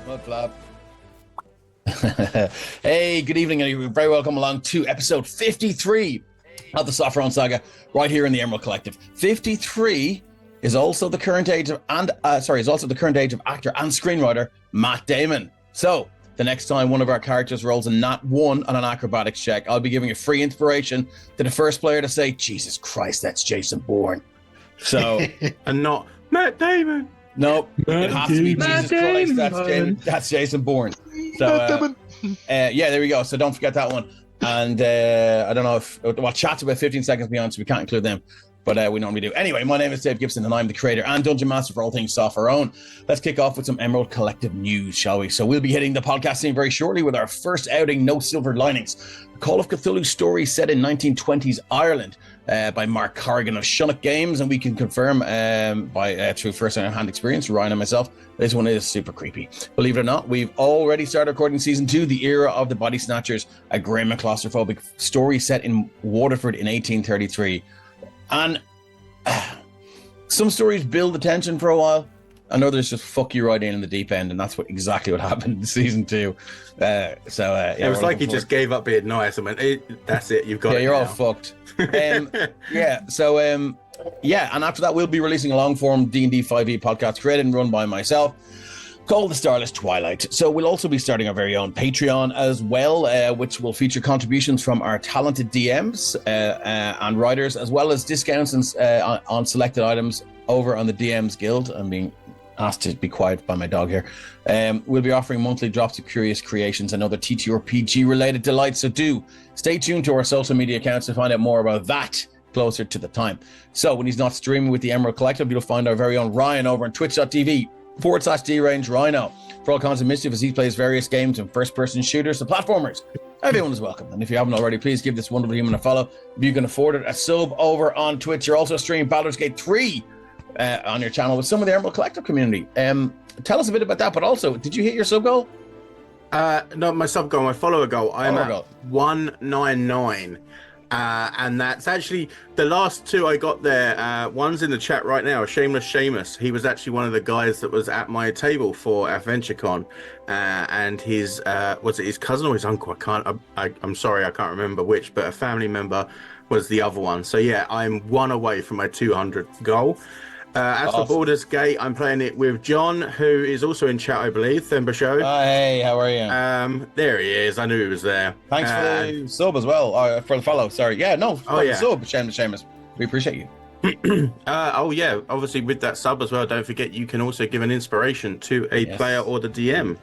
Mud flap. Hey, good evening, and you're very welcome along to episode 53 of the Sopherone Saga, right here in the Emerald Collective. 53 is also the current age of actor and screenwriter Matt Damon. So the next time one of our characters rolls a nat 1 on an acrobatics check, I'll be giving a free inspiration to the first player to say, "Jesus Christ, that's Jason Bourne." So and not Matt Damon. Nope, it has to be Jesus Christ. That's Jason Bourne. So, yeah, there we go. So don't forget that one. And I don't know if chat's about 15 seconds beyond, so we can't include them, but we normally do. Anyway, my name is Dave Gibson, and I'm the creator and dungeon master for all things Sopherone. Let's kick off with some Emerald Collective news, shall we? So we'll be hitting the podcast scene very shortly with our first outing, No Silver Linings, a Call of Cthulhu story set in 1920s Ireland. By Mark Corrigan of Shunnock Games, and we can confirm through first-hand experience, Ryan and myself, this one is super creepy. Believe it or not, we've already started recording season 2, The Era of the Body Snatchers, a grim and claustrophobic story set in Waterford in 1833. And some stories build the tension for a while, and others just fuck you right in the deep end, and that's exactly what happened in season 2. It was like he just gave up being nice and went, "That's it, you've got it." Yeah, you're now. all fucked. And after that, we'll be releasing a long-form D&D 5e podcast created and run by myself, called The Starless Twilight. So we'll also be starting our very own Patreon as well, which will feature contributions from our talented DMs and writers, as well as discounts on selected items over on the DMs Guild. I'm being asked to be quiet by my dog here. We'll be offering monthly drops of curious creations and other TTRPG related delights. So do stay tuned to our social media accounts to find out more about that closer to the time. So when he's not streaming with the Emerald Collective, you'll find our very own Ryan over on twitch.tv/DRange Rhino for all kinds of mischief as he plays various games and first-person shooters and platformers. Everyone is welcome. And if you haven't already, please give this wonderful human a follow. If you can afford it, a sub over on Twitch. You're also streaming Baldur's Gate 3 on your channel with some of the Emerald Collective community. Tell us a bit about that, but also, did you hit your sub goal? No, my sub goal, my follower goal. I'm at 199. And that's actually the last 2 I got there. One's in the chat right now, Shameless Seamus. He was actually one of the guys that was at my table for AdventureCon. And his, was it his cousin or his uncle? I'm sorry, I can't remember which, but a family member was the other one. So yeah, I'm 1 away from my 200 goal. As for Baldur's Gate, I'm playing it with John, who is also in chat, I believe. Themba Show. Hey, how are you? There he is. I knew he was there. Thanks for the sub as well, for the follow. Sorry. Yeah, no, the sub, Seamus. We appreciate you. Obviously with that sub as well, don't forget you can also give an inspiration to a player or the DM.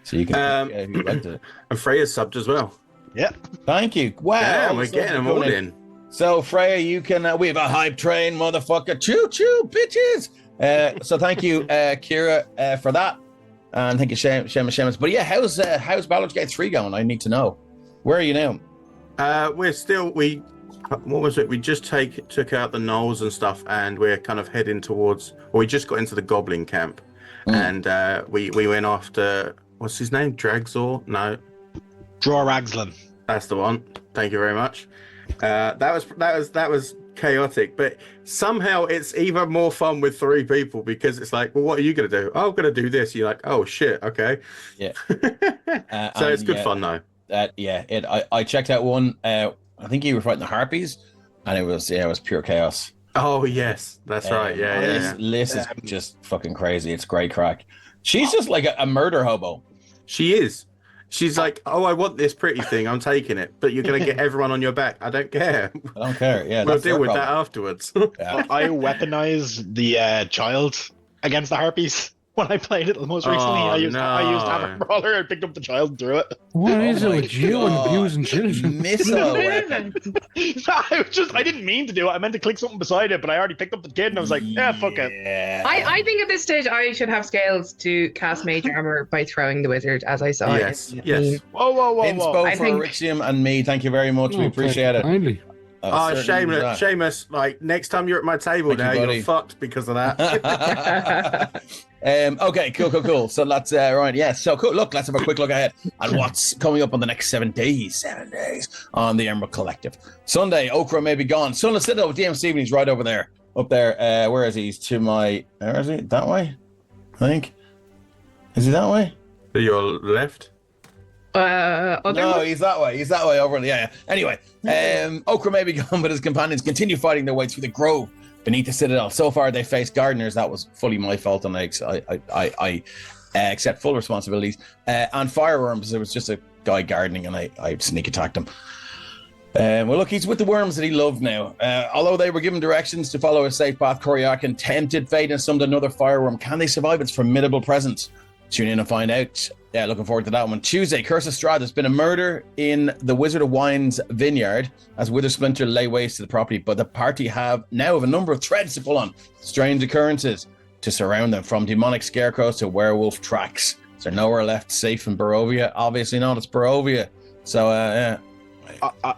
So you can, if you'd like to. And Freya's subbed as well. Yeah. Thank you. Wow. Yeah, we're getting them all in. So Freya, you can, we have a hype train, motherfucker. Choo choo, bitches. So thank you, Kira, for that. And thank you, Seamus. But yeah, how's Baldur's Gate 3 going? I need to know. Where are you now? What was it? We just took out the gnolls and stuff, and we're kind of heading towards, we just got into the goblin camp. And we went after, what's his name? Dragzor? No. Draw-Ragslan. That's the one. Thank you very much. That was chaotic, but somehow it's even more fun with 3 people because it's like, well, what are you going to do? Oh, I'm going to do this. You're like, oh shit, okay. Yeah. So it's good fun though. I checked out one. I think you were fighting the harpies, and it was pure chaos. Oh yes, that's right. Yeah. Liz is just fucking crazy. It's great crack. She's just like a murder hobo. She is. She's like, oh, I want this pretty thing. I'm taking it. But you're going to get everyone on your back. I don't care. I don't care. Yeah, we'll deal with that afterwards. Yeah. I weaponized the child against the harpies when I played it most recently. I used Hammer Brawler and picked up the child and threw it. What is it with you and abusing children? Missile. I didn't mean to do it. I meant to click something beside it, but I already picked up the kid and I was like, yeah, fuck it. I think at this stage I should have scales to cast Mage Armor by throwing the wizard, as I saw. Yes. Whoa. Inspo for Rixium and me. Thank you very much. We appreciate it. Kindly. Seamus, like next time you're at my table you're fucked because of that. Okay, cool. So let's right, yeah. So cool. Look, let's have a quick look ahead at what's coming up on the next 7 days. 7 days on the Emerald Collective. Sunday, Okra may be gone. Sunless Citadel with DM Steven. He's right over there. Up there. Where is he? He's to my. Where is he? That way, I think. Is he that way? To your left? No, he's that way. He's that way over. Yeah. Anyway, Okra may be gone, but his companions continue fighting their way through the grove beneath the citadel. So far, they faced gardeners. That was fully my fault, and I accept full responsibilities. And fireworms. It was just a guy gardening, and I sneak attacked him. Well, look, he's with the worms that he loved now. Although they were given directions to follow a safe path, Koryakin tempted fate and summoned another fireworm. Can they survive its formidable presence? Tune in and find out. Yeah, looking forward to that one. Tuesday, Curse of Strahd. There's been a murder in the Wizard of Wine's vineyard as Wither Splinter lay waste to the property, but the party have a number of threads to pull on. Strange occurrences to surround them, from demonic scarecrows to werewolf tracks. Is there nowhere left safe in Barovia? Obviously not. It's Barovia. So, yeah.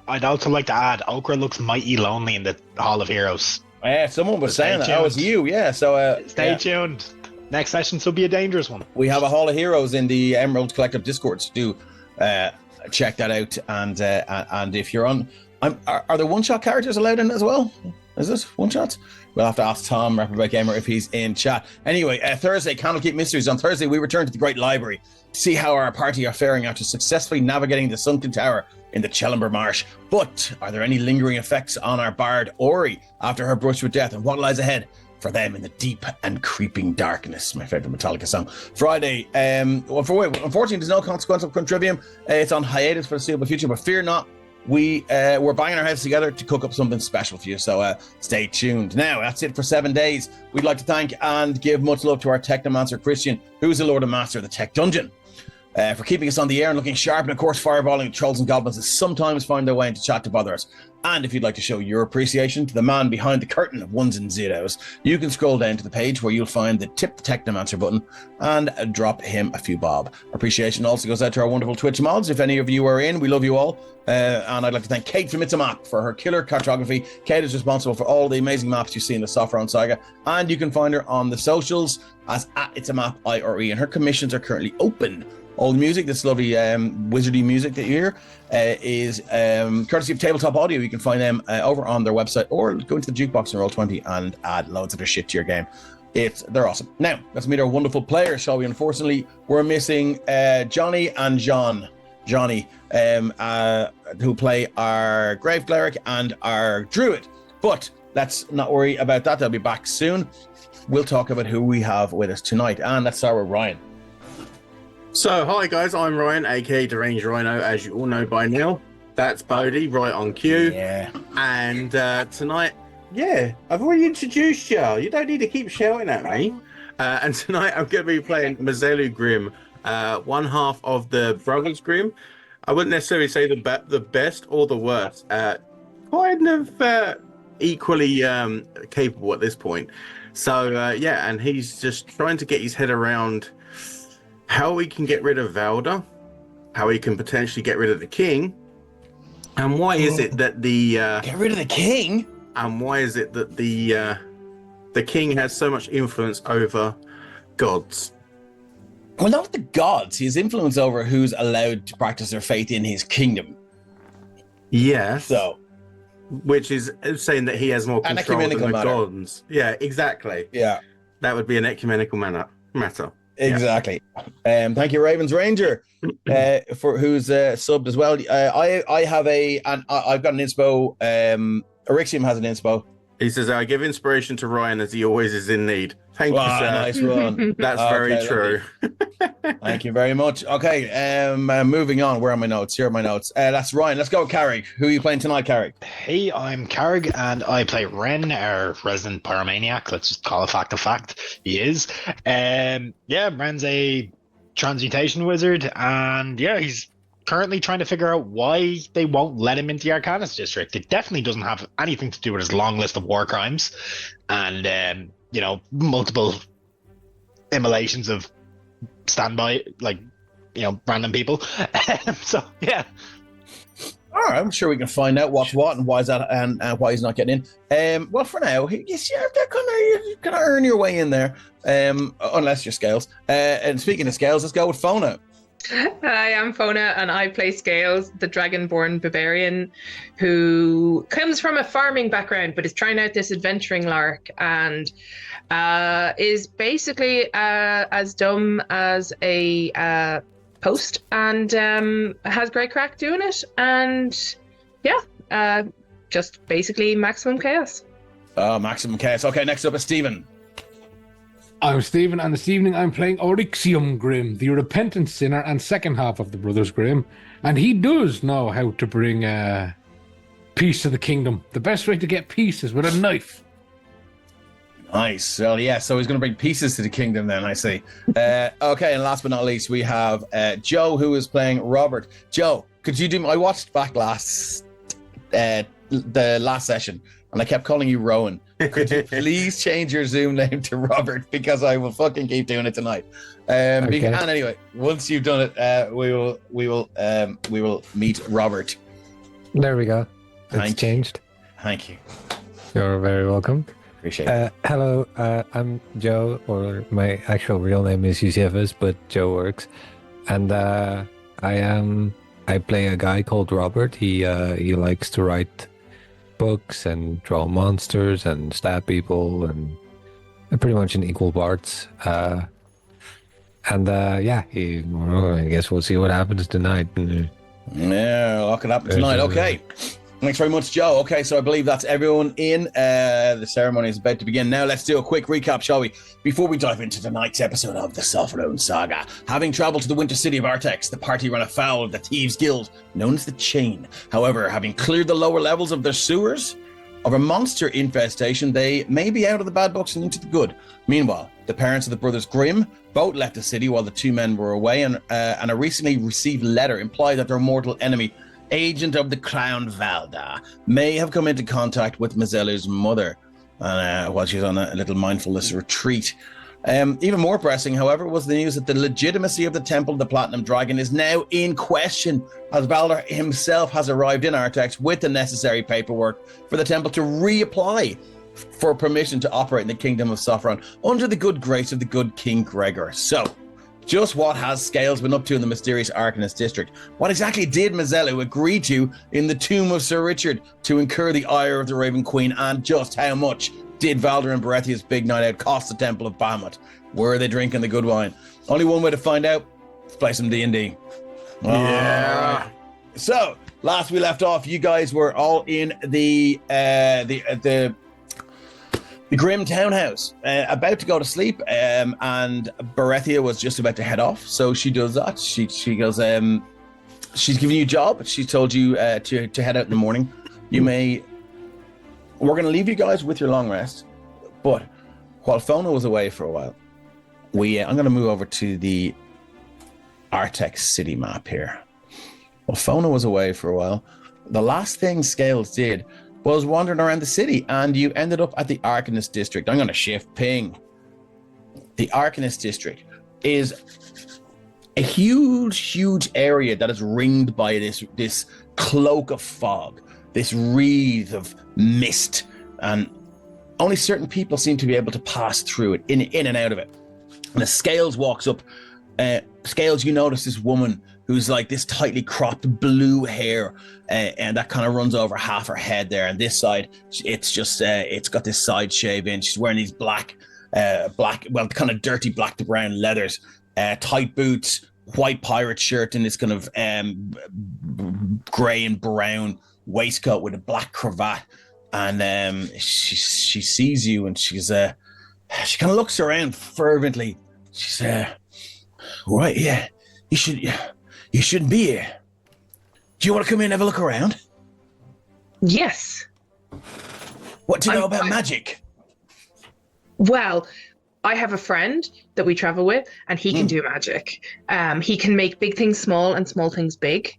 I'd also like to add, Okra looks mighty lonely in the Hall of Heroes. Yeah, someone was saying that. That was you. Yeah, so... stay tuned. Next session will be a dangerous one. We have a Hall of Heroes in the Emerald Collective Discord, so do check that out. And if you're on... Are there one-shot characters allowed in as well? Is it one-shots? We'll have to ask Tom, Reprobate Gamer, if he's in chat. Anyway, Thursday, Candlekeep Mysteries. On Thursday, we return to the Great Library to see how our party are faring after successfully navigating the Sunken Tower in the Chellenber Marsh. But are there any lingering effects on our bard, Ori, after her brush with death? And what lies ahead for them in the deep and creeping darkness? My favorite Metallica song. Friday, unfortunately, there's no consequential contrivium. It's on hiatus for the foreseeable future, but fear not. We're banging our heads together to cook up something special for you, so stay tuned. Now, that's it for 7 days. We'd like to thank and give much love to our Technomancer Christian, who's the Lord and Master of the Tech Dungeon, for keeping us on the air and looking sharp, and of course fireballing trolls and goblins that sometimes find their way into chat to bother us. And if you'd like to show your appreciation to the man behind the curtain of ones and zeros, you can scroll down to the page where you'll find the Tip the Technomancer button and drop him a few bob. Appreciation also goes out to our wonderful Twitch mods. If any of you are in, we love you all. And I'd like to thank Kate from It's a Map for her killer cartography. Kate is responsible for all the amazing maps you see in the Sopherone Saga, and you can find her on the socials as @It'sAMapIRE, and her commissions are currently open. All the music, this lovely wizardy music that you hear, is courtesy of Tabletop Audio. You can find them over on their website, or go into the jukebox and Roll20 and add loads of their shit to your game. They're awesome. Now, let's meet our wonderful players, shall we? Unfortunately, we're missing Johnny and John. Johnny, who play our Grave Cleric and our Druid. But let's not worry about that. They'll be back soon. We'll talk about who we have with us tonight. And let's start with Ryan. So, hi guys, I'm Ryan, aka Deranged Rhino, as you all know by now. That's Bodhi, right on cue. Yeah. And tonight, I've already introduced you. You don't need to keep shouting at me. And tonight I'm going to be playing Mazelu Grimm, one half of the Brothers Grimm. I wouldn't necessarily say the best or the worst. Kind of equally capable at this point. So, and he's just trying to get his head around how we can get rid of Valda, how we can potentially get rid of the king, and why is it that get rid of the king? And why is it that the king has so much influence over gods? Well, not the gods. He has influence over who's allowed to practice their faith in his kingdom. Yes. So, which is saying that he has more control than the gods. Yeah, exactly. Yeah, that would be an ecumenical matter. Exactly. Yeah. Thank you, Ravens Ranger, for who's subbed as well. I have I've got an inspo. Erixium has an inspo. He says, I give inspiration to Ryan as he always is in need. Thank you, sir. Nice one. That's very true. Thank you very much. Okay, moving on. Where are my notes? Here are my notes. That's Ryan. Let's go with Carrick. Who are you playing tonight, Carrick? Hey, I'm Carrick, and I play Ren, our resident pyromaniac. Let's just call a fact. He is. Ren's a transmutation wizard, and he's currently trying to figure out why they won't let him into the Arcanist district. It definitely doesn't have anything to do with his long list of war crimes and multiple immolations of standby, random people. So all right, I'm sure we can find out what's what and why is that, and why he's not getting in. Well, for now, you can earn your way in there, unless you're Scales. And speaking of Scales, let's go with Fona. I am Fona, and I play Scales, the dragonborn barbarian who comes from a farming background but is trying out this adventuring lark and is basically as dumb as a post and has great crack doing it. And yeah, just basically maximum chaos. Oh, maximum chaos. Okay, next up is Stephen. I'm Stephen, and this evening I'm playing Oryxium Grimm, the repentant sinner and second half of the Brothers Grimm. And he does know how to bring peace to the kingdom. The best way to get peace is with a knife. Nice. Well, yeah, so he's going to bring pieces to the kingdom then, I see. Okay, and last but not least, we have Joe, who is playing Robert. Joe, could you do... I watched back the last session, and I kept calling you Rowan. Could you please change your Zoom name to Robert, because I will fucking keep doing it tonight. Okay. And anyway, once you've done it, we will meet Robert. There we go. It's changed. Thank you. You're very welcome. Appreciate it. Hello, I'm Joe, or my actual real name is Josephus, but Joe works. And I play a guy called Robert. He likes to write books and draw monsters and stab people and pretty much in equal parts. I guess we'll see what happens tonight. Yeah, what can happen tonight? Okay. Thanks very much, Joe. Okay, so I believe that's everyone in. The ceremony is about to begin. Now let's do a quick recap, shall we? Before we dive into tonight's episode of the Sopherone Saga. Having travelled to the winter city of Artex, the party ran afoul of the Thieves' Guild, known as the Chain. However, having cleared the lower levels of their sewers of a monster infestation, they may be out of the bad books and into the good. Meanwhile, the parents of the brothers Grimm both left the city while the two men were away, and a recently received letter implied that their mortal enemy, agent of the Crown Valda, may have come into contact with Mazellu's mother while she's on a little mindfulness retreat. Even more pressing, however, was the news that the legitimacy of the Temple of the Platinum Dragon is now in question, as Valda himself has arrived in Artex with the necessary paperwork for the temple to reapply for permission to operate in the Kingdom of Sopherone under the good grace of the good King Gregor. So, just what has Scales been up to in the mysterious Arcanist district? What exactly did Mazellu agree to in the tomb of Sir Richard to incur the ire of the Raven Queen? And just how much did Valder and Berethia's big night out cost the Temple of Bahamut? Were they drinking the good wine? Only one way to find out. Let's play some D&D. Yeah. Right. So, last we left off, you guys were all in the Grimm townhouse, about to go to sleep, and Berethia was just about to head off. So she does that. She goes, she's giving you a job. She told you to head out in the morning. We're going to leave you guys with your long rest. But while Fona was away for a while, I'm going to move over to the Artex city map here. While Fona was away for a while, the last thing Scales did was wandering around the city, and you ended up at the Arcanist district. I'm going to shift ping. The Arcanist district is a huge area that is ringed by this cloak of fog, this wreath of mist, and only certain people seem to be able to pass through it, in and out of it. And as Scales walks up, Scales, you notice this woman who's like this tightly cropped blue hair, and that kind of runs over half her head there. And this side, it's just it's got this side shave in. She's wearing these black, kind of dirty black to brown leathers, tight boots, white pirate shirt, and this kind of gray and brown waistcoat with a black cravat. And she sees you, and she kind of looks around fervently. She says, "Right, yeah, you shouldn't be here. Do you want to come in and have a look around?" Yes. What do you know about magic? Well, I have a friend that we travel with, and he can do magic. He can make big things small and small things big,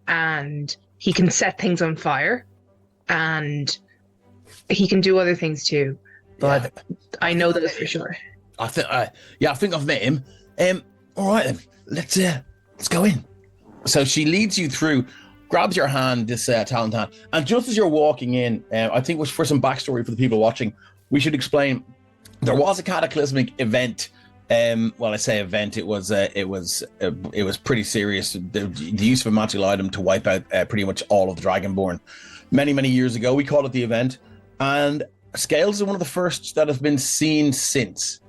and he can set things on fire, and he can do other things too. But yeah. I know those for sure. I think I've met him. All right then, let's go in. So she leads you through, grabs your hand, this talent hand, and just as you're walking in, I think for some backstory for the people watching, we should explain there was a cataclysmic event Well, I say event. It was pretty serious. The use of a magical item to wipe out pretty much all of the Dragonborn. Many years ago, we called it the event, and Scales is one of the first that have been seen since.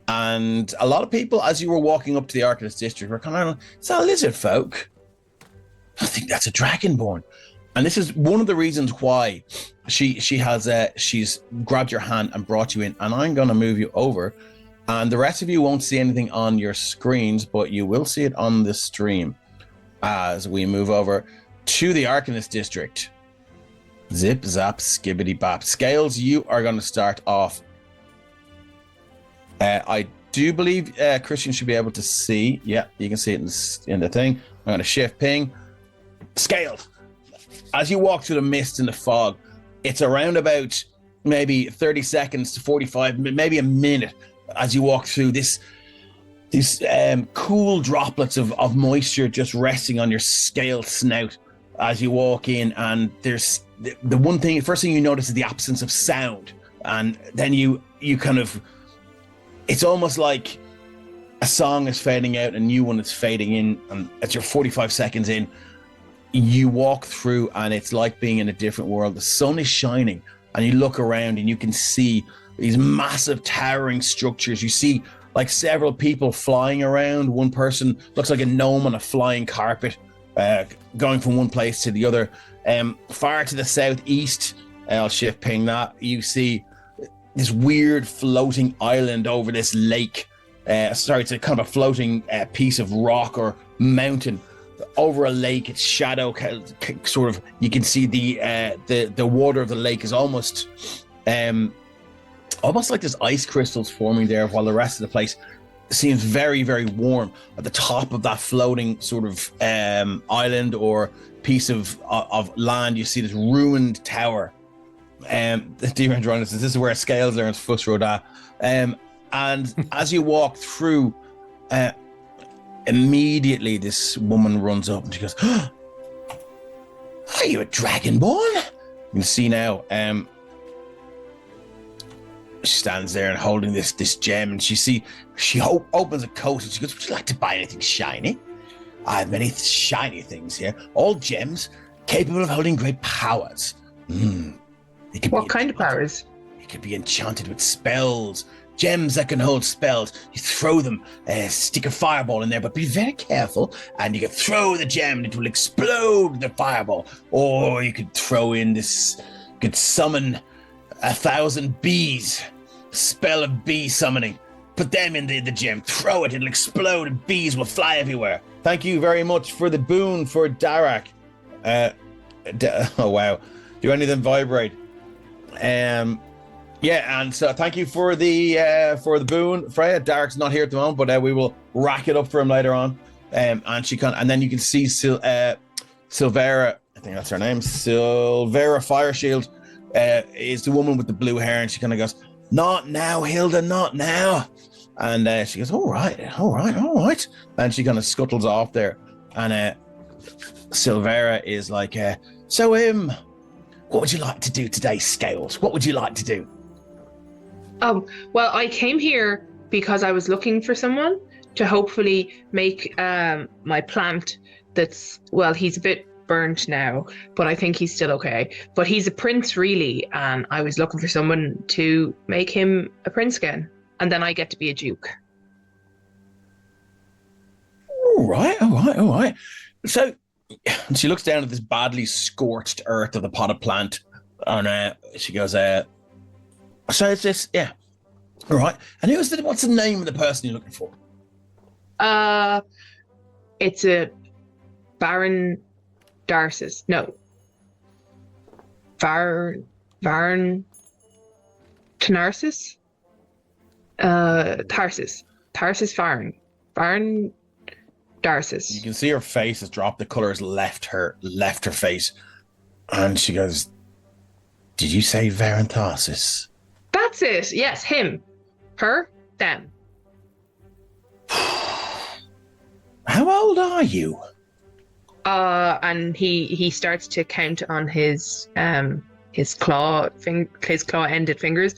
And a lot of people, as you were walking up to the Arcanist district, were kind of, "Is that a lizard folk? I think that's a Dragonborn." And this is one of the reasons why she's grabbed your hand and brought you in. And I'm going to move you over. And the rest of you won't see anything on your screens, but you will see it on the stream as we move over to the Arcanist district. Zip, zap, skibbity, bap. Scales, you are going to start off. I do believe Christian should be able to see. Yeah, you can see it in the thing. I'm going to shift ping. Scales, as you walk through the mist and the fog, it's around about maybe 30 seconds to 45, maybe a minute, as you walk through these cool droplets of moisture just resting on your scaled snout as you walk in. And there's the first thing you notice is the absence of sound. And then you kind of, it's almost like a song is fading out, a new one is fading in, and as you're 45 seconds in, you walk through and it's like being in a different world. The sun is shining and you look around and you can see these massive towering structures. You see like several people flying around. One person looks like a gnome on a flying carpet, going from one place to the other. Far to the southeast, I'll shift ping that, you see this weird floating island over this lake. It's a kind of a floating piece of rock or mountain over a lake. Its shadow sort of, you can see the water of the lake is almost like there's ice crystals forming there, while the rest of the place seems very warm. At the top of that floating sort of island or piece of land, you see this ruined tower. The Demon Drone says this is where Scales learns Fuss Roda. And as you walk through, immediately this woman runs up and she goes, "Are you a Dragonborn?" You can see now, she stands there and holding this gem, and she opens a coat and she goes, "Would you like to buy anything shiny? I have many shiny things here, all gems capable of holding great powers." What kind of powers? It could be enchanted with spells, gems that can hold spells. You throw them, stick a fireball in there, but be very careful, and you can throw the gem and it will explode the fireball. Or you could throw in this, you could summon 1,000 bees, spell of bee summoning. Put them in the gem, throw it, it'll explode and bees will fly everywhere. Thank you very much for the boon for Darak. Oh wow, do any of them vibrate? Yeah, and so thank you for the boon, Freya. Darak's not here at the moment, but we will rack it up for him later on. And then you can see Silvera, I think that's her name, Silvera Fireshield, is the woman with the blue hair, and she kind of goes, "Not now, Hilda, not now." And she goes, all right. And she kind of scuttles off there. And Silvera is like, so what would you like to do today, Scales? What would you like to do? Well, I came here because I was looking for someone to hopefully make my plant that's, well, he's a bit burnt now, but I think he's still okay. But he's a prince, really, and I was looking for someone to make him a prince again. And then I get to be a duke. All right. So she looks down at this badly scorched earth of the potted plant, and she goes, "So it's this, yeah. All right. And what's the name of the person you're looking for?" It's a Baron Darcis. No. Baron Tanarsis? Tarsis Baron Darcis. You can see her face has dropped. The color has left her face, and she goes, "Did you say Baron Tarsis?" That's it. Yes, him, her, them. How old are you? And he starts to count on his claw ended fingers,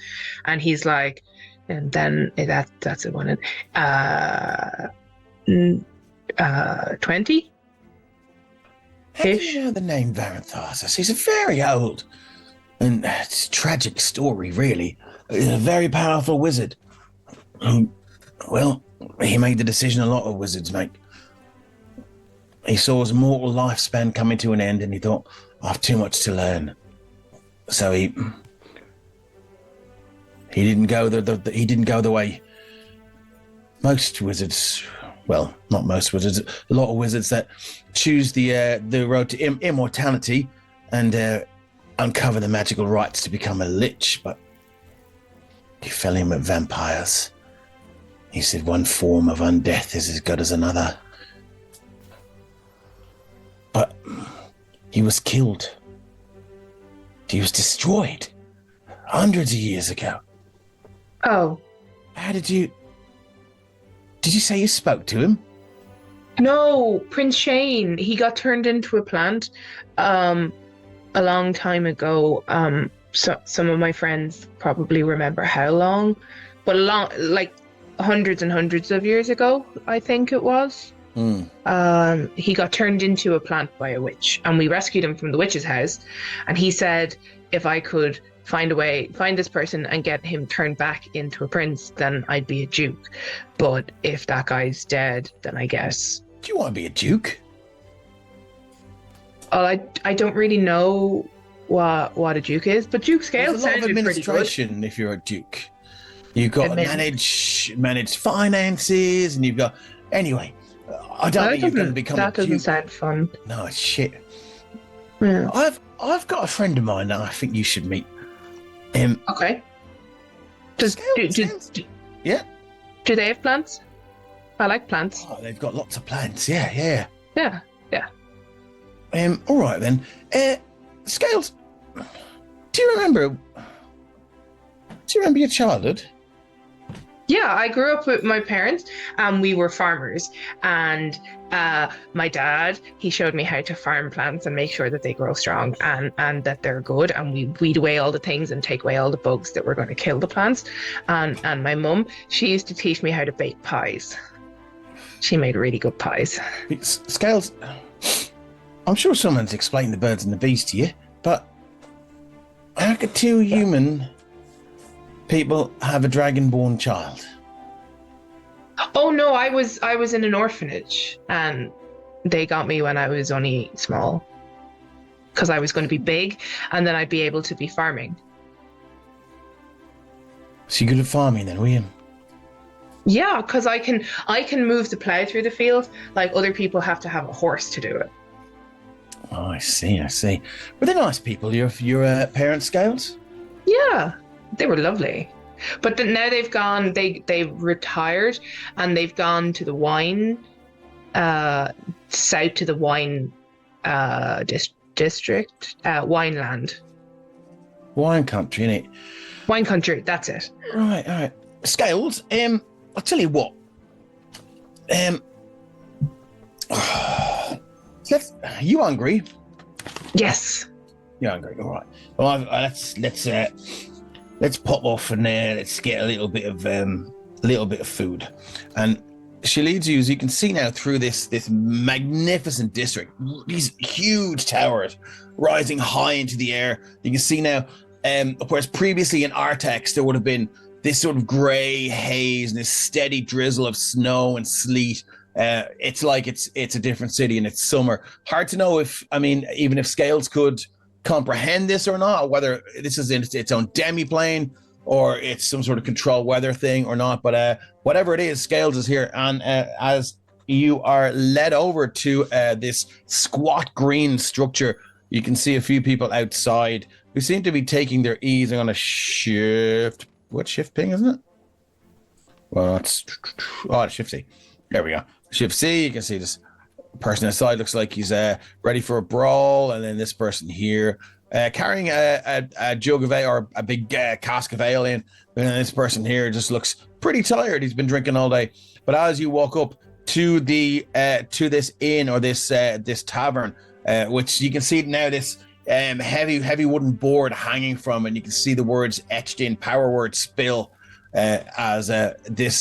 and he's like, and then that's a one. 20. How do you know the name Varanthos? He's a very old and it's a tragic story, really. He's a very powerful wizard. Well, he made the decision a lot of wizards make. He saw his mortal lifespan coming to an end, and he thought, I have too much to learn. So he didn't go the way most wizards. Well, not most wizards. A lot of wizards that choose the road to immortality and uncover the magical rites to become a lich. But he fell in with vampires. He said one form of undeath is as good as another. But he was killed. He was destroyed hundreds of years ago. Oh. How did you say you spoke to him? No, Prince Shane. He got turned into a plant a long time ago. So some of my friends probably remember how long, but like hundreds and hundreds of years ago, I think it was. He got turned into a plant by a witch, and we rescued him from the witch's house. And he said, if I could find this person and get him turned back into a prince, then I'd be a duke. But if that guy's dead, then I guess. Do you want to be a duke? Well, I don't really know what a duke is, but Duke Scale sounded pretty good. There's a lot of administration if you're a duke. You've got to manage finances, and you've got... Anyway, I don't think you're going to become a duke. That doesn't sound fun. No, it's shit. Yeah. I've got a friend of mine that I think you should meet. Okay. Yeah. Do they have plants? I like plants. Oh, they've got lots of plants. Yeah. Yeah. All right then. Scales, do you remember your childhood? Yeah, I grew up with my parents, and we were farmers. And my dad, he showed me how to farm plants and make sure that they grow strong and that they're good. And we weed away all the things and take away all the bugs that were going to kill the plants. And my mum, she used to teach me how to bake pies. She made really good pies. Scales, I'm sure someone's explained the birds and the bees to you, but how could two human people have a dragon-born child? Oh no, I was in an orphanage, and they got me when I was only small, because I was going to be big, and then I'd be able to be farming. So you're good at farming then, were you? Yeah, because I can move the plow through the field, like other people have to have a horse to do it. Oh, I see. Were they nice people, your parents, Scales? Yeah, they were lovely. But now they've gone, they've retired, and they've gone to the wine, south to the wine district, wineland. Wine country, innit? Wine country, that's it. Right, all right. Scales, I'll tell you what. You hungry? Yes. You're hungry, all right. Well, let's pop off and let's get a little bit of food. And she leads you, as you can see now, through this magnificent district. These huge towers rising high into the air. You can see now, whereas previously in Artax there would have been this sort of grey haze and this steady drizzle of snow and sleet. It's like it's a different city and it's summer. Hard to know even if Scales could comprehend this or not, or whether this is in its own demi-plane or it's some sort of control weather thing or not. But whatever it is, Scales is here. And as you are led over to this squat green structure, you can see a few people outside who seem to be taking their ease. I'm going to shift. What shift ping, isn't it? Well, it's shift C. There we go. Shift C. You can see this person outside looks like he's ready for a brawl, and then this person here carrying a jug of ale or a big cask of ale in, and then this person here just looks pretty tired. He's been drinking all day. But as you walk up to the to this inn or this tavern, which you can see now, this heavy wooden board hanging from, and you can see the words etched in, power word spill. as this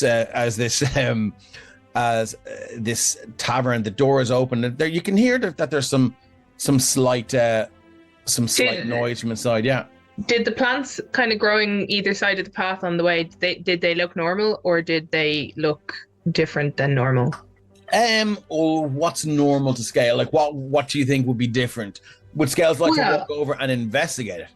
tavern. The door is open, and there you can hear that there's some slight noise from inside. Yeah. Did the plants kind of growing either side of the path on the way, did they look normal, or did they look different than normal? Or what's normal to Scale? Like, what do you think would be different? Would Scales like to walk over and investigate it?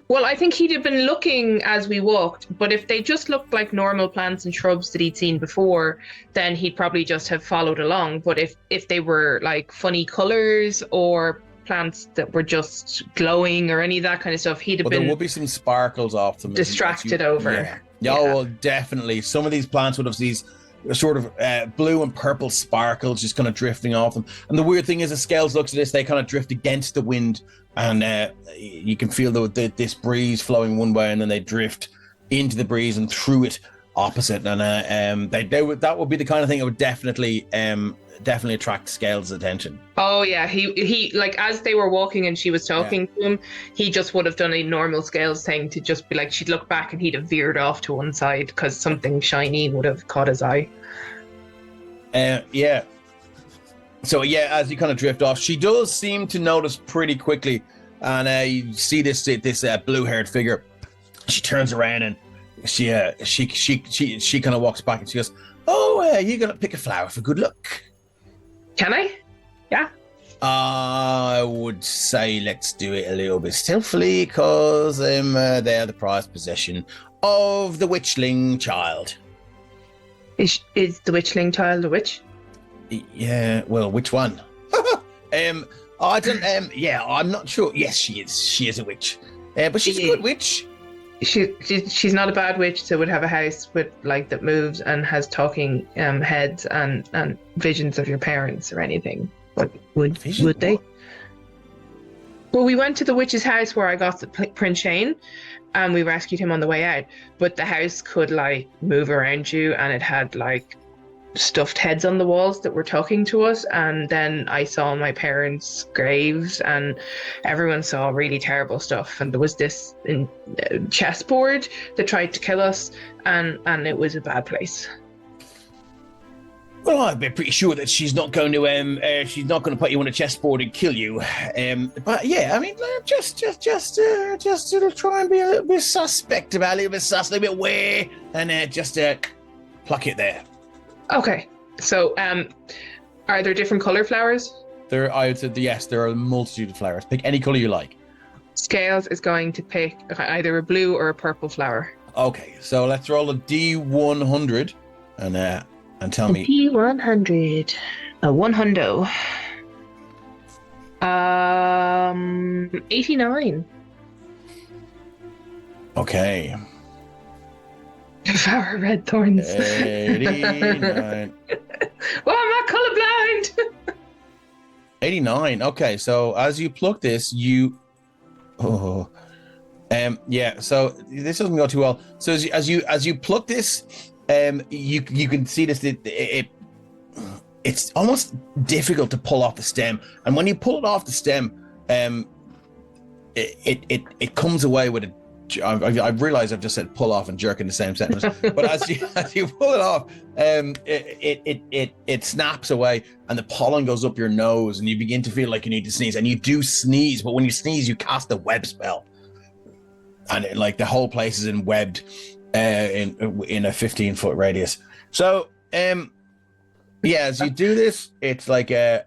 Well, I think he'd have been looking as we walked, but if they just looked like normal plants and shrubs that he'd seen before, then he'd probably just have followed along. But if they were like funny colors or plants that were just glowing or any of that kind of stuff, he'd have been... There would be some sparkles off them. Distracted over. Yeah, well, definitely. Some of these plants would have these sort of blue and purple sparkles just kind of drifting off them. And the weird thing is, as Scales looks at this, they kind of drift against the wind, and you can feel this breeze flowing one way, and then they drift into the breeze and through it opposite. And that would be the kind of thing that would definitely attract Scales' attention. Oh yeah, he like, as they were walking and she was talking to him, he just would have done a normal Scales thing to just be like, she'd look back and he'd have veered off to one side because something shiny would have caught his eye. Yeah. So yeah, as you kind of drift off, she does seem to notice pretty quickly, and you see this blue-haired figure. She turns around and she kind of walks back and she goes, "Oh, you're gonna pick a flower for good luck." Can I? Yeah. I would say let's do it a little bit stealthily, because they're the prized possession of the witchling child. Is the witchling child a witch? Yeah. Well, which one? I don't. Yeah, I'm not sure. Yes, she is. She is a witch. But she's a good witch. She's not a bad witch, so would have a house with like that moves and has talking heads and visions of your parents or anything. But would they? Well, we went to the witch's house where I got the Prince Shane, and we rescued him on the way out. But the house could like move around you, and it had like stuffed heads on the walls that were talking to us. And then I saw my parents' graves, and everyone saw really terrible stuff. And there was this chessboard that tried to kill us, and it was a bad place. Well, I'd be pretty sure that she's not going to put you on a chessboard and kill you. But yeah, I mean, just try and be a little bit suspect about, a little bit sus, a little bit wary, and just pluck it there. Okay. So, are there different color flowers? I would say yes. There are a multitude of flowers. Pick any color you like. Scales is going to pick either a blue or a purple flower. Okay, so let's roll a D100 and tell me. D100. A 100. 89. Okay. Flower red thorns. 89. Well, I'm not colorblind. 89. Okay, so as you pluck this, so this doesn't go too well. So as you pluck this, you can see this. It's almost difficult to pull off the stem, and when you pull it off the stem, it comes away with a. I've realized I've just said pull off and jerk in the same sentence, but as you pull it off, it snaps away, and the pollen goes up your nose, and you begin to feel like you need to sneeze, and you do sneeze, but when you sneeze, you cast a web spell, and the whole place is webbed in a 15-foot radius. So as you do this, it's like a.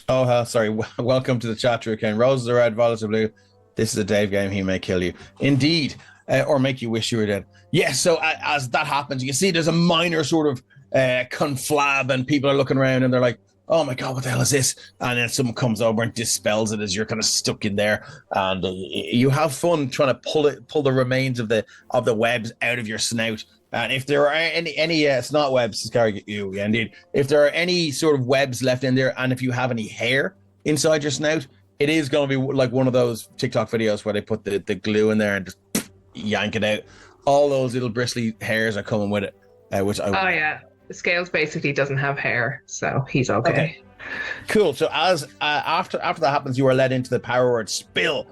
Oh, sorry. Welcome to the chat, Drew Kane. Roses are red, violets are blue. This is a Dave game. He may kill you. Indeed. Or make you wish you were dead. Yes, so as that happens, you can see there's a minor sort of conflab, and people are looking around and they're like, oh my God, what the hell is this? And then someone comes over and dispels it as you're kind of stuck in there. And you have fun trying to pull the remains of the webs out of your snout. And if there are any snot webs, indeed. If there are any sort of webs left in there, and if you have any hair inside your snout, it is going to be like one of those TikTok videos where they put the glue in there and just yank it out. All those little bristly hairs are coming with it. The Scales basically doesn't have hair, so he's okay. Cool. So as after that happens, you are led into the power word spill.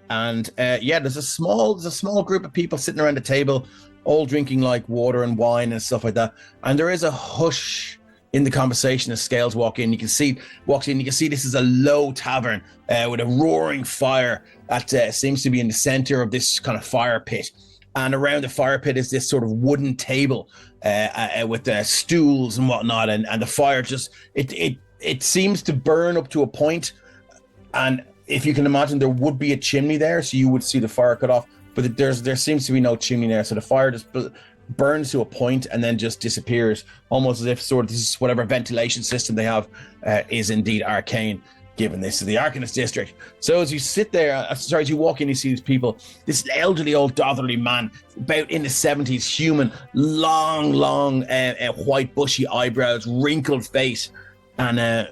There's a small group of people sitting around the table, all drinking like water and wine and stuff like that. And there is a hush in the conversation as Scales walks in. You can see this is a low tavern with a roaring fire that seems to be in the center of this kind of fire pit. And around the fire pit is this sort of wooden table with stools and whatnot. And the fire just, it seems to burn up to a point. And if you can imagine, there would be a chimney there, so you would see the fire cut off. But there seems to be no chimney there. So the fire just burns to a point and then just disappears, almost as if sort of this is whatever ventilation system they have is indeed arcane, given this is the Arcanist district. So as you sit there, as you walk in, you see these people, this elderly old dotherly man, about in the 70s, human, long, white bushy eyebrows, wrinkled face, and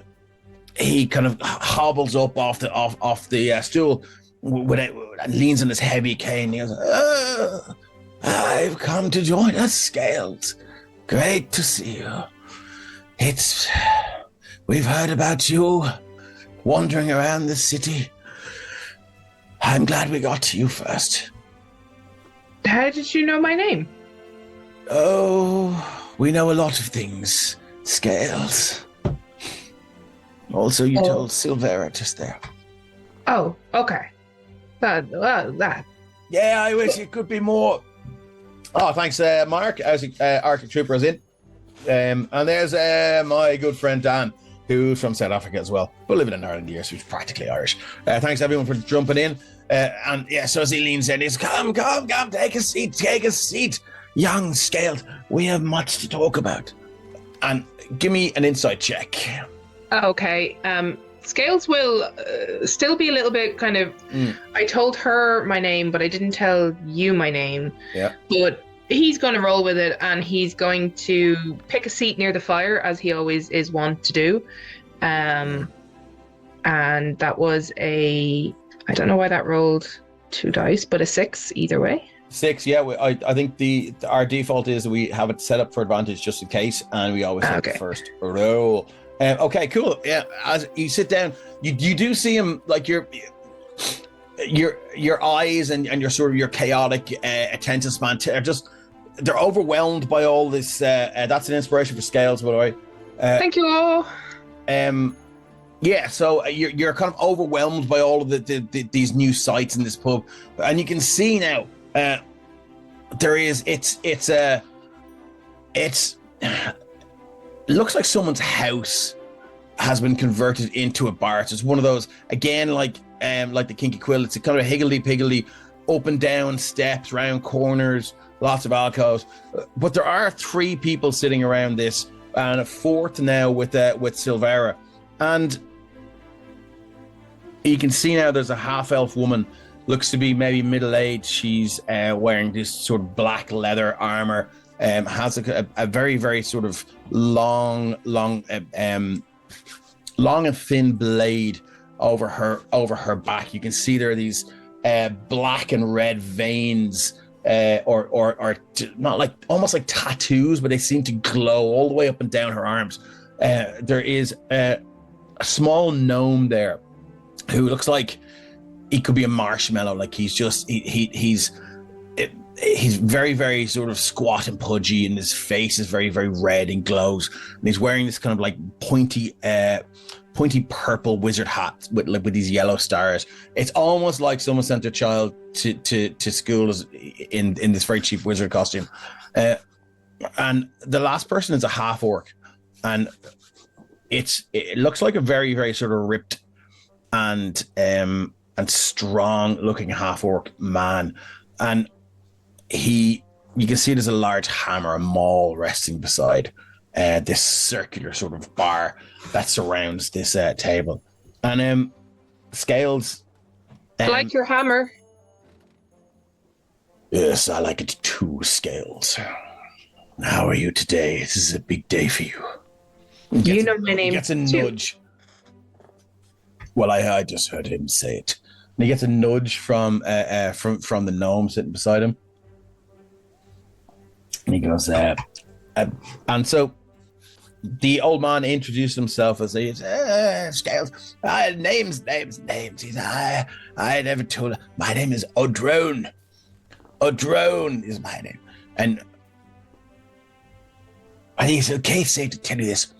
he kind of hobbles up off the stool and leans on his heavy cane. He goes, I've come to join us, Scales. Great to see you. We've heard about you wandering around the city. I'm glad we got to you first. How did you know my name? Oh, we know a lot of things, Scales. Also, you told Silvera just there. Oh, okay. That. Yeah, I wish it could be more. Oh, thanks, Mark. As Arctic Trooper is in. And there's my good friend Dan, who's from South Africa as well, but living in Ireland years, so he's practically Irish. Thanks everyone for jumping in. So as he leans in, he's come, take a seat. Young Scaled, we have much to talk about. And give me an insight check. Okay. Scales will still be a little bit kind of. I told her my name, but I didn't tell you my name. Yeah. But he's going to roll with it, and he's going to pick a seat near the fire, as he always is wont to do. And that was I don't know why that rolled 2 dice, but a 6 either way. 6, yeah. I think our default is we have it set up for advantage just in case, and we always take the first roll. Okay, cool. Yeah, as you sit down, you do see him, like your eyes and your sort of your chaotic attention span they're overwhelmed by all this. That's an inspiration for Scales, by the way. Thank you all. Yeah, so you're kind of overwhelmed by all of these new sights in this pub, and you can see now it looks like someone's house has been converted into a bar. So it's one of those, again, like the Kinky Quill. It's a kind of a higgledy-piggledy, up and down steps, round corners, lots of alcoves. But there are 3 people sitting around this, and a 4th now with Silvera. And you can see now there's a half-elf woman, looks to be maybe middle-aged. She's wearing this sort of black leather armor. Has a very, very sort of long and thin blade over her back. You can see there are these black and red veins, or not, like almost like tattoos, but they seem to glow all the way up and down her arms. There is a small gnome there who looks like he could be a marshmallow. Like he's very, very sort of squat and pudgy, and his face is very, very red and glows. And he's wearing this kind of like pointy purple wizard hat with these yellow stars. It's almost like someone sent their child to school in this very cheap wizard costume. And the last person is a half orc, and it looks like a very, very sort of ripped and strong looking half orc man. And you can see there's a large hammer, a maul resting beside this circular sort of bar that surrounds this table. And Scales, I like your hammer. Yes, I like it too, Scales. How are you today? This is a big day for you. You know my name. He gets a nudge. Well, I just heard him say it. And he gets a nudge from the gnome sitting beside him. And he goes, and so The old man introduced himself as Scales. Names. He said, I never told her. My name is Odrone. Odrone is my name. And I think it's okay safe to tell you this.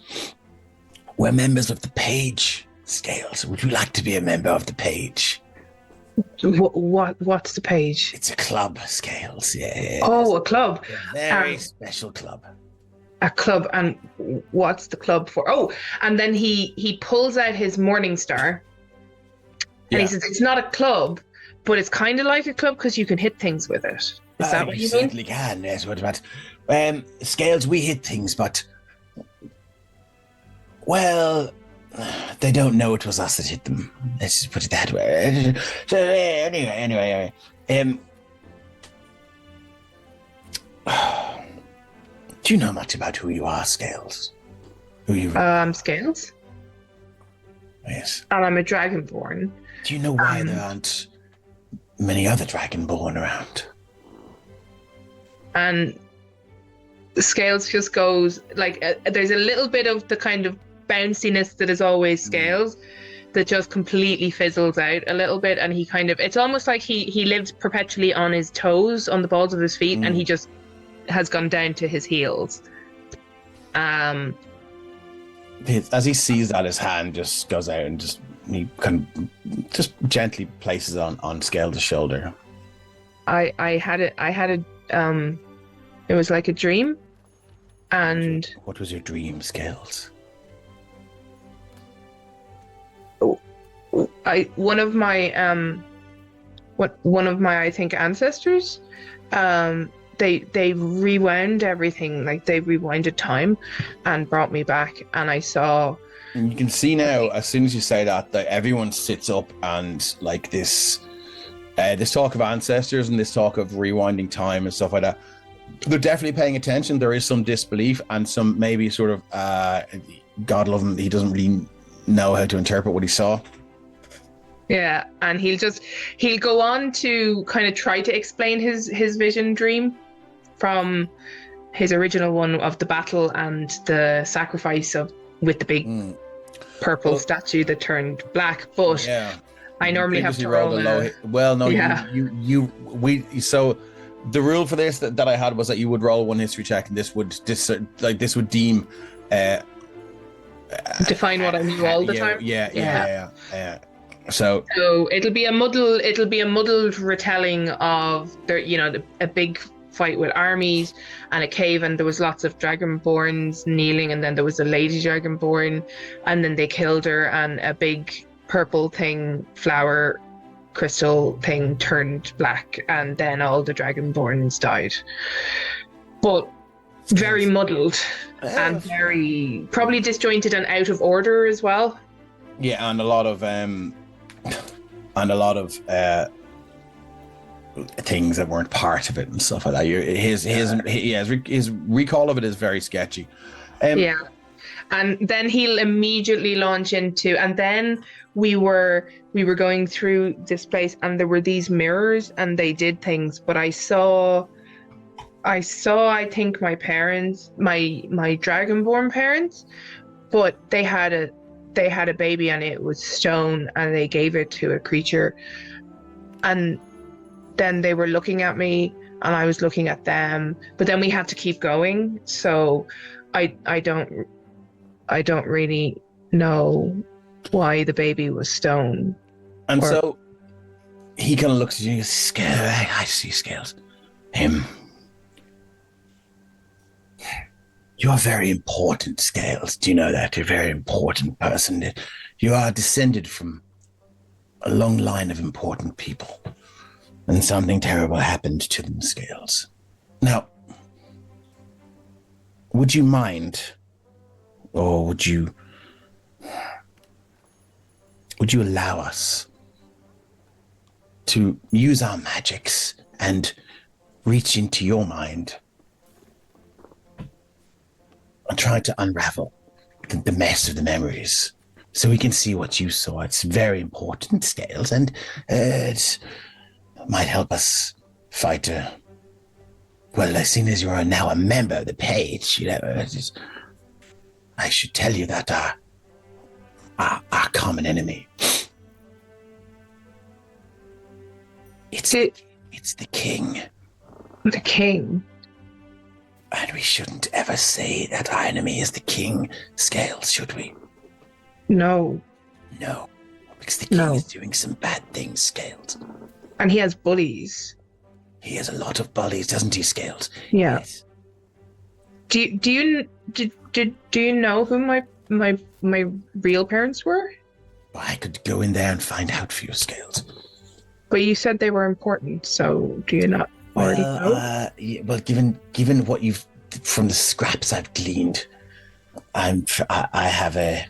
We're members of the Page, Scales. Would you like to be a member of the Page? What's the Page? It's a club, Scales. Yeah. Oh, a club. A very special club. A club, and what's the club for? Oh, and then he pulls out his Morning Star, and he says it's not a club, but it's kind of like a club because you can hit things with it. Is that what you mean? Certainly can. Yes. What about Scales? We hit things, but well, they don't know it was us that hit them. Let's just put it that way. So anyway. Do you know much about who you are, Scales? Who you? Scales. Yes. And I'm a Dragonborn. Do you know why there aren't many other Dragonborn around? And Scales just goes like there's a little bit of the kind of bounciness that is always Scales that just completely fizzles out a little bit, and he kind of, it's almost like he lived perpetually on his toes, on the balls of his feet, and he just has gone down to his heels. As he sees that, his hand just goes out and he kind of just gently places on Scales' shoulder. I had a it was like a dream, and what was your dream, Scales? One of my I think ancestors, they rewound everything, like they rewinded time and brought me back, and I saw. And you can see now, as soon as you say that everyone sits up, and like this talk of ancestors and this talk of rewinding time and stuff like that, they're definitely paying attention. There is some disbelief and some maybe sort of God love him, he doesn't really know how to interpret what he saw. Yeah, and he'll go on to kind of try to explain his vision dream from his original one of the battle and the sacrifice with the big purple statue that turned black. But I normally have to roll so the rule for this that I had was that you would roll one history check, and this would deem define what I knew all the time. Yeah. So it'll be a muddled retelling of a big fight with armies and a cave, and there was lots of Dragonborns kneeling, and then there was a lady Dragonborn, and then they killed her, and a big purple thing, flower crystal thing, turned black, and then all the Dragonborns died. But very muddled and very probably disjointed and out of order as well. Yeah, and a lot of things that weren't part of it and stuff like that. His recall of it is very sketchy. And then he'll immediately launch into, and then we were going through this place, and there were these mirrors, and they did things, but I saw I think my parents, my Dragonborn parents, but they had a baby, and it was stone, and they gave it to a creature, and then they were looking at me and I was looking at them, but then we had to keep going. So I don't really know why the baby was stone. And so he kind of looks at you, I see Scales. You are very important, Scales. Do you know that? You're a very important person. You are descended from a long line of important people. And something terrible happened to them, Scales. Now, would you mind, or would you allow us to use our magics and reach into your mind and try to unravel the mess of the memories so we can see what you saw? It's very important, Scales, and it might help us fight well, as soon as you are now a member of the Page, I should tell you that our common enemy. It's the king. The king. And we shouldn't ever say that our enemy is the king, Scales, should we? No. No. Because the king is doing some bad things, Scales. And he has bullies. He has a lot of bullies, doesn't he, Scales? Yeah. Yes. Do you know who my real parents were? Well, I could go in there and find out for you, Scales. But you said they were important, so do you not already know? Well, given what you've from the scraps I've gleaned, I have an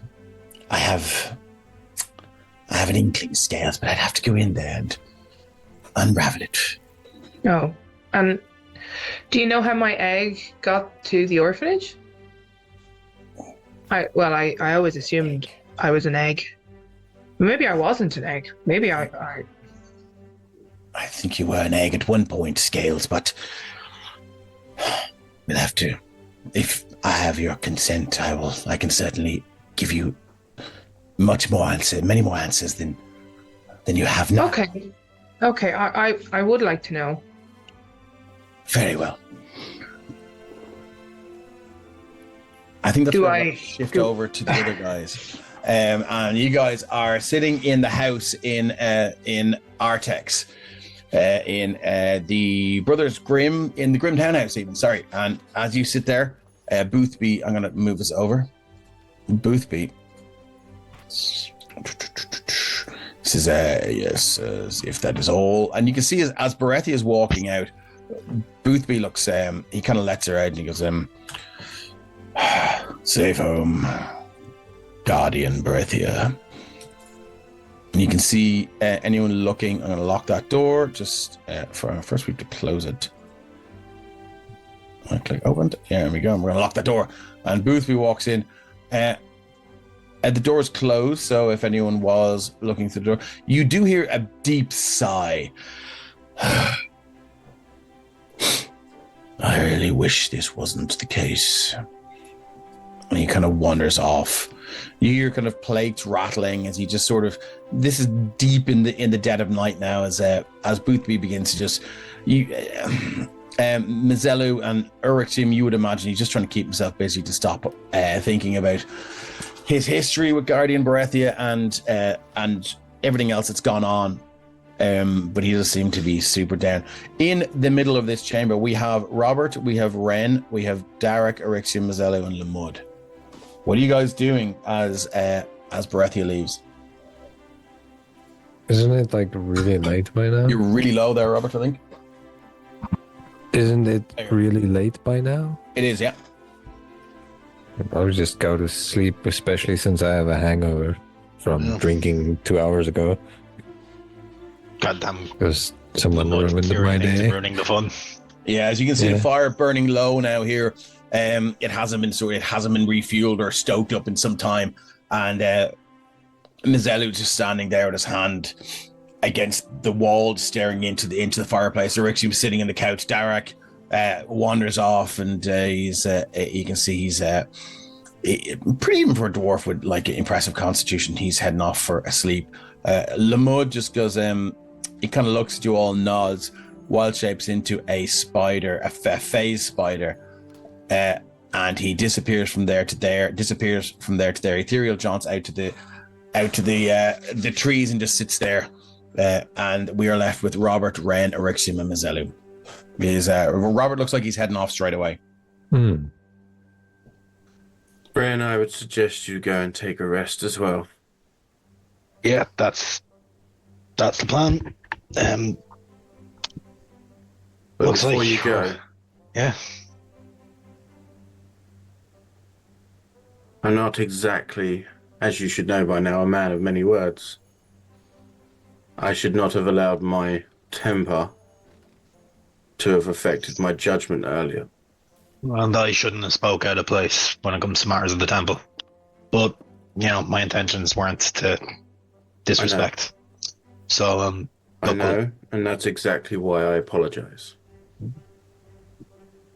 inkling, Scales, but I'd have to go in there and unravel it. Oh, and do you know how my egg got to the orphanage? I always assumed I was an egg. Maybe I wasn't an egg. Maybe I think you were an egg at one point, Scales, but we'll have to. If I have your consent, I can certainly give you many more answers than you have now. Okay. I would like to know. Very well. I think that's where I shift over to the other guys. And you guys are sitting in the house in Artex. In the Brothers Grimm, in the Grimm townhouse even, sorry. And as you sit there, Boothby, I'm going to move this over. Boothby. This is, yes, if that is all. And you can see as Baratheon is walking out, Boothby looks, he kind of lets her out and he goes, safe home, Guardian Baratheon. And you can see anyone looking. I'm going to lock that door just first we have to close it. I click open. Yeah, there we go. We're going to lock the door. And Boothby walks in. The door's closed, so if anyone was looking through the door, you do hear a deep sigh. I really wish this wasn't the case. And he kind of wanders off. You hear kind of plates rattling as he just sort of. This is deep in the dead of night now, as Boothby begins to just. Mizelu and Urichim, you would imagine he's just trying to keep himself busy to stop thinking about his history with Guardian Baratheon and everything else that's gone on. But he does seem to be super down. In the middle of this chamber, we have Robert, we have Ren, we have Darek, Urichim, Mizelu, and Lamud. What are you guys doing as Baratheon leaves? Isn't it like really late by now? You're really low there, Robert, I think. Isn't it really late by now? It is, yeah. I'll just go to sleep, especially since I have a hangover from drinking 2 hours ago. Goddamn. Because someone ruined my day. Ruining the fun. Yeah, as you can see, the fire burning low now here. It hasn't been refueled or stoked up in some time, and Mizelu just standing there with his hand against the wall, staring into the fireplace. Urichim was sitting on the couch. Darek wanders off, and he's you can see he's pretty, even for a dwarf with like an impressive constitution, he's heading off for a sleep. Lamud just goes, he kind of looks at you all, nods, wild shapes into a spider, a phase spider. And he disappears from there to there, ethereal jaunts out to the trees and just sits there. And we are left with Robert, Ren, Urichim, and Mizelu. Robert looks like he's heading off straight away. Ren, I would suggest you go and take a rest as well. Yeah, that's the plan. Looks before like you go, yeah. I'm not exactly, as you should know by now, a man of many words. I should not have allowed my temper to have affected my judgment earlier. And I shouldn't have spoke out of place when it comes to matters of the temple. But, my intentions weren't to disrespect. So, I know, and that's exactly why I apologize.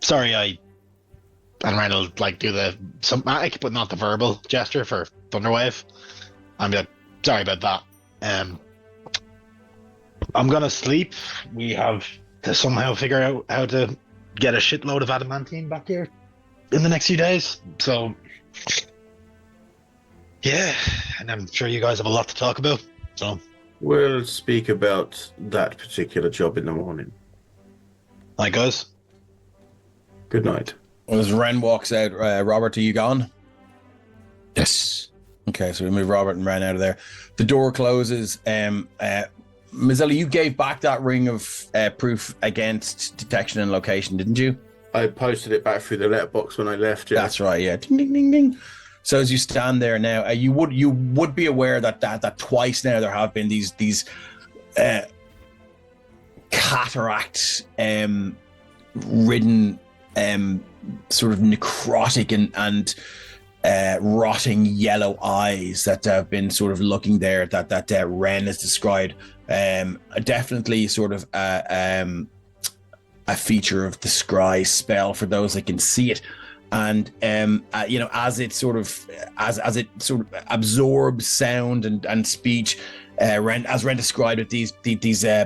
Sorry I And Ren will like do I keep putting out the verbal gesture for Thunderwave. I'm like, sorry about that. I'm gonna sleep. We have to somehow figure out how to get a shitload of adamantine back here in the next few days. So, yeah, and I'm sure you guys have a lot to talk about. So we'll speak about that particular job in the morning. Hi, guys. Good night. As Ren walks out, Robert, are you gone? Yes. Okay, so we move Robert and Ren out of there. The door closes. Mazzella, you gave back that ring of proof against detection and location, didn't you? I posted it back through the letterbox when I left. Yeah, that's right. Yeah, ding ding ding ding. So as you stand there now, you would be aware that twice now there have been these cataract ridden sort of necrotic and rotting yellow eyes that have been sort of looking there that Ren has described. Definitely sort of a feature of the scry spell for those that can see it. And as it sort of absorbs sound and speech, Ren described it, these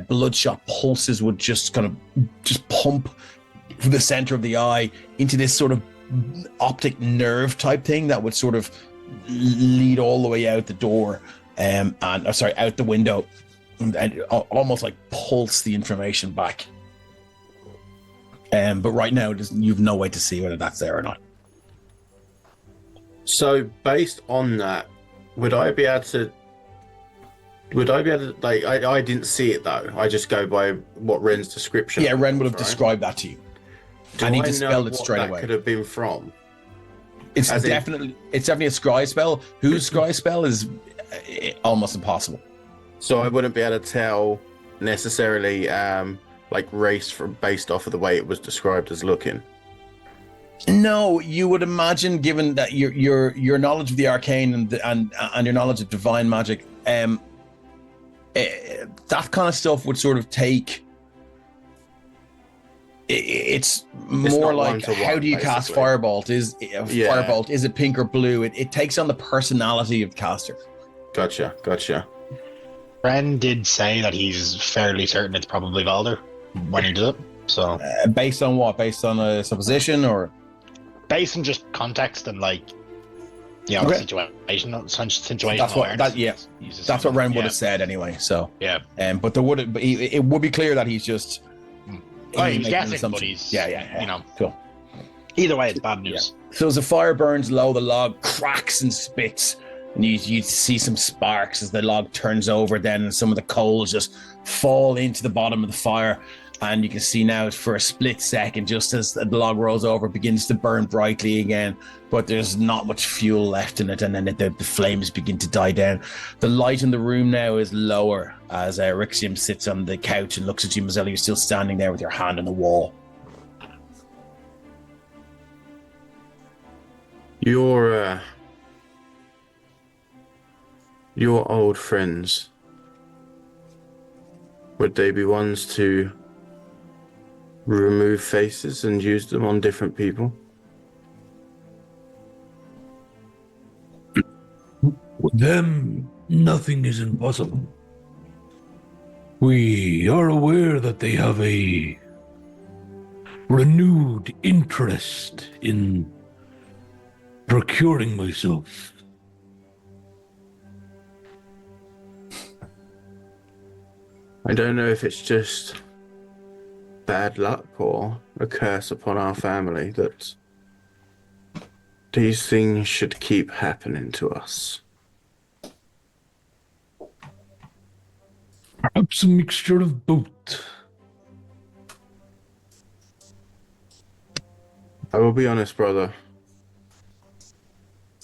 bloodshot pulses would just pump from the center of the eye into this sort of optic nerve type thing that would sort of lead all the way out the door, out the window, and almost like pulse the information back. But right now, you've no way to see whether that's there or not. So, based on that, would I be able to? Like, I didn't see it though. I just go by what Ren's description. Yeah, Ren would have described that to you. And he dispelled it straight away. Could have been from. It's definitely a scry spell. Whose scry spell is almost impossible. So I wouldn't be able to tell necessarily, like race based off of the way it was described as looking. No, you would imagine, given that your knowledge of the arcane and your knowledge of divine magic, that kind of stuff would sort of take. It's more like, how do you cast Firebolt? Firebolt, is it pink or blue? It takes on the personality of the caster. Gotcha. Ren did say that he's fairly certain it's probably Valder when he did it. So based on what? Based on a supposition, or based on just context and situation. That's what that's what Ren would have said anyway. So yeah, but it would be clear that he's just. He's guessing, but he's cool. Either way, it's bad news. Yeah. So as the fire burns low, the log cracks and spits, and you see some sparks as the log turns over. Then and some of the coals just fall into the bottom of the fire, and you can see now for a split second, just as the log rolls over, it begins to burn brightly again. But there's not much fuel left in it, and then the flames begin to die down. The light in the room now is lower as Rixium sits on the couch and looks at you, Mazzella. You're still standing there with your hand on the wall. Your old friends, would they be ones to remove faces and use them on different people? With them, nothing is impossible. We are aware that they have a renewed interest in procuring myself. I don't know if it's just bad luck or a curse upon our family that these things should keep happening to us. Perhaps a mixture of both. I will be honest, brother.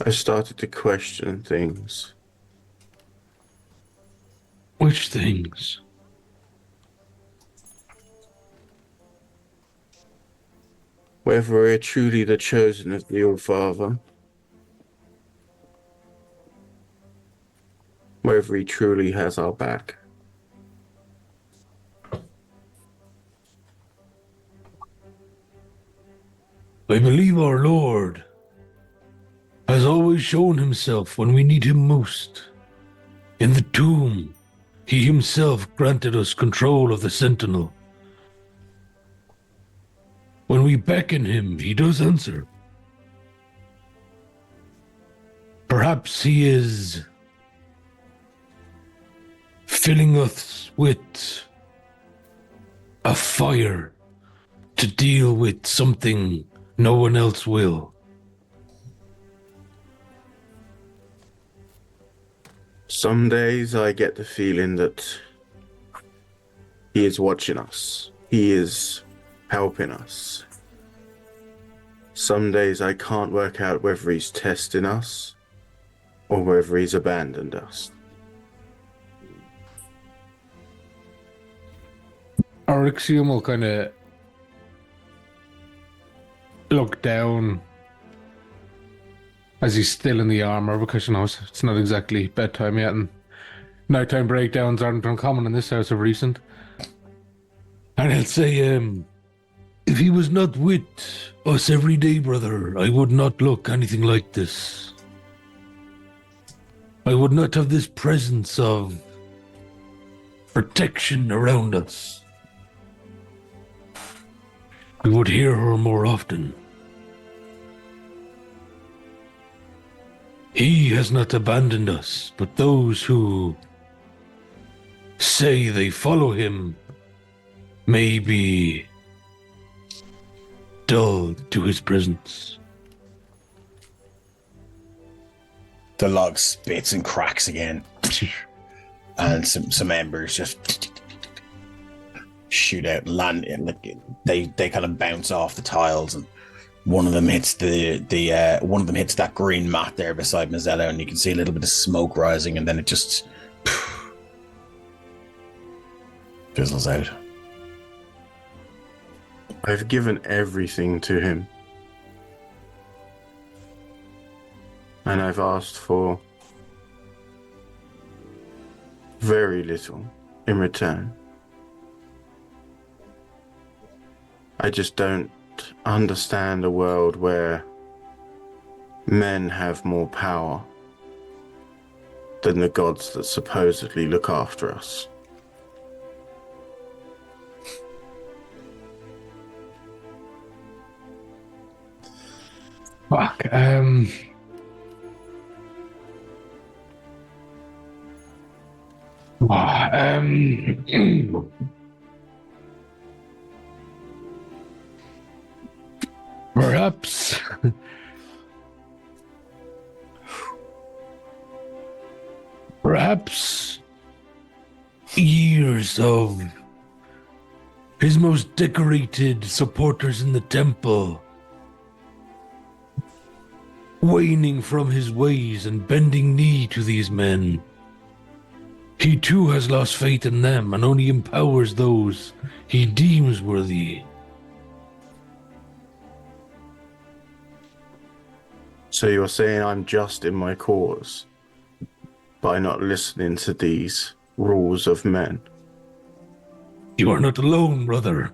I started to question things. Which things? Whether we're truly the chosen of the All-Father. Whether he truly has our back. I believe our Lord has always shown himself when we need him most. In the tomb, he himself granted us control of the Sentinel. When we beckon him, he does answer. Perhaps he is filling us with a fire to deal with something no one else will. Some days I get the feeling that he is watching us. He is helping us. Some days I can't work out whether he's testing us or whether he's abandoned us. Oryxium will kind of look down as he's still in the armor, because you know it's not exactly bedtime yet, and nighttime breakdowns aren't uncommon in this house of recent. And he'll say, if he was not with us every day, brother, I would not look anything like this. I would not have this presence of protection around us. We would hear her more often. He has not abandoned us, but those who say they follow him may be dull to his presence. The log spits and cracks again. And some embers just shoot out and land in. Like they kind of bounce off the tiles, and one of them hits one of them hits that green mat there beside Mazzella, and you can see a little bit of smoke rising, and then it just fizzles out. I've given everything to him. And I've asked for very little in return. I just don't understand a world where men have more power than the gods that supposedly look after us. Fuck, perhaps years of his most decorated supporters in the temple waning from his ways and bending knee to these men. He too has lost faith in them and only empowers those he deems worthy. So you're saying I'm just in my cause by not listening to these rules of men? You are not alone, brother.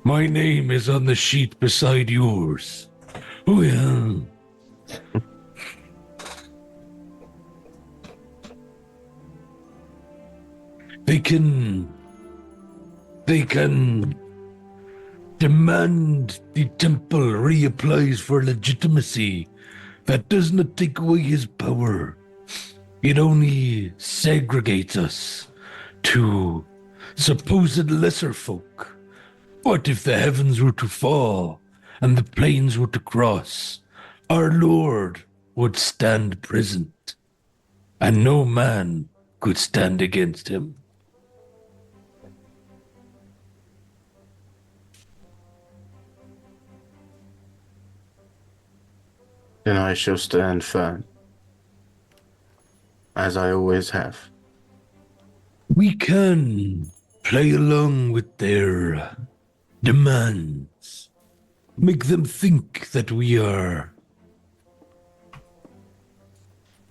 My name is on the sheet beside yours. Oh, yeah. They can demand the temple reapplies for legitimacy. That does not take away his power. It only segregates us to supposed lesser folk. What if the heavens were to fall and the plains were to cross? Our Lord would stand present, and no man could stand against him. Then I shall stand firm, as I always have. We can play along with their demands, make them think that we are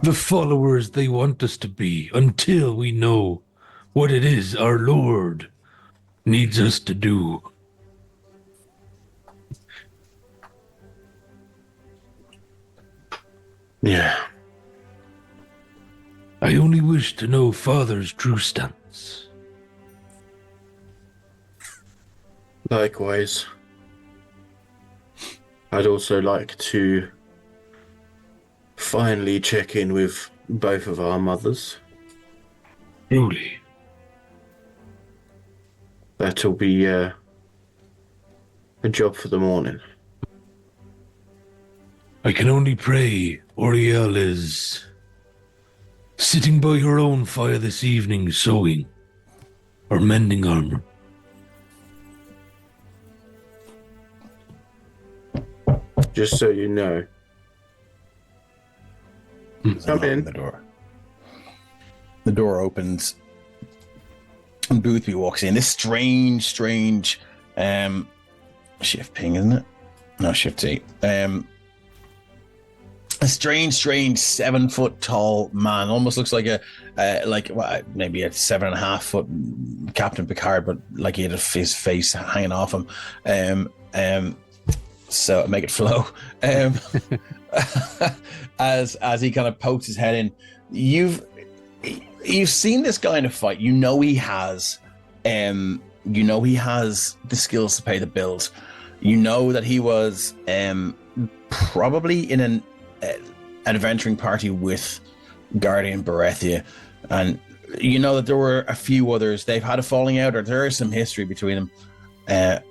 the followers they want us to be, until we know what it is our Lord needs us to do. Yeah. I only wish to know Father's true stance. Likewise. I'd also like to finally check in with both of our mothers. Truly. That'll be a job for the morning. I can only pray Oriel is sitting by her own fire this evening, sewing or mending armor. Just so you know. Come in. The door. The door opens, and Boothby walks in. This strange shift ping, isn't it? No, shift C. A strange 7-foot tall man. Almost looks like maybe a 7.5 foot Captain Picard, but like he had his face hanging off him. So make it flow. As he kind of pokes his head in, you've seen this guy in a fight. You know he has the skills to pay the bills. You know that he was probably in an adventuring party with Guardian Berethia, and you know that there were a few others. They've had a falling out, or there is some history between them.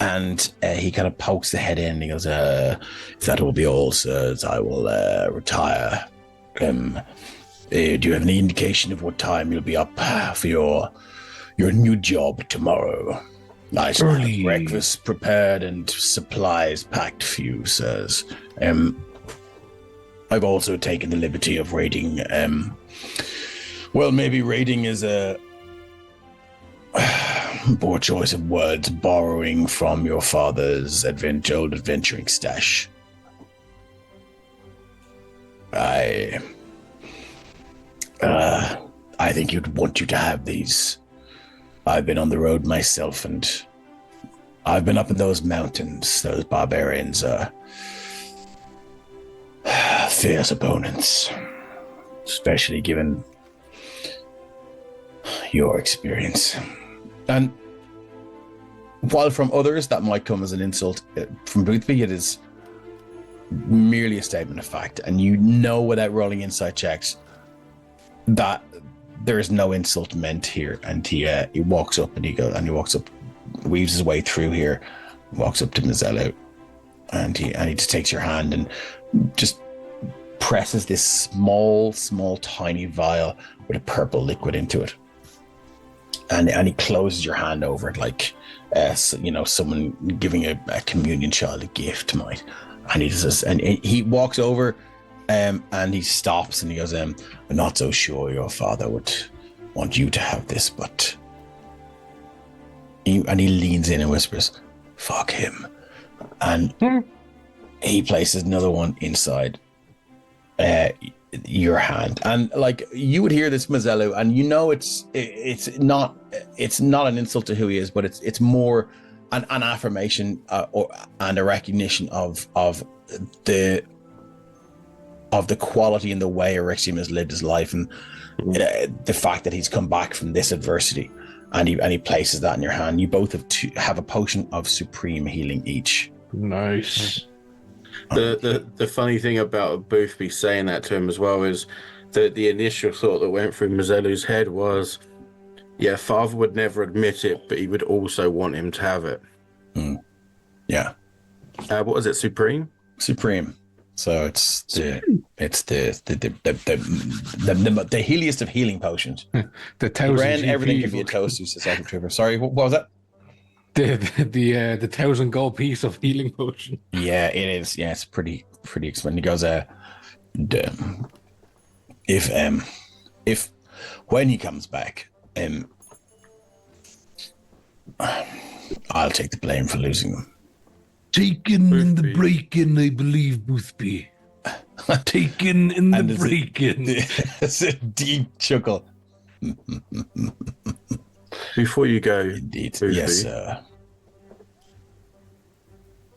And he kind of pokes the head in, and he goes, if that will be all, sirs, I will retire. Do you have any indication of what time you'll be up for your new job tomorrow? I shall have breakfast prepared and supplies packed for you, sirs. I've also taken the liberty of raiding. Maybe raiding is a poor choice of words, borrowing from your father's old adventuring stash. I think you'd want you to have these. I've been on the road myself, and I've been up in those mountains. Those barbarians are fierce opponents, especially given your experience. And while from others that might come as an insult, from Boothby it is merely a statement of fact, and you know without rolling insight checks that there is no insult meant here. And he walks up weaves his way through here, walks up to Mazzello, and he just takes your hand and just presses this small tiny vial with a purple liquid into it. And he closes your hand over it like, someone giving a communion child a gift might. And he walks over, and he stops and he goes, I'm not so sure your father would want you to have this, but... he leans in and whispers, fuck him. And he places another one inside your hand, and like you would hear this, Mazzello, and you know it's not an insult to who he is, but it's more an affirmation and a recognition of the quality and the way Erexium has lived his life, and the fact that he's come back from this adversity, and he places that in your hand. You both have a potion of supreme healing each. Nice. The funny thing about Boothby saying that to him as well is that the initial thought that went through Mazzello's head was, yeah, father would never admit it, but he would also want him to have it. Yeah. What was it? Supreme. So it's the healiest of healing potions. The 1,000 Ren, GP everything can be a toast. You said Second Trooper. Sorry, what was that? The 1,000 gold piece of healing potion. Yeah, it is. Yeah, it's pretty expensive. He goes, if when he comes back, I'll take the blame for losing them. Taken in the break-in, I believe, Boothby. Taken in the break-in. It's a deep chuckle. Before you go, Indeed. Boothby, Yes, sir.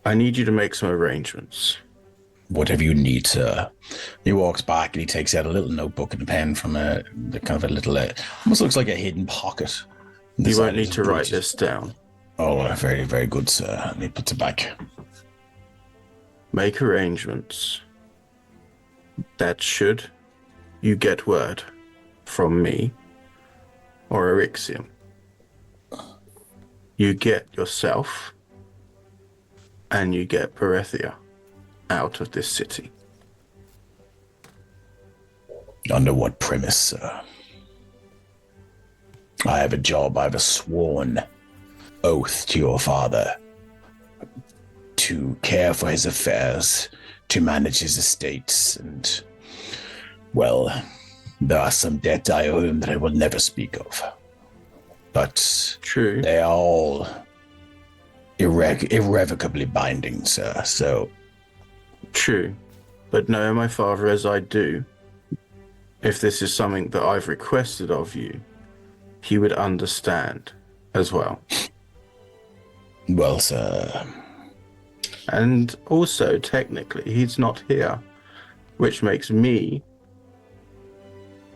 I need you to make some arrangements. Whatever you need, sir. He walks back and he takes out a little notebook and a pen from the kind of a little, almost looks like a hidden pocket. You won't need to write this down. Oh, very, very good, sir. And he puts it back. Make arrangements that should you get word from me or Erixium, you get yourself and you get Berethia out of this city. Under what premise, sir? I have a job. I have a sworn oath to your father to care for his affairs, to manage his estates, and, well, there are some debts I owe him that I will never speak of. But true, they are all irrevocably binding, sir, so... True, but knowing my father as I do, if this is something that I've requested of you, he would understand as well. Well, sir... And also, technically, he's not here, which makes me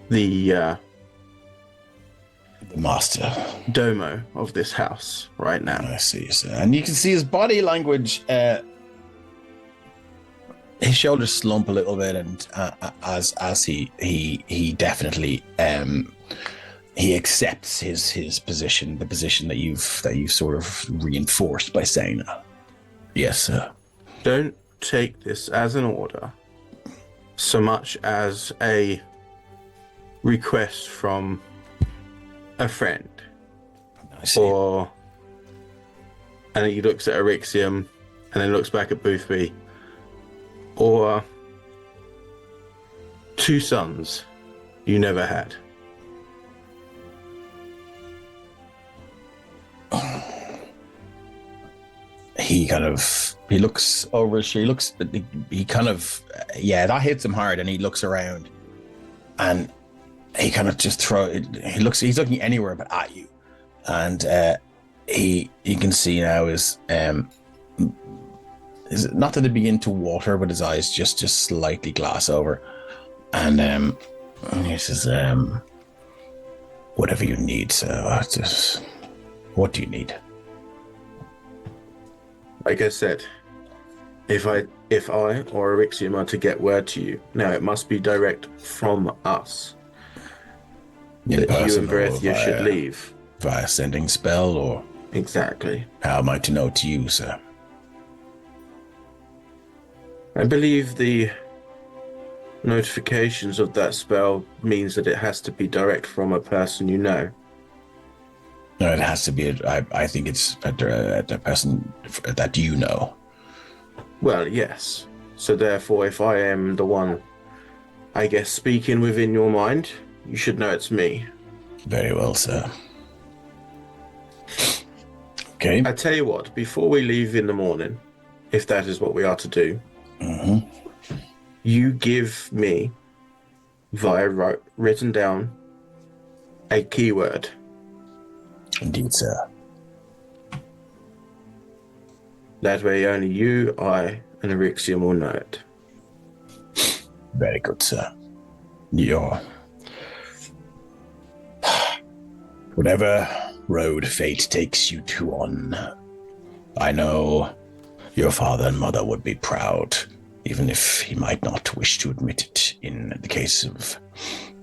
the master domo of this house right now. I see, sir. And you can see his body language, his shoulders slump a little bit, and as he definitely he accepts his position, the position that you've sort of reinforced by saying that. Yes, sir. Don't take this as an order so much as a request from a friend. I see. Or, and he looks at Erixium and then looks back at Boothby. Or two sons you never had. He looks over, he kind of, that hits him hard, and he looks around and he kind of just he's looking anywhere but at you. And you can see now is it not that they begin to water, but his eyes just slightly glass over. And he says, whatever you need, sir. What do you need? Like I said, if I or Erixium are to get word to you, now it must be direct from us. That you and Berethia should leave. Via sending spell, or? Exactly. How am I to know to you, sir? I believe the notifications of that spell means that it has to be direct from a person you know. No, it has to be. I think it's a person that you know. Well, yes. So therefore, if I am the one, I guess, speaking within your mind, you should know it's me. Very well, sir. Okay. I tell you what, before we leave in the morning, if that is what we are to do, you give me, via written down, a keyword. Indeed, sir. That way only you, I, and Erixium will know it. Very good, sir. Whatever road fate takes you to on, I know your father and mother would be proud, even if he might not wish to admit it in the case of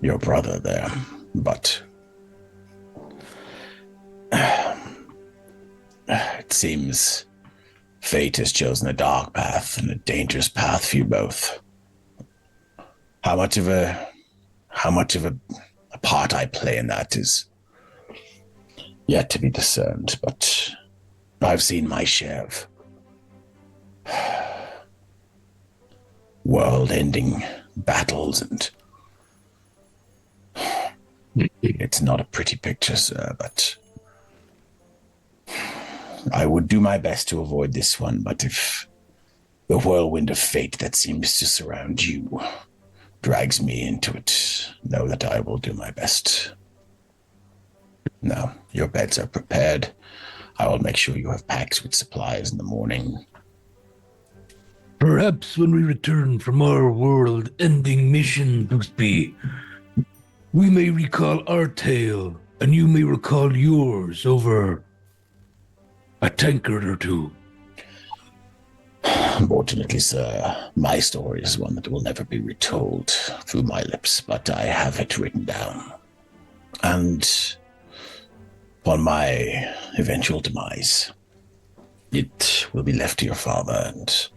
your brother there. But it seems fate has chosen a dark path and a dangerous path for you both. How much of a part I play in that is yet to be discerned, but I've seen my share of world-ending battles, and it's not a pretty picture, sir, but I would do my best to avoid this one. But if the whirlwind of fate that seems to surround you drags me into it, know that I will do my best. Now, your beds are prepared. I will make sure you have packs with supplies in the morning. Perhaps when we return from our world-ending mission, Boothby, we may recall our tale, and you may recall yours over a tankard or two. Unfortunately, sir, my story is one that will never be retold through my lips, but I have it written down. And upon my eventual demise, it will be left to your father, and,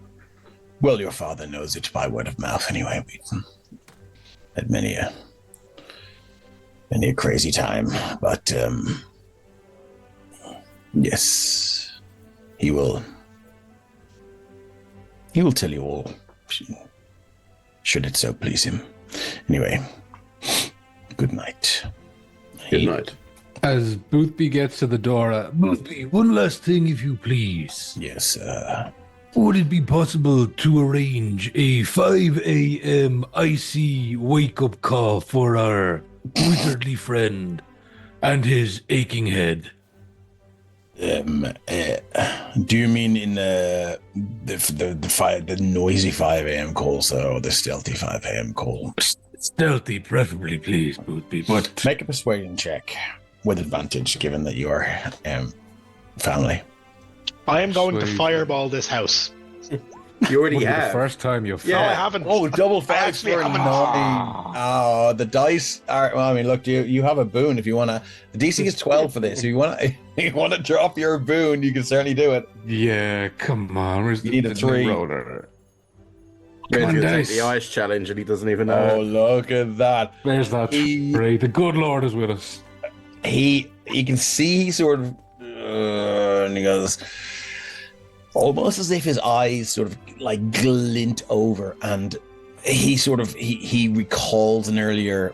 well, your father knows it by word of mouth anyway. We had many a crazy time, but, yes, he will tell you all, should it so please him. Anyway, good night. Good night. As Boothby gets to the door, Boothby, one last thing, if you please. Yes, sir. Would it be possible to arrange a 5 a.m. icy wake-up call for our wizardly friend and his aching head? Do you mean in the noisy 5 a.m. call, sir, or the stealthy 5 a.m. call? Stealthy, preferably, please, Boothby. But make a persuasion check with advantage, given that you are family. I am going to fireball this house. You already have. have. The first time you've No, I haven't. Oh, double five actually for haven't. 9. Oh, the dice are. Well, I mean, look, you have a boon if you want to. The DC is 12 for this. If you want to drop your boon, you can certainly do it. yeah, come on. Where's You need a 3. roller? He's Come on, going to take dice. the ice challenge and he doesn't even Oh, know. look at that. There's that. Great. The good Lord is with us. He can see sort of, and he goes, almost as if his eyes sort of like glint over, and he recalls an earlier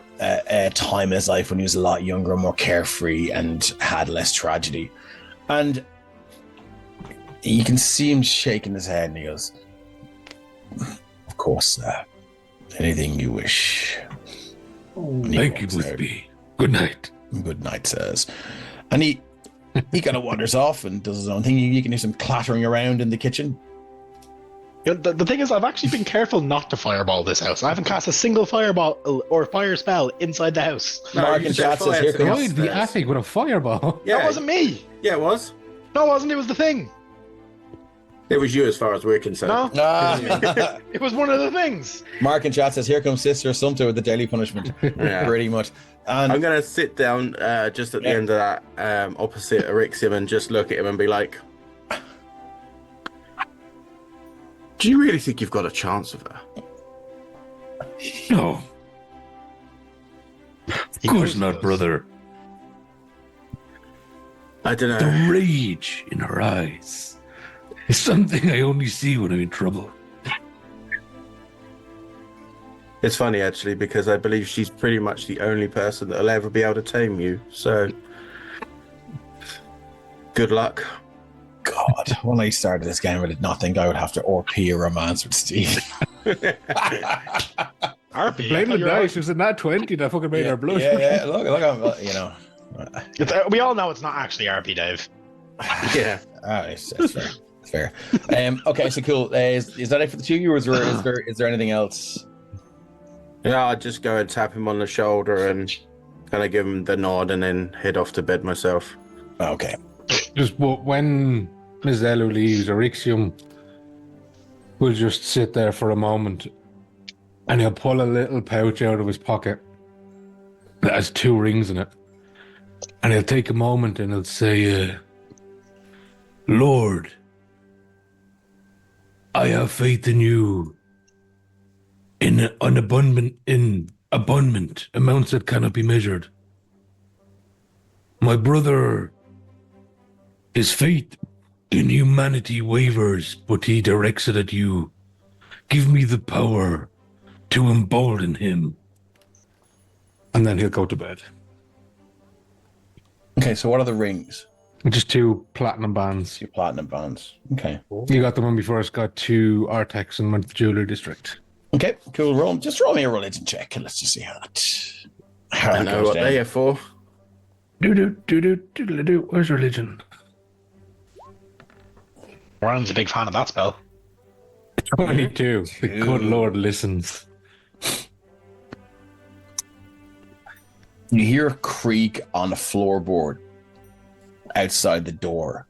time in his life when he was a lot younger, more carefree, and had less tragedy. And you can see him shaking his head, and he goes, "Of course, anything you wish." Thank you, Boothby. Good night. Good night, sirs. And he kind of wanders off and does his own thing. You can hear some clattering around in the kitchen. The thing is, I've actually been careful not to fireball this house. I haven't cast a single fireball or fire spell inside the house. Mark and chat says, "Here comes." Destroyed the attic with a fireball. Yeah, That wasn't me. Yeah, it was. No, it wasn't. It was the thing. It was you as far as we're concerned. No, Ah. it was one of the things. Mark and chat says, "Here comes Sister Sumter with the daily punishment." Yeah. Pretty much. And I'm going to sit down just at the end of that, opposite Erixium, and just look at him and be like, do you really think you've got a chance of her? No. Of course not, brother. I don't know. The rage in her eyes is something I only see when I'm in trouble. It's funny, actually, because I believe she's pretty much the only person that'll ever be able to tame you. So, good luck. God, when I started this game, I did not think I would have to RP a romance with Steve. RP. Playing the dice, it was a nat 20 that fucking made our blood. Yeah. Look, you know. We all know it's not actually RP, Dave. Yeah. That's fair. That's fair. Okay, so cool. Is that it for the two of you, or is there anything else? Yeah, I'd just go and tap him on the shoulder and kind of give him the nod and then head off to bed myself. Okay. Just when Ms. Elu leaves, Erixium will just sit there for a moment and he'll pull a little pouch out of his pocket that has 2 rings in it. And he'll take a moment and he'll say, Lord, I have faith in you in abundant amounts that cannot be measured. My brother, his faith in humanity wavers, but he directs it at you. Give me the power to embolden him. And then he'll go to bed. Okay, so what are the rings? Just 2 platinum bands. 2 platinum bands. Okay. You got them when we first got to Artex and went to the Jewelry District. Okay, cool. Roll me a religion check, and let's just see how I that know goes what down. they are for. Do. Where's religion? Ryan's a big fan of that spell. 22. The good Lord listens. You hear a creak on a floorboard outside the door,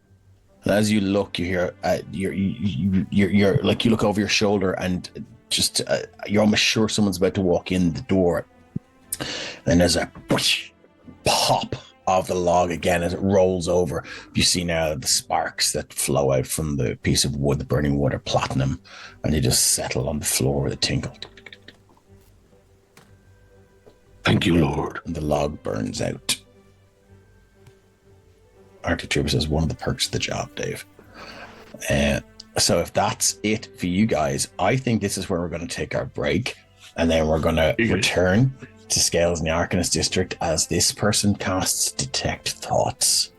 and as you look, you hear you're like, you look over your shoulder, and just you're almost sure someone's about to walk in the door. Then there's a whoosh, pop of the log again as it rolls over. You see now the sparks that flow out from the piece of wood, the burning wood, are platinum, and they just settle on the floor with a tinkle. Thank you, Lord. And the log burns out. Arctic Trooper says, one of the perks of the job, Dave. So if that's it for you guys, I think this is where we're going to take our break, and then we're going to return to Scales in the Arcanist District as this person casts Detect Thoughts.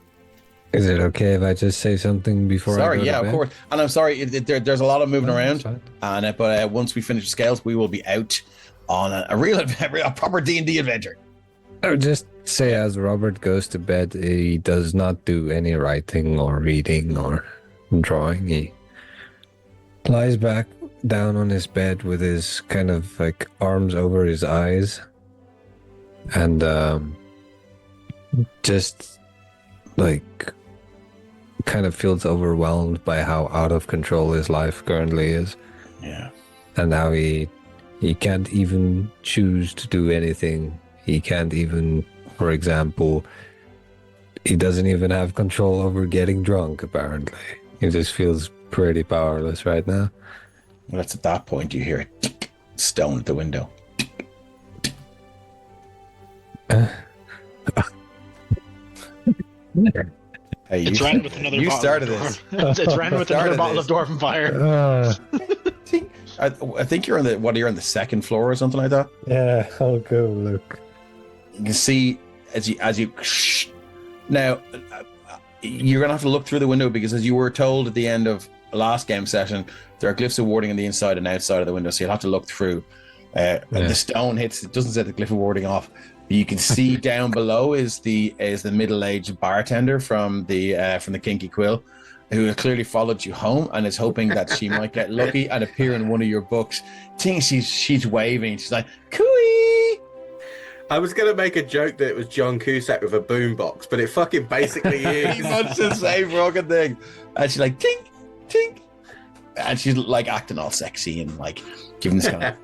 Is it okay if I just say something before I go to bed? Of course. And I'm sorry, there's a lot of moving around. But once we finish Scales, we will be out on a proper D&D adventure. I would just say, as Robert goes to bed, he does not do any writing or reading or drawing. He lies back down on his bed with his kind of like arms over his eyes, and just like kind of feels overwhelmed by how out of control his life currently is. Yeah. And now he can't even choose to do anything. He can't even, for example, he doesn't even have control over getting drunk, apparently. He just feels pretty powerless right now. Well, it's at that point you hear a tick, stone at the window. Hey, It's Ren with another you bottle. started this. It's Ren with another bottle of Dwarven Fire. I think you're on the second floor or something like that. Yeah, I'll go look. You can see as you now you're gonna have to look through the window, because as you were told at the end of the last game session, there are glyphs of warding on the inside and outside of the window, so you'll have to look through. And the stone hits. It doesn't set the glyph of warding off. But you can see down below is the middle-aged bartender from the Kinky Quill, who has clearly followed you home and is hoping that she might get lucky and appear in one of your books. Think she's waving. She's like, "Cooey!" I was going to make a joke that it was John Cusack with a boombox, but it fucking basically is. He's much the same fucking thing. And she's like, "Tink, tink," and she's like acting all sexy and like giving this kind of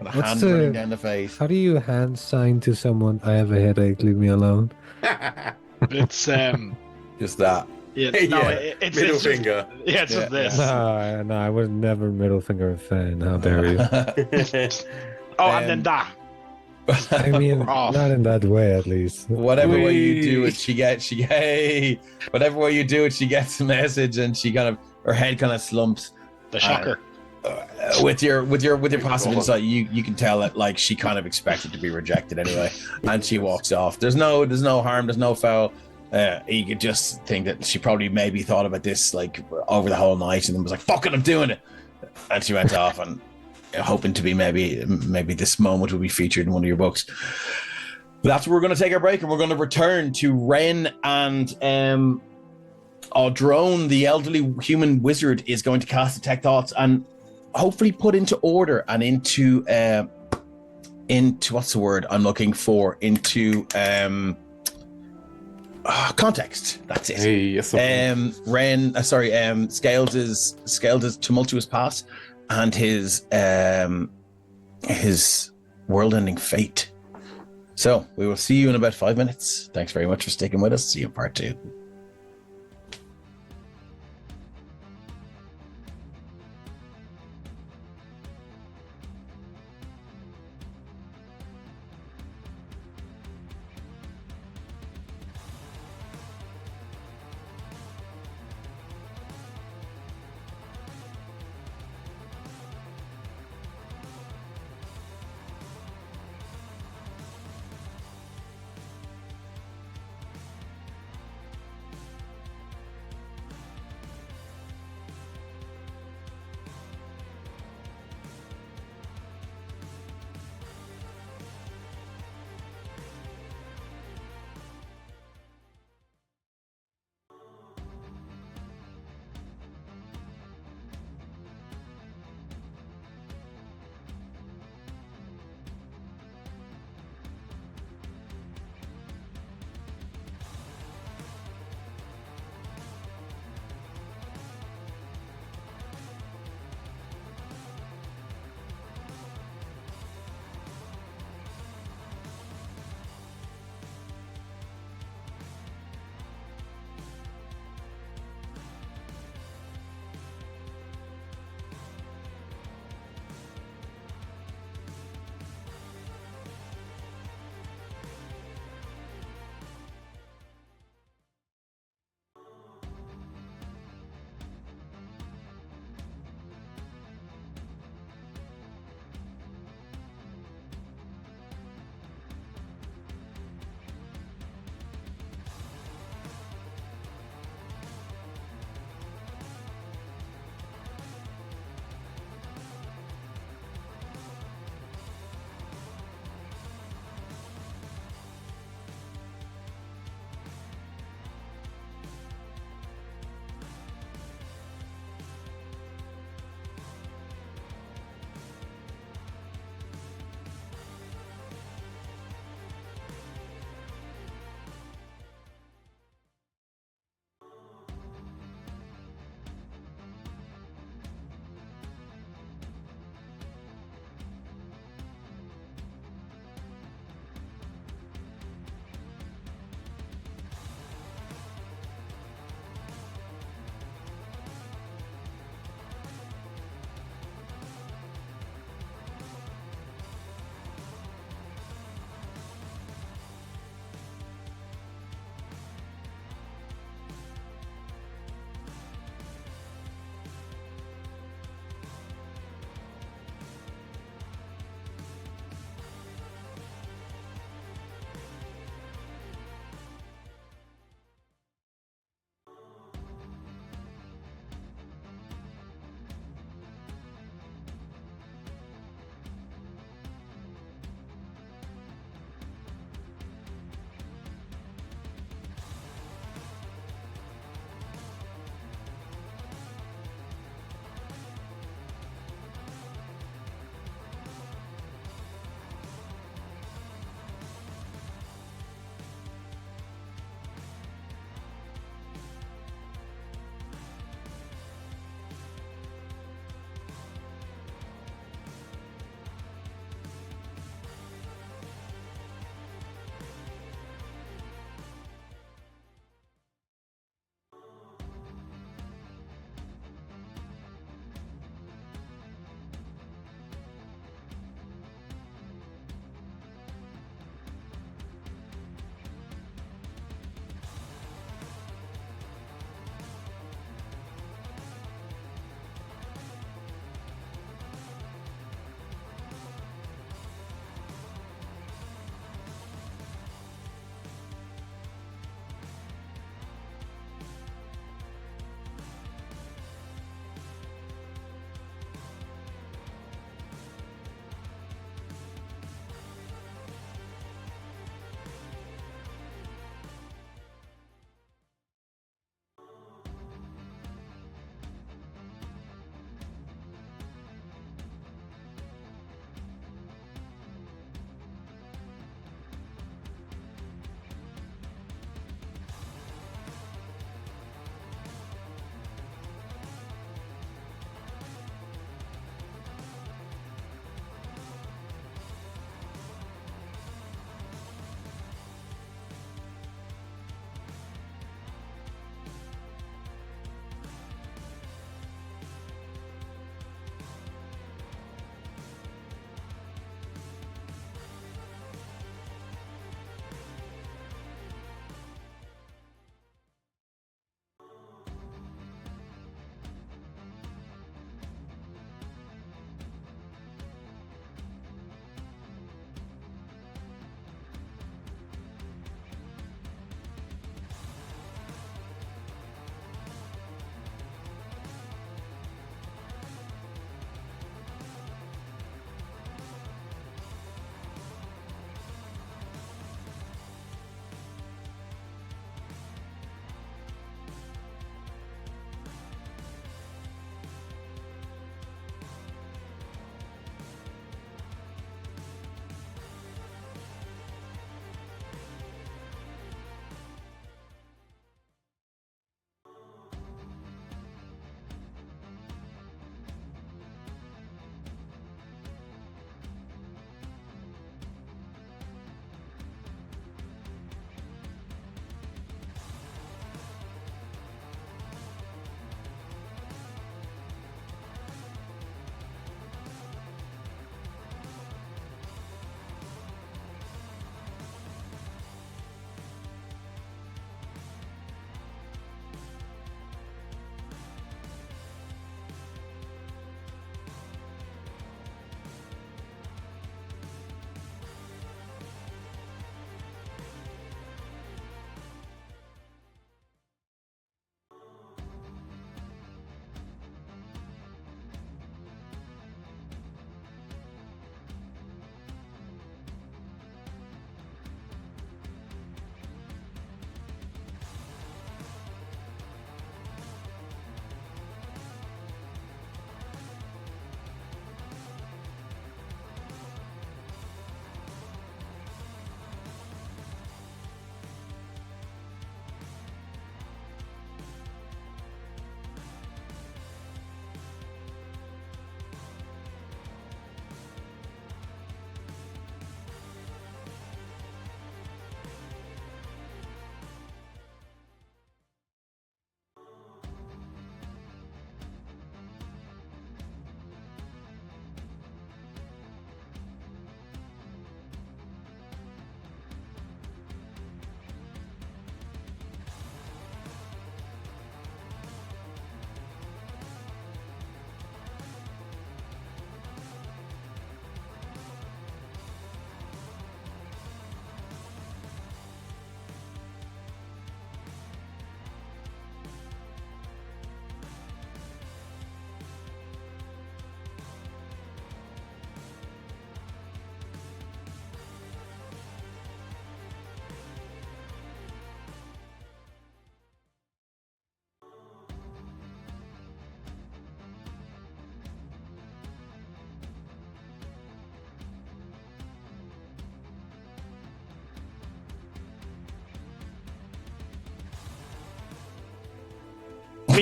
hand running down the face. How do you hand sign to someone? I have a headache. Leave me alone. It's just that. Yeah, it's middle finger. It's just this. No, I would never middle finger a fan. How dare you? And then that. I mean, not in that way, at least. Whatever way you do it, whatever way you do it, she gets a message, and she her head kind of slumps. The shocker. With your passive insight, you can tell that like she kind of expected to be rejected anyway, and she walks off. There's no harm, there's no foul. You could just think that she probably maybe thought about this like over the whole night, and then was like, "Fuck it, I'm doing it," and she went off and hoping to be maybe this moment will be featured in one of your books. But that's where we're going to take our break, and we're going to return to Ren and Drone, the elderly human wizard, is going to cast Detect Thoughts and hopefully put into order and into what's the word I'm looking for? Into context. That's it. Hey, yes, Scales' tumultuous past and his world-ending fate. So we will see you in about 5 minutes. Thanks very much for sticking with us. See you in part 2.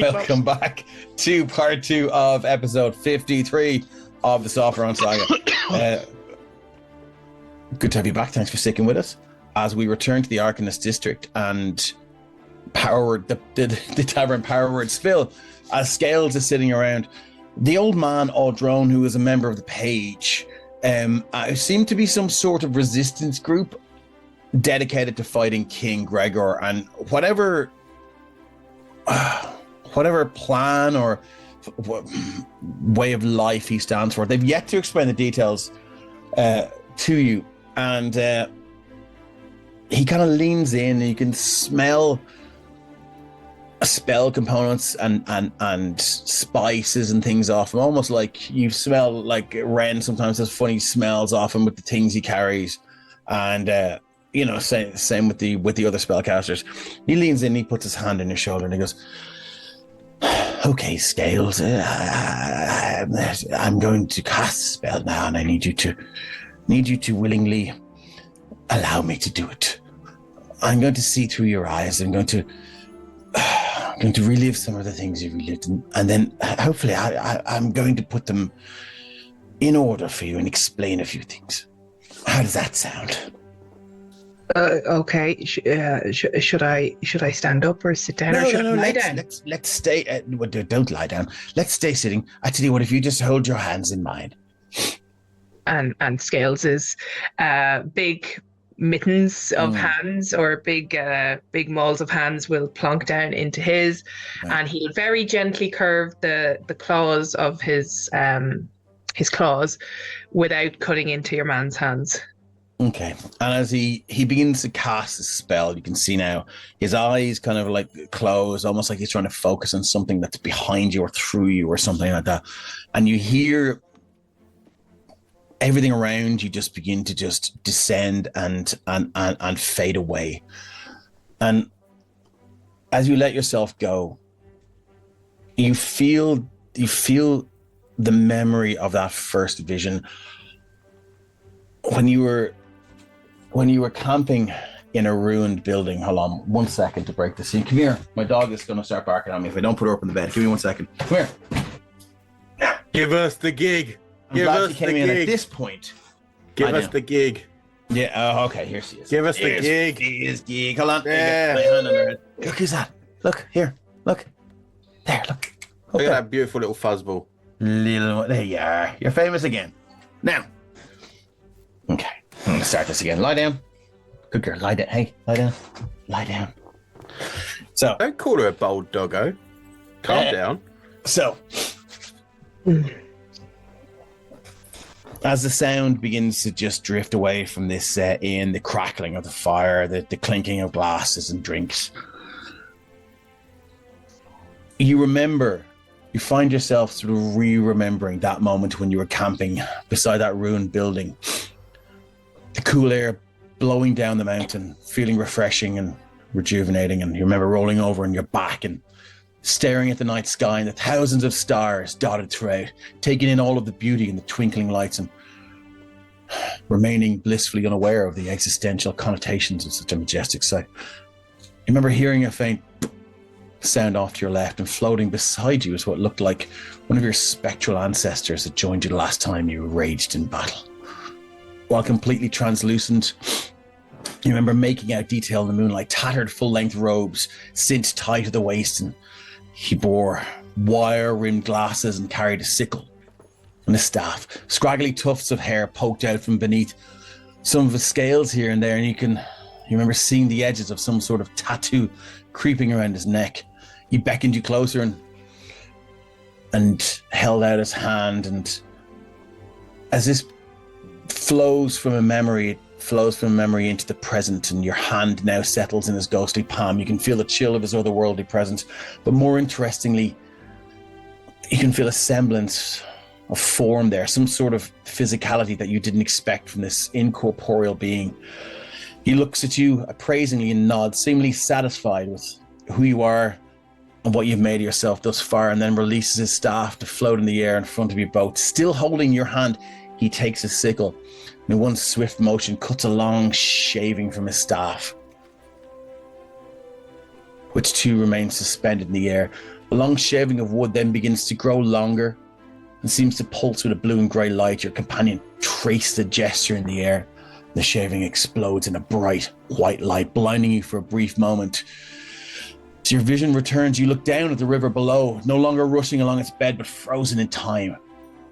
Welcome back to part 2 of episode 53 of the Sopherone Saga. Good to have you back. Thanks for sticking with us as we return to the Arcanist district and the tavern Power Word Spill as Scales is sitting around. The old man Audrone, who is a member of the Page, seemed to be some sort of resistance group dedicated to fighting King Gregor, and whatever plan or way of life he stands for, they've yet to explain the details to you. And he kind of leans in, and you can smell spell components and spices and things off him, almost like you smell like Ren sometimes has funny smells off him with the things he carries. And same with the other spellcasters. He leans in, he puts his hand on your shoulder, and he goes, "Okay, Scales, I'm going to cast a spell now, and I need you to willingly allow me to do it. I'm going to see through your eyes. I'm going to relive some of the things you've relived, and then hopefully I'm going to put them in order for you and explain a few things. How does that sound?" Okay. Should I stand up or sit down, or should I lie down? Let's stay. Don't lie down. Let's stay sitting. I tell you what, if you just hold your hands in mine. And Scales' big mittens of hands, or big mauls of hands, will plonk down into his, and he'll very gently curve the claws of his claws without cutting into your man's hands. Okay. And as he begins to cast a spell, you can see now his eyes kind of like close, almost like he's trying to focus on something that's behind you or through you or something like that. And you hear everything around you just begin to just descend and fade away. And as you let yourself go, you feel the memory of that first vision when you were camping in a ruined building. Hold on 1 second to break the scene. Come here. My dog is going to start barking at me if I don't put her up in the bed. Give me 1 second. Come here. Give us the gig. I'm glad she came in at this point. Give us the gig. Yeah. Oh, okay. Here she is. Give us the gig. Here's gig. Hold on. Yeah. Lay hand on her head. Look, who's that? Look here. Look there. Look. Look at that beautiful little fuzzball. There you are. You're famous again. Now. Okay. I'm gonna start this again. Lie down. Good girl. Lie down. Hey, lie down. Lie down. So. Don't call her a bold doggo. Calm down. So. As the sound begins to just drift away from this inn, the crackling of the fire, the clinking of glasses and drinks, you find yourself sort of re-remembering that moment when you were camping beside that ruined building. The cool air blowing down the mountain, feeling refreshing and rejuvenating, and you remember rolling over on your back and staring at the night sky and the thousands of stars dotted throughout, taking in all of the beauty and the twinkling lights, and remaining blissfully unaware of the existential connotations of such a majestic sight. You remember hearing a faint sound off to your left, and floating beside you is what looked like one of your spectral ancestors that joined you the last time you raged in battle. While completely translucent, you remember making out detail in the moonlight, tattered full-length robes, cinched tight at the waist, and he bore wire-rimmed glasses and carried a sickle and a staff. Scraggly tufts of hair poked out from beneath some of his scales here and there, and you remember seeing the edges of some sort of tattoo creeping around his neck. He beckoned you closer and held out his hand, and as this flows from a memory into the present, and your hand now settles in his ghostly palm. You can feel the chill of his otherworldly presence, but more interestingly, you can feel a semblance of form there, some sort of physicality that you didn't expect from this incorporeal being. He looks at you appraisingly and nods, seemingly satisfied with who you are and what you've made of yourself thus far, and then releases his staff to float in the air in front of you both. Still holding your hand, he takes his sickle, and in one swift motion cuts a long shaving from his staff, which too remains suspended in the air. The long shaving of wood then begins to grow longer and seems to pulse with a blue and grey light. Your companion traces a gesture in the air. The shaving explodes in a bright white light, blinding you for a brief moment. As your vision returns, you look down at the river below, no longer rushing along its bed, but frozen in time.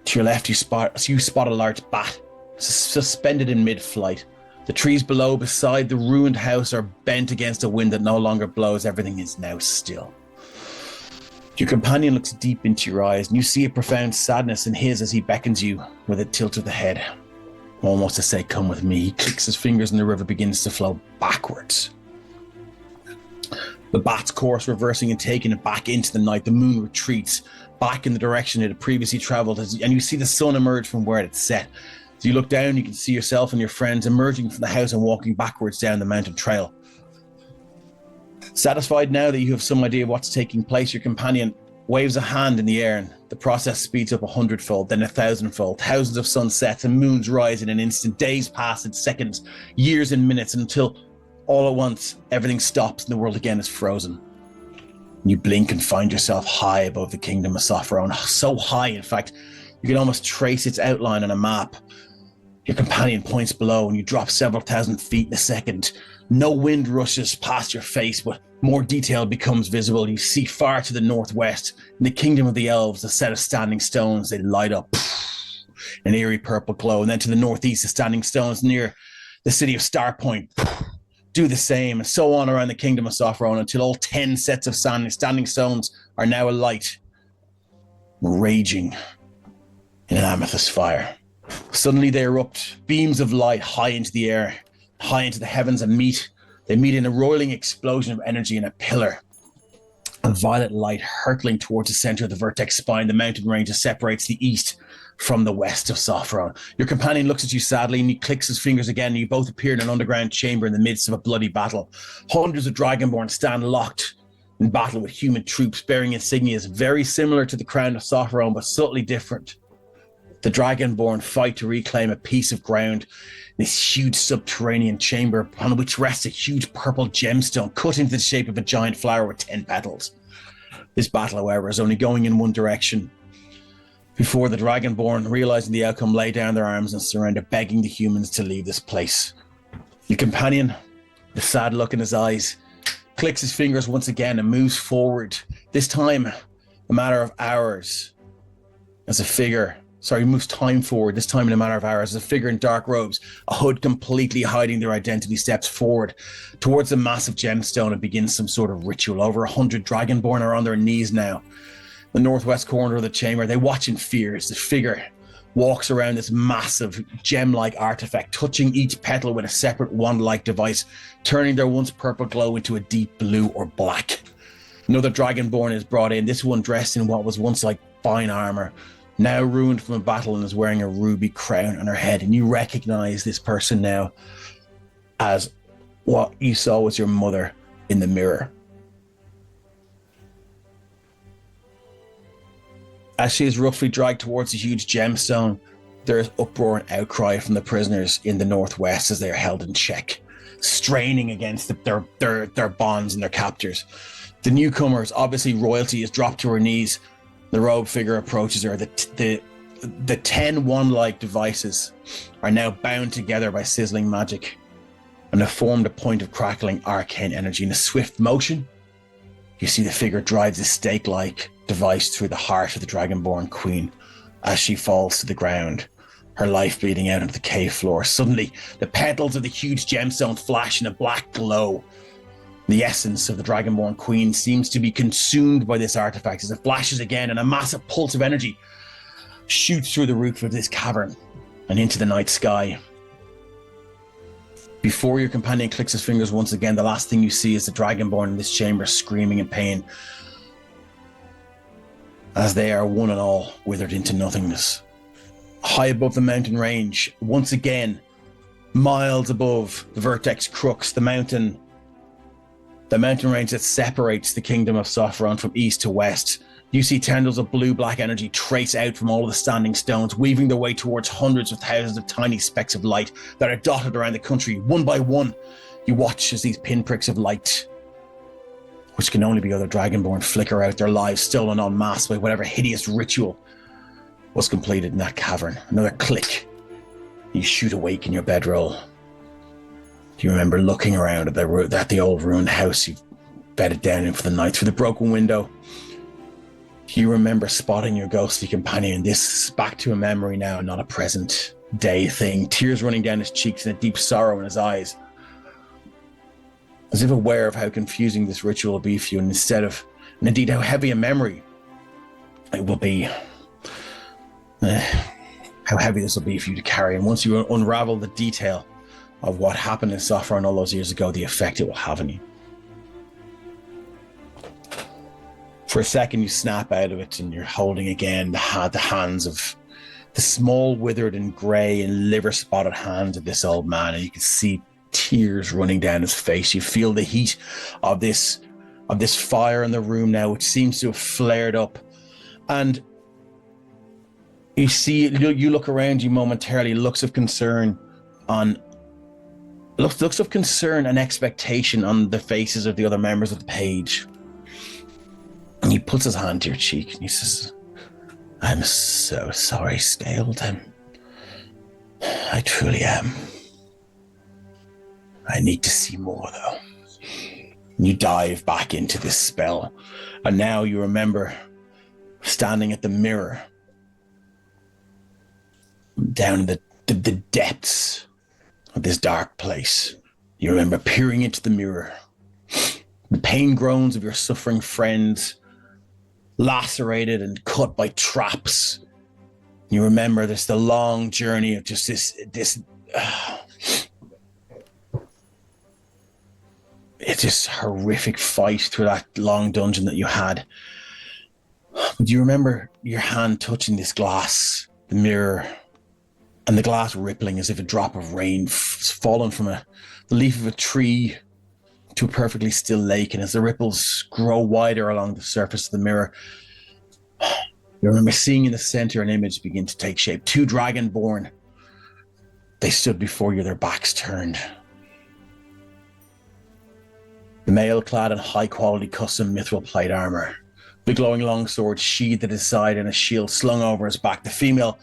To your left, you spot a large bat, suspended in mid-flight. The trees below, beside the ruined house, are bent against a wind that no longer blows. Everything is now still. Your companion looks deep into your eyes, and you see a profound sadness in his as he beckons you with a tilt of the head. Almost to say, come with me. He clicks his fingers and the river begins to flow backwards. The bat's course reversing and taking it back into the night. The moon retreats back in the direction it had previously traveled, and you see the sun emerge from where it had set. As you look down, you can see yourself and your friends emerging from the house and walking backwards down the mountain trail. Satisfied now that you have some idea of what's taking place, your companion waves a hand in the air, and the process speeds up 100-fold, then 1,000-fold. Thousands of sunsets and moons rise in an instant. Days pass in seconds, years in minutes, until all at once everything stops and the world again is frozen. You blink and find yourself high above the kingdom of Sopherone, so high, in fact, you can almost trace its outline on a map. Your companion points below and you drop several thousand feet in a second. No wind rushes past your face, but more detail becomes visible. You see far to the northwest, in the kingdom of the elves, a set of standing stones. They light up, an eerie purple glow. And then to the northeast, the standing stones near the city of Starpoint do the same, and so on around the kingdom of Sopherone until all 10 sets of standing stones are now alight, raging in an amethyst fire. Suddenly they erupt, beams of light high into the air, high into the heavens, and they meet in a roiling explosion of energy in a pillar. A violet light hurtling towards the center of the vertex spine, the mountain range that separates the east from the west of Sopherone. Your companion looks at you sadly and he clicks his fingers again, and you both appear in an underground chamber in the midst of a bloody battle. Hundreds of Dragonborn stand locked in battle with human troops bearing insignias very similar to the crown of Sopherone, but subtly different. The Dragonborn fight to reclaim a piece of ground in this huge subterranean chamber on which rests a huge purple gemstone cut into the shape of a giant flower with 10 petals. This battle, however, is only going in one direction. Before the Dragonborn, realizing the outcome, lay down their arms and surrender, begging the humans to leave this place. Your companion, the sad look in his eyes, clicks his fingers once again and moves forward, this time a matter of hours, as a figure. He moves time forward, this time in a matter of hours, as a figure in dark robes, a hood completely hiding their identity, steps forward towards the massive gemstone and begins some sort of ritual. Over 100 Dragonborn are on their knees now. The northwest corner of the chamber, they watch in fear as the figure walks around this massive gem-like artifact, touching each petal with a separate wand-like device, turning their once purple glow into a deep blue or black. Another Dragonborn is brought in, this one dressed in what was once like fine armor, now ruined from a battle, and is wearing a ruby crown on her head. And you recognize this person now as what you saw was your mother in the mirror. As she is roughly dragged towards the huge gemstone, there is uproar and outcry from the prisoners in the northwest as they are held in check, straining against their bonds and their captors. The newcomers, obviously royalty, is dropped to her knees. The robed figure approaches her. The 10 wand-like devices are now bound together by sizzling magic and have formed a point of crackling arcane energy. In a swift motion, you see the figure drives a stake-like device through the heart of the Dragonborn queen as she falls to the ground, her life bleeding out onto the cave floor. Suddenly, the petals of the huge gemstone flash in a black glow. The essence of the Dragonborn queen seems to be consumed by this artifact as it flashes again, and a massive pulse of energy shoots through the roof of this cavern and into the night sky. Before your companion clicks his fingers once again, the last thing you see is the Dragonborn in this chamber screaming in pain as they are one and all withered into nothingness. High above the mountain range, once again, miles above the vertex crux, the mountain range that separates the kingdom of Sopherone from east to west. You see tendrils of blue-black energy trace out from all of the standing stones, weaving their way towards hundreds of thousands of tiny specks of light that are dotted around the country. One by one, you watch as these pinpricks of light which can only be other Dragonborn, flicker out, their lives stolen en masse by whatever hideous ritual was completed in that cavern. Another click. You shoot awake in your bedroll. You remember looking around at the old ruined house you've bedded down in for the night through the broken window. You remember spotting your ghostly companion. This is back to a memory now, not a present day thing. Tears running down his cheeks and a deep sorrow in his eyes. As if aware of how confusing this ritual will be for you, and indeed how heavy a memory it will be. How heavy this will be for you to carry. And once you unravel the detail of what happened in Sopherone all those years ago, the effect it will have on you. For a second, you snap out of it and you're holding again the hands of the small, withered and grey and liver-spotted hands of this old man, and you can see tears running down his face. You feel the heat of this fire in the room now, which seems to have flared up. And you see, you look around you momentarily, looks of concern and expectation on the faces of the other members of the page. And he puts his hand to your cheek and he says, "I'm so sorry, Scaled. I truly am. I need to see more, though." And you dive back into this spell. And now you remember standing at the mirror down in the depths of this dark place. You remember peering into the mirror. The pain groans of your suffering friends, lacerated and cut by traps. You remember there's the long journey of just this it's this horrific fight through that long dungeon that you had. But you remember your hand touching this glass, the mirror, and the glass rippling as if a drop of rain fallen from the leaf of a tree to a perfectly still lake. And as the ripples grow wider along the surface of the mirror, you remember seeing in the center an image begin to take shape. 2 Dragonborn. They stood before you, their backs turned. The male clad in high-quality custom mithril plate armor, the glowing longsword sheathed at his side and a shield slung over his back. The female,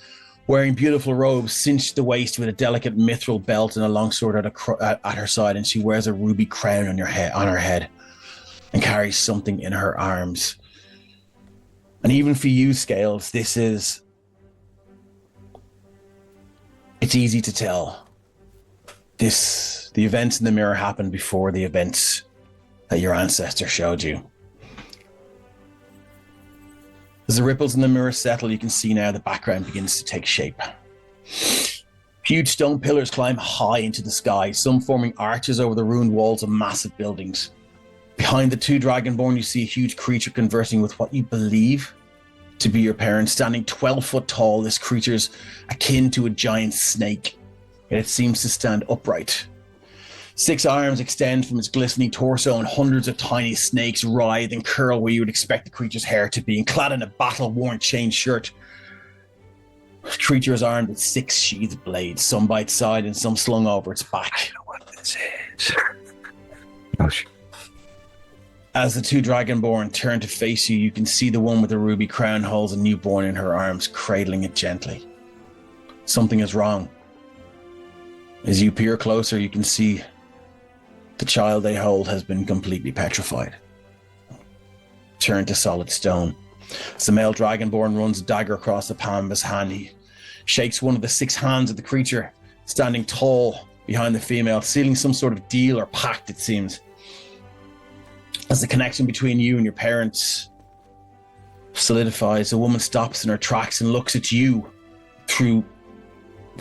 wearing beautiful robes, cinched the waist with a delicate mithril belt and a longsword at her side, and she wears a ruby crown on her head and carries something in her arms. And even for you, Scales, it's easy to tell. The events in the mirror happened before the events that your ancestor showed you. As the ripples in the mirror settle, you can see now the background begins to take shape. Huge stone pillars climb high into the sky, some forming arches over the ruined walls of massive buildings. Behind the 2 Dragonborn, you see a huge creature conversing with what you believe to be your parents. Standing 12 foot tall, this creature's akin to a giant snake, yet it seems to stand upright. 6 arms extend from its glistening torso, and hundreds of tiny snakes writhe and curl where you would expect the creature's hair to be. And clad in a battle-worn chain shirt, the creature is armed with 6 sheathed blades, some by its side and some slung over its back. I know what this is. Oh, shit. As the 2 Dragonborn turn to face you, you can see the one with the ruby crown holds a newborn in her arms, cradling it gently. Something is wrong. As you peer closer, you can see the child they hold has been completely petrified, turned to solid stone. As the male Dragonborn runs a dagger across the palm of his hand, he shakes one of the 6 hands of the creature, standing tall behind the female, sealing some sort of deal or pact, it seems. As the connection between you and your parents solidifies, the woman stops in her tracks and looks at you through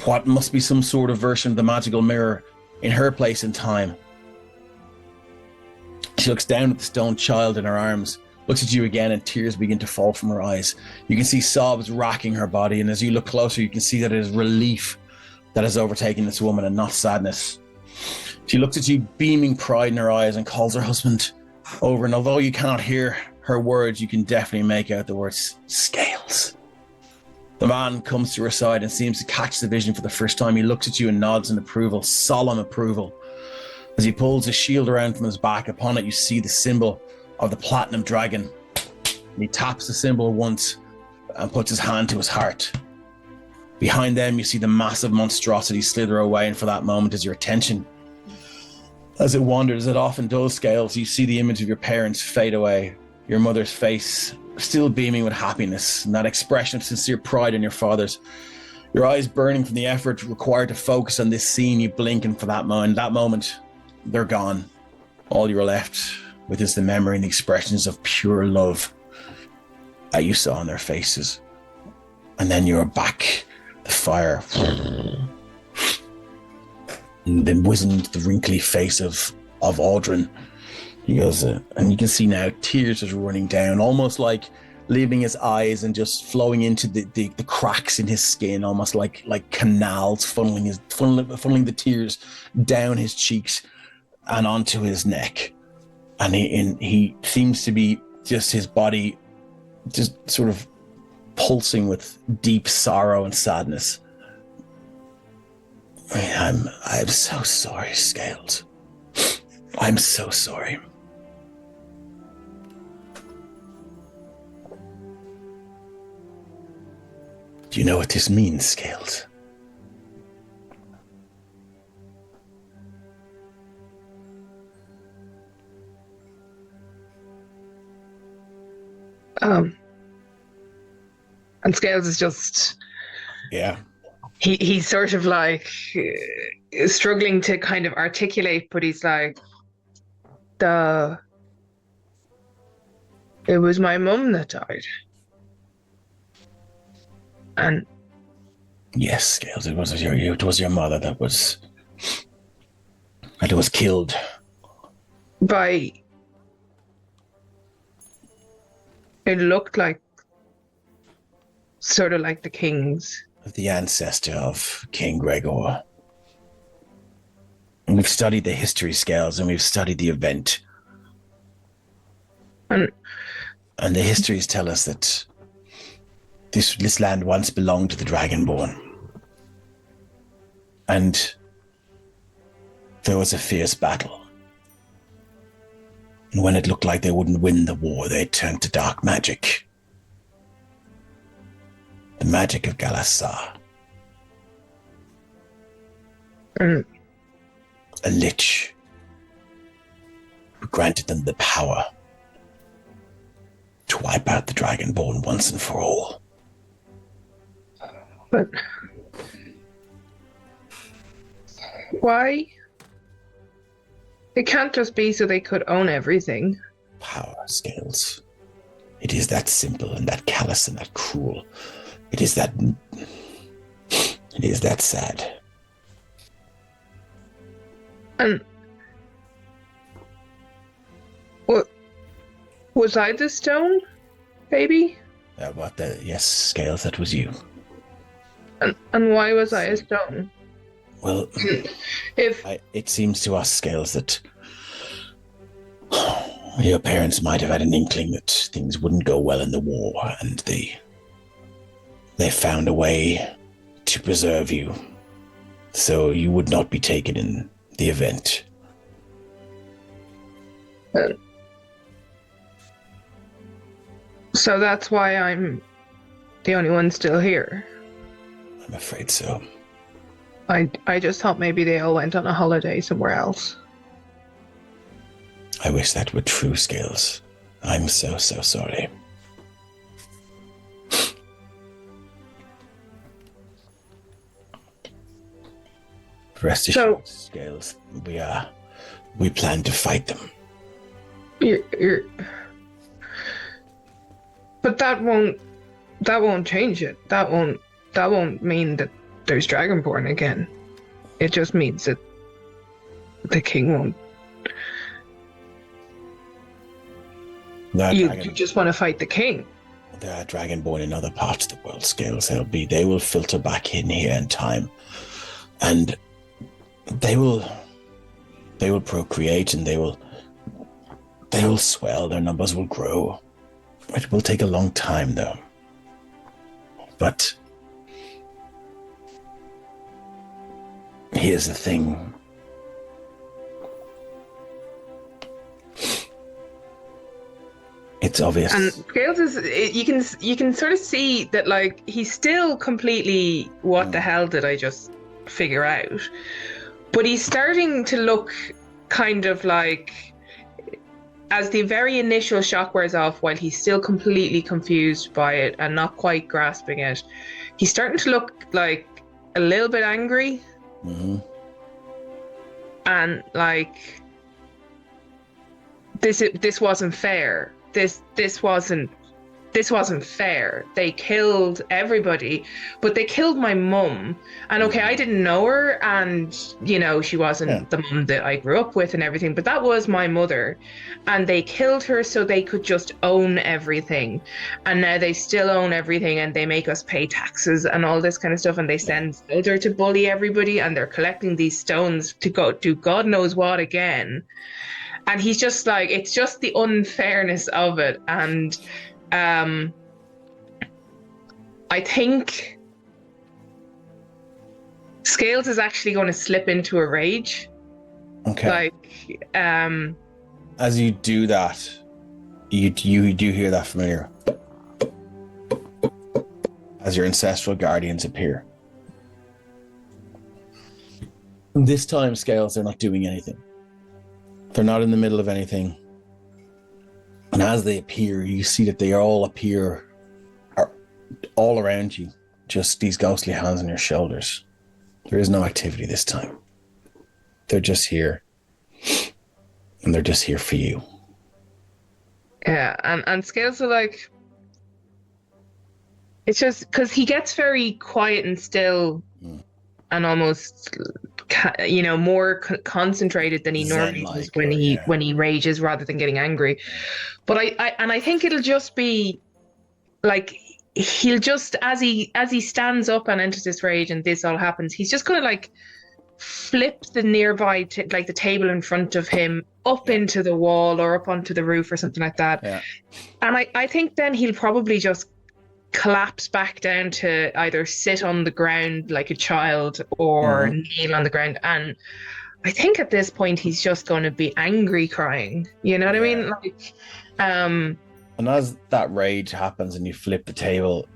what must be some sort of version of the magical mirror in her place in time. She looks down at the stone child in her arms, looks at you again, and tears begin to fall from her eyes. You can see sobs racking her body, and as you look closer, you can see that it is relief that has overtaken this woman and not sadness. She looks at you, beaming pride in her eyes, and calls her husband over, and although you cannot hear her words, you can definitely make out the words, Scales. The man comes to her side and seems to catch the vision for the first time. He looks at you and nods in approval, solemn approval. As he pulls his shield around from his back, upon it you see the symbol of the platinum dragon. He taps the symbol once and puts his hand to his heart. Behind them, you see the massive monstrosity slither away, and for that moment is your attention. As it wanders, it often does, Scales, you see the image of your parents fade away, your mother's face still beaming with happiness, and that expression of sincere pride in your father's. Your eyes burning from the effort required to focus on this scene, you blink, and for that moment, they're gone. All you're left with is the memory and the expressions of pure love that you saw on their faces. And then you're back. The fire. And then wizened the wrinkly face of Audrin. He goes, and you can see now tears are running down, almost like leaving his eyes and just flowing into the cracks in his skin, almost like canals funneling the tears down his cheeks and onto his neck. And he seems to be just his body just sort of pulsing with deep sorrow and sadness. I'm so sorry, Scales. I'm so sorry. Do you know what this means, Scales? And Scales is just... Yeah. He's sort of like struggling to kind of articulate, but he's like, it was my mum that died. And yes, Scales, it was your mother that was killed by, it looked like sort of like the king's, the ancestor of King Gregor. And we've studied the history, Scales, and we've studied the event. And the histories tell us that this land once belonged to the Dragonborn. And there was a fierce battle. And when it looked like they wouldn't win the war, they turned to dark magic. The magic of Galasar. A lich who granted them the power to wipe out the Dragonborn once and for all. But why? It can't just be so they could own everything. Power, Scales. It is that simple and that callous and that cruel. It is that sad. And what was I the stone, baby? Yes, Scales, that was you. And why was I a stone? Well, it seems to us, Scales, that your parents might have had an inkling that things wouldn't go well in the war, and they found a way to preserve you, so you would not be taken in the event. So that's why I'm the only one still here. I'm afraid so. I just thought maybe they all went on a holiday somewhere else. I wish that were true, Scales. I'm so sorry. Rest assured, Scales, we plan to fight them. But that won't change it. That won't mean that there's Dragonborn again. It just means that the king won't. You just want to fight the king. There are Dragonborn in other parts of the world, Scales. They will filter back in here in time, and they will procreate, and they will swell. Their numbers will grow. It will take a long time, though. But here's the thing. It's obvious. And Scales you can sort of see that like he's still completely what the hell did I just figure out? But he's starting to look kind of like, as the very initial shock wears off, while he's still completely confused by it and not quite grasping it, he's starting to look like a little bit angry. Mm-hmm. And like this wasn't fair. This wasn't fair. They killed everybody, but they killed my mum. And okay, I didn't know her, and you know, she wasn't the mum that I grew up with and everything, but that was my mother. And they killed her so they could just own everything. And now they still own everything, and they make us pay taxes and all this kind of stuff, and they send Elder to bully everybody, and they're collecting these stones to go do God knows what again. And he's just like, it's just the unfairness of it. And I think Scales is actually going to slip into a rage. Okay. Like, as you do that, you do hear that familiar as your ancestral guardians appear. And this time, Scales, they're not doing anything. They're not in the middle of anything. And as they appear, you see that they all appear all around you. Just these ghostly hands on your shoulders. There is no activity this time. They're just here. And they're just here for you. Yeah, and Scales are like... It's just because he gets very quiet and still and almost... you know, more concentrated than he normally does when he rages rather than getting angry. But I think it'll just be like he'll just as he stands up and enters this rage and this all happens, he's just gonna like flip the nearby like the table in front of him up into the wall or up onto the roof or something like that. Yeah. And I think then he'll probably just collapse back down to either sit on the ground like a child or kneel on the ground. And I think at this point he's just going to be angry crying. You know what I mean? Like, and as that rage happens and you flip the table,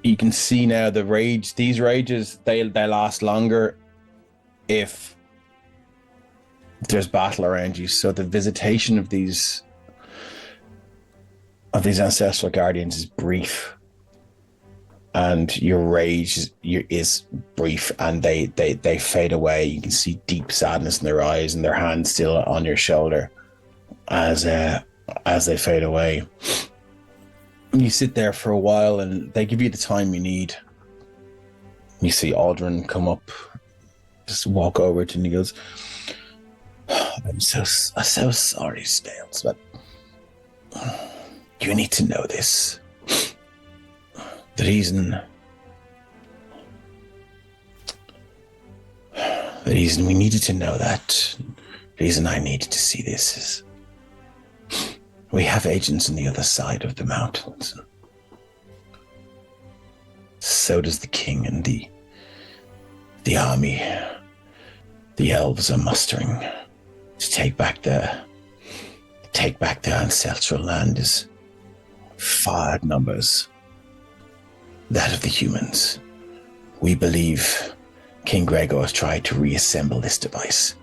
you can see now these rages, they last longer if there's battle around you. So the visitation of these ancestral guardians is brief, and your rage is brief, and they fade away. You can see deep sadness in their eyes, and their hands still on your shoulder as they fade away. You sit there for a while, and they give you the time you need. You see Aldrin come up, just walk over to him, and he goes, I'm so sorry, Scales, but you need to know this. The reason we needed to know that, the reason I needed to see this is we have agents on the other side of the mountains. So does the king and the army. The elves are mustering to take back their ancestral land is far outnumbers that of the humans. We believe King Gregor has tried to reassemble this device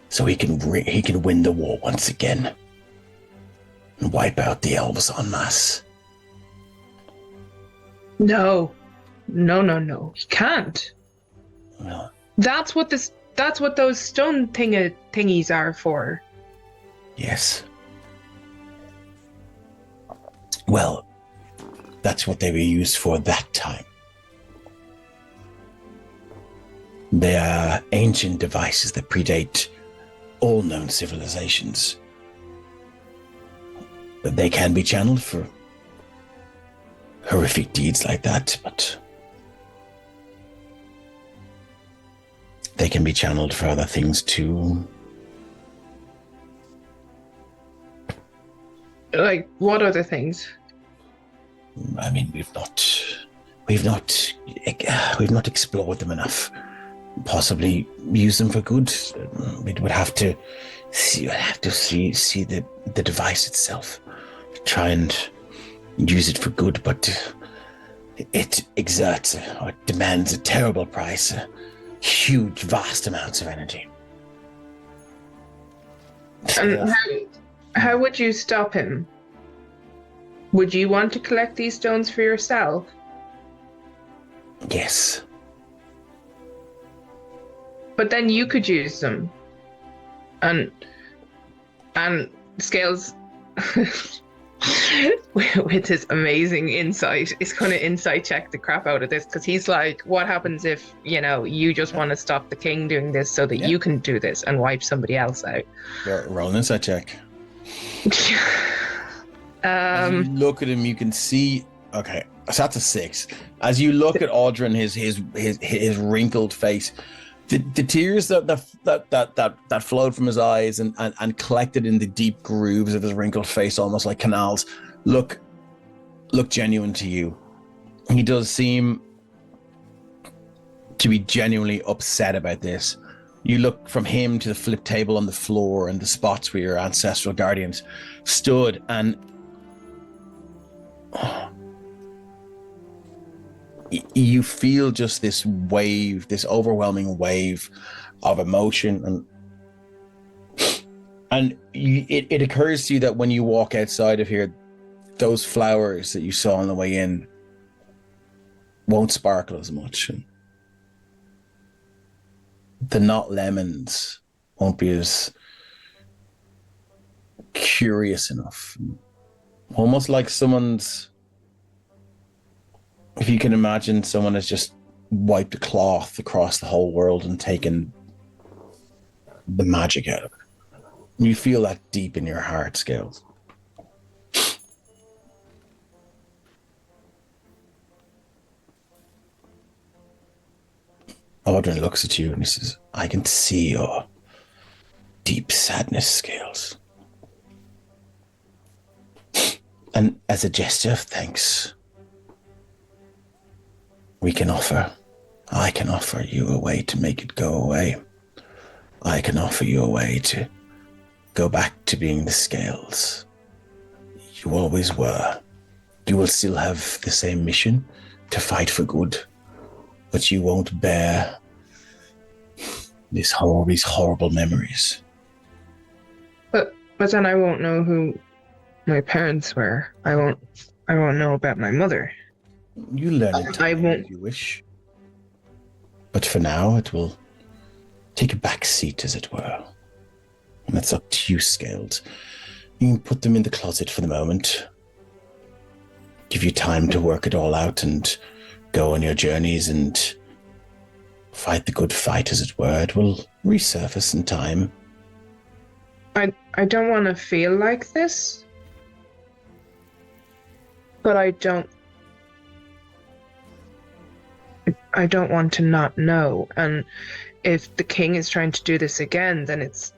so he can win the war once again and wipe out the elves en masse. No. He can't. Well, that's what those stone thingies are for. Yes. Well, that's what they were used for that time. They are ancient devices that predate all known civilizations. But they can be channeled for horrific deeds like that, but they can be channeled for other things too. Like what other things? I mean, we've not explored them enough. Possibly use them for good. We would have to see the device itself. try and use it for good, but it exerts or demands a terrible price, huge, vast amounts of energy. And how would you stop him? Would you want to collect these stones for yourself? Yes. But then you could use them. And Scales, with his amazing insight, is going to insight check the crap out of this, because he's like, what happens if, you just want to stop the king doing this so that you can do this and wipe somebody else out? Roll an insight check. As you look at him, you can see. Okay, so that's a 6. As you look at Audrin, his wrinkled face, the tears that flowed from his eyes and collected in the deep grooves of his wrinkled face, almost like canals, look genuine to you. He does seem to be genuinely upset about this. You look from him to the flip table on the floor and the spots where your ancestral guardians stood, and you feel just this wave, this overwhelming wave of emotion, and it occurs to you that when you walk outside of here, those flowers that you saw on the way in won't sparkle as much, and the not lemons won't be as curious enough. Almost like someone's, if you can imagine, someone has just wiped a cloth across the whole world and taken the magic out of it. You feel that deep in your heart, Scales. Audrin looks at you and he says, I can see your deep sadness, Scales. And as a gesture of thanks, I can offer you a way to make it go away. I can offer you a way to go back to being the Scales you always were. You will still have the same mission to fight for good, but you won't bear these horrible memories. But then I won't know who my parents were. I won't know about my mother. You learn it if you wish. But for now, it will take a back seat, as it were. And that's up to you, Scales. You can put them in the closet for the moment. Give you time to work it all out and go on your journeys and fight the good fight, as it were. It will resurface in time. I don't want to feel like this, but I don't want to not know. And if the king is trying to do this again, then it's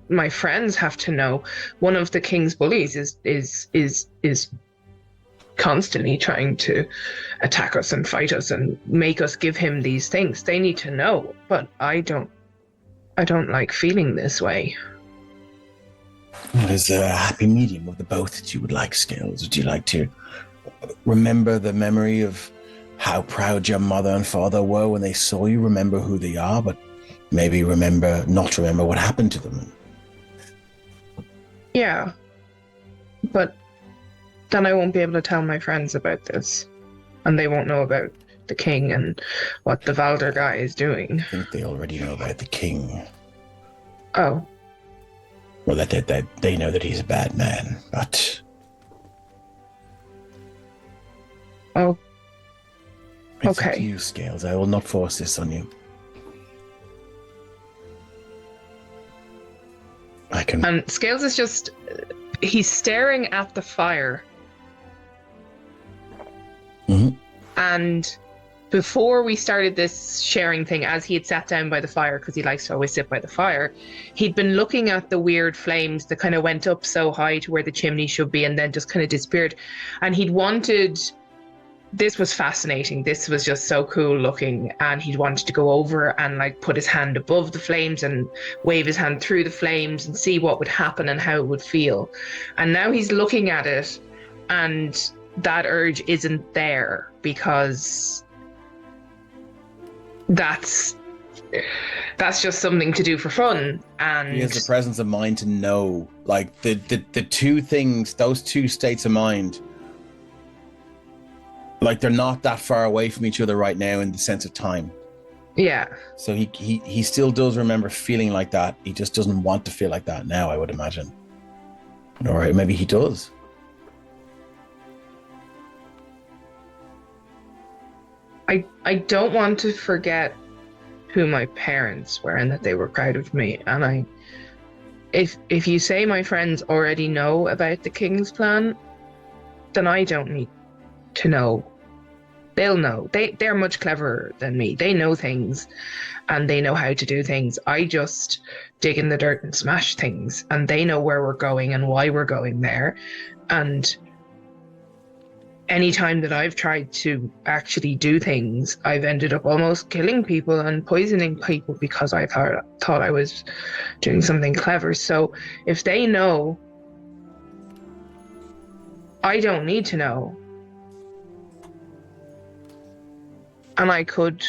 my friends have to know. One of the king's bullies is constantly trying to attack us and fight us and make us give him these things. They need to know, but I don't like feeling this way. What is a happy medium of the both that you would like, Scales? Would you like to remember the memory of how proud your mother and father were when they saw you? Remember who they are, but maybe not remember what happened to them. Yeah, but then I won't be able to tell my friends about this, and they won't know about the king and what the Valder guy is doing. I think they already know about the king. Oh. Well, that they know that he's a bad man, but... Oh. It's Okay. up to you, Scales. I will not force this on you. I can... And Scales is just... He's staring at the fire. Mm-hmm. And before we started this sharing thing, as he had sat down by the fire, because he likes to always sit by the fire, he'd been looking at the weird flames that kind of went up so high to where the chimney should be and then just kind of disappeared. And he'd wanted this was fascinating. This was just so cool looking, and he wanted to go over and like put his hand above the flames and wave his hand through the flames and see what would happen and how it would feel. And now he's looking at it, and that urge isn't there because that's just something to do for fun. And he has the presence of mind to know, like the two things, those two states of mind, like they're not that far away from each other right now in the sense of time. Yeah. So he still does remember feeling like that. He just doesn't want to feel like that now, I would imagine. Or maybe he does. I don't want to forget who my parents were and that they were proud of me. And if you say my friends already know about the King's plan, then I don't need to know. They'll know. They're much cleverer than me. They know things and they know how to do things. I just dig in the dirt and smash things, and they know where we're going and why we're going there. And any time that I've tried to actually do things, I've ended up almost killing people and poisoning people because I thought I was doing something clever. So if they know, I don't need to know. And I could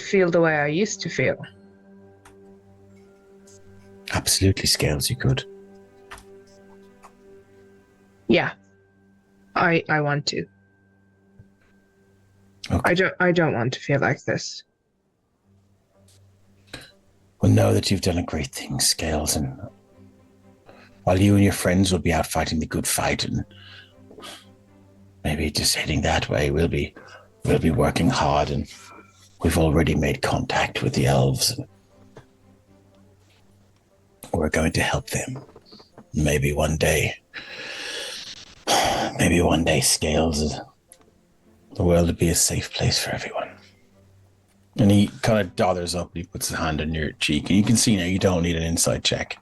feel the way I used to feel. Absolutely, Scales, you could. Yeah, I want to. Okay. I don't want to feel like this. Well, know that you've done a great thing, Scales, and while you and your friends will be out fighting the good fight, and maybe just heading that way, we'll be working hard, and we've already made contact with the elves, and we're going to help them. Maybe one day, Scales, the world will be a safe place for everyone. And he kind of dothers up and he puts his hand on your cheek. And you can see now you don't need an insight check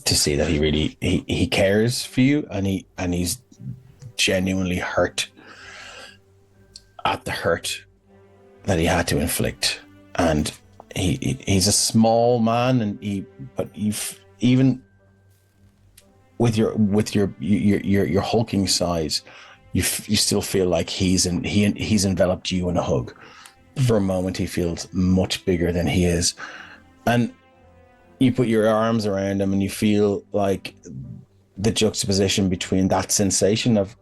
to see that he really he cares for you, and he's genuinely hurt at the hurt that he had to inflict. And he's a small man, and even with your hulking size, you still feel like he's enveloped you in a hug. For a moment, he feels much bigger than he is, and you put your arms around him, and you feel like the juxtaposition between that sensation of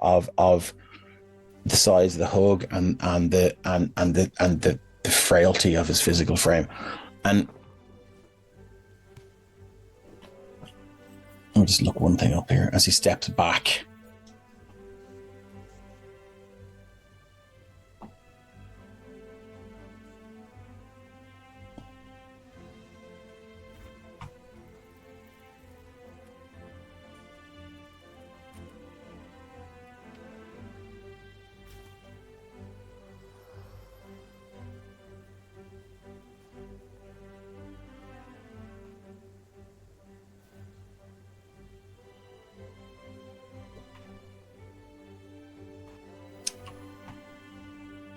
the size of the hug and the frailty of his physical frame. And let me just look one thing up here as he steps back.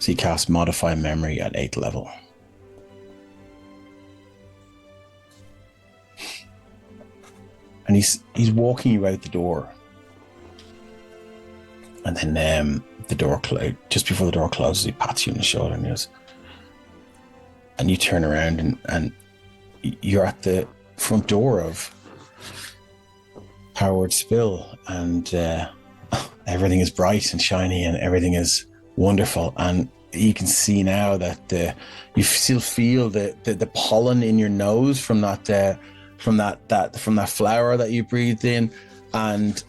So he casts Modify Memory at 8th level. And he's walking you out the door. And then the door just before the door closes, he pats you on the shoulder and he goes, and you turn around and you're at the front door of Howard Spill, and everything is bright and shiny and everything is wonderful. And you can see now that you still feel the pollen in your nose from that flower that you breathed in. And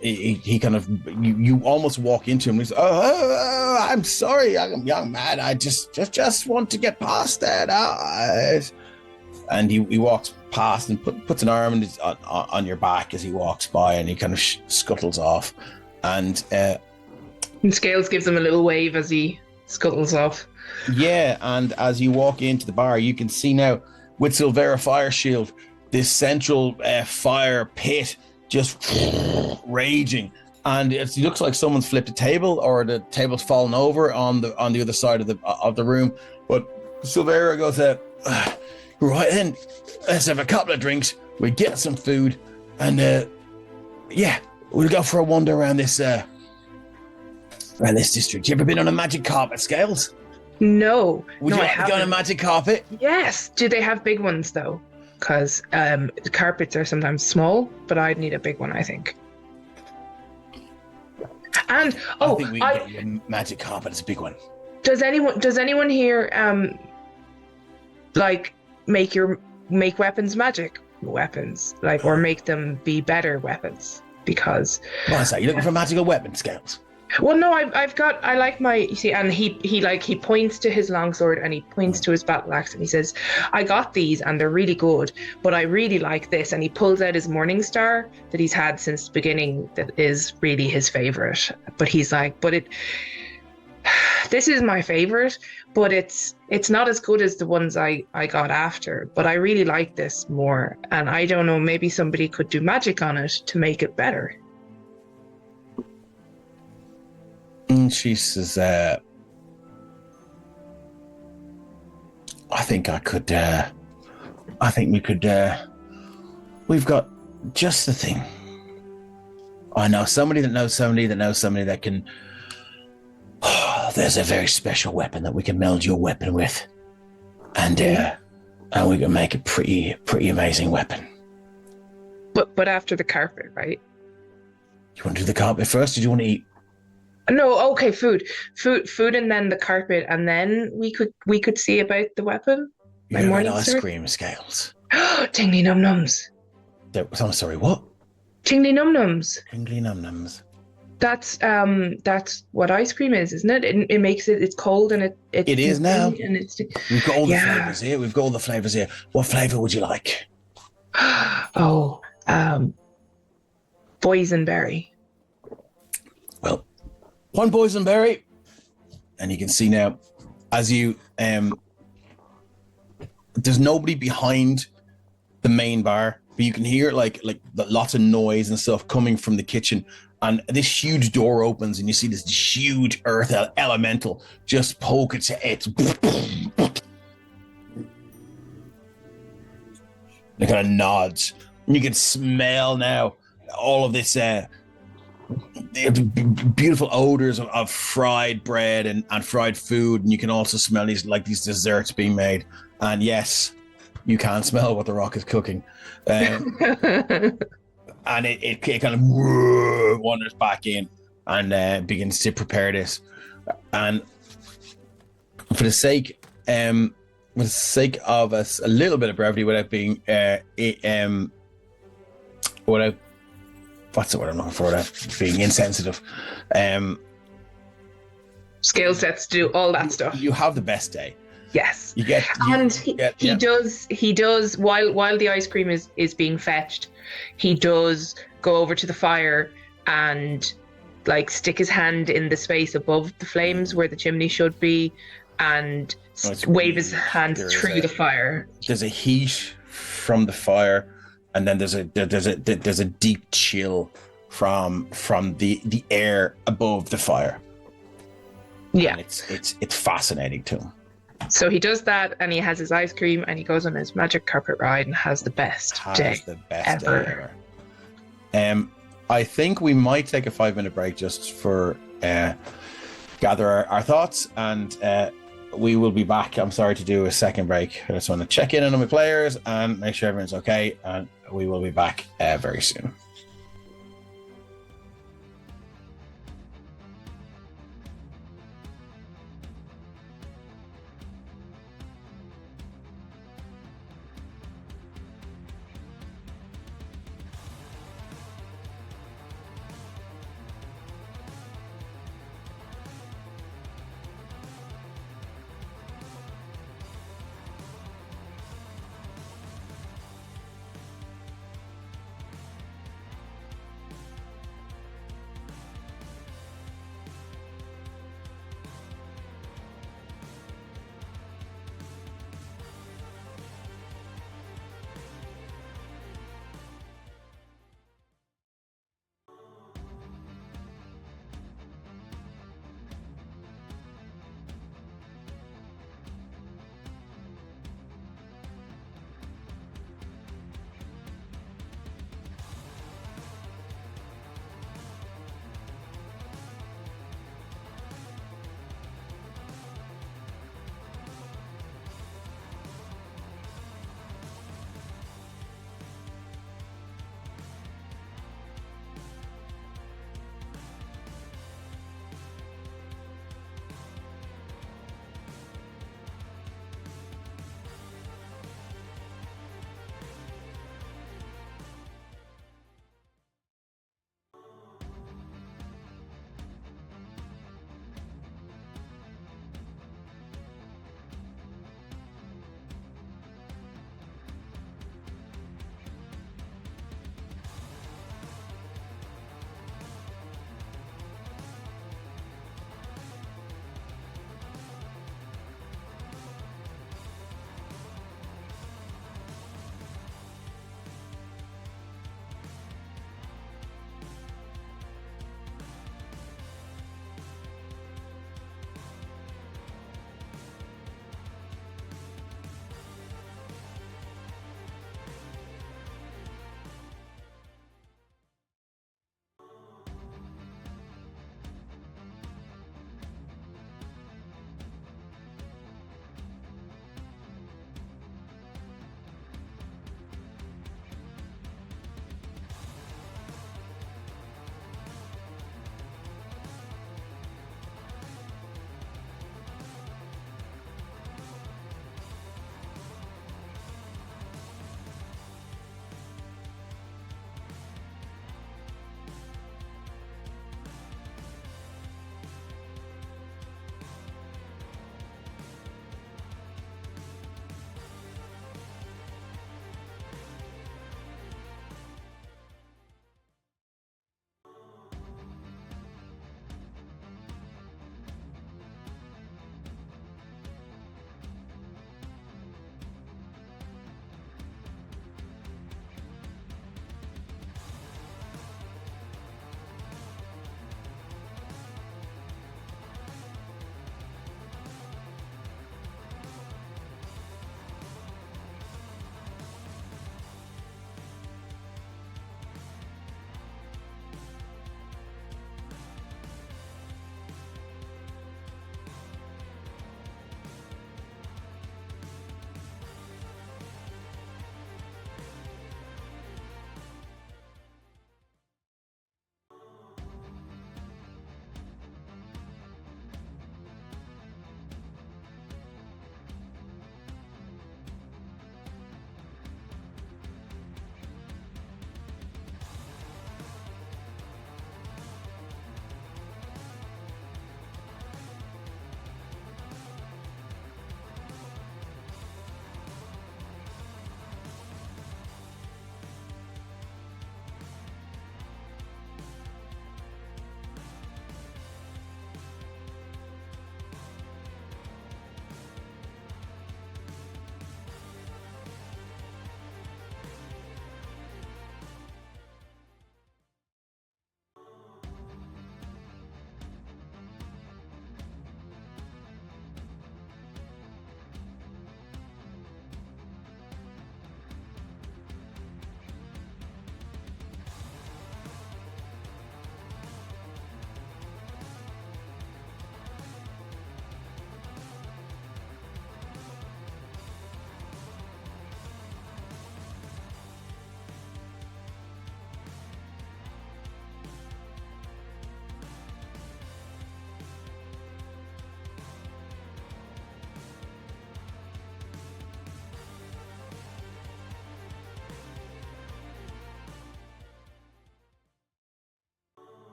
he kind of you almost walk into him and he's, oh, I'm sorry, young man, I just want to get past that. And he walks past and puts an arm on your back as he walks by, and he kind of scuttles off. And Scales gives him a little wave as he scuttles off. Yeah, and as you walk into the bar, you can see now with Silvera Fire Shield, this central fire pit just raging. And it looks like someone's flipped a table, or the table's fallen over on the other side of the room. But Silvera goes, right then, let's have a couple of drinks. We get some food, and we'll go for a wander around this district. You ever been on a magic carpet, Scales? No. Would you I like to go on a magic carpet? Yes. Do they have big ones though? Because the carpets are sometimes small, but I'd need a big one, I think. And I think we can get you a magic carpet. It's a big one. Does anyone here like make weapons magic weapons, like, or make them be better weapons? Because What's that? You looking for magical weapon, Scales? Well, no, I like my, you see, and he points to his longsword and he points to his battle axe and he says, I got these and they're really good, but I really like this. And he pulls out his morning star that he's had since the beginning, that is really his favorite. But he's like, this is my favorite, but it's not as good as the ones I got after, but I really like this more. And I don't know, maybe somebody could do magic on it to make it better. And she says, I think we could, we've got just the thing. I know somebody that knows somebody that knows somebody that can, there's a very special weapon that we can meld your weapon with. And we can make a pretty amazing weapon. But after the carpet, right? You want to do the carpet first, or do you want to eat? No, okay, food, and then the carpet, and then we could see about the weapon. You ever had ice cream, Scales? Tingly num nums. I'm sorry, what? Tingly num nums. Tingly num nums. That's what ice cream is, isn't it? It makes it's cold and it is now. And We've got all the flavors here. We've got all the flavors here. What flavor would you like? Boysenberry. Well, one boysenberry, and you can see now, as you there's nobody behind the main bar, but you can hear like lots of noise and stuff coming from the kitchen, and this huge door opens, and you see this huge earth elemental just poke its head. It kind of nods, and you can smell now all of this beautiful odors of fried bread and fried food, and you can also smell these desserts being made. And yes, you can smell what the Rock is cooking, and it kind of wanders back in and begins to prepare this. And for the sake of us a little bit of brevity, without being without, what's the word I'm looking for, without being insensitive, skill sets to do all that stuff. You have the best day. Yes. He does while the ice cream is being fetched, he does go over to the fire and like stick his hand in the space above the flames where the chimney should be, and wave his hand through the fire. There's a heat from the fire, and then there's a deep chill from the air above the fire. Yeah, and it's fascinating to him. So he does that, and he has his ice cream, and he goes on his magic carpet ride and has the best day ever. I think we might take a 5-minute break just for gather our thoughts, and we will be back. I'm sorry to do a second break. I just want to check in on my players and make sure everyone's okay, and we will be back very soon.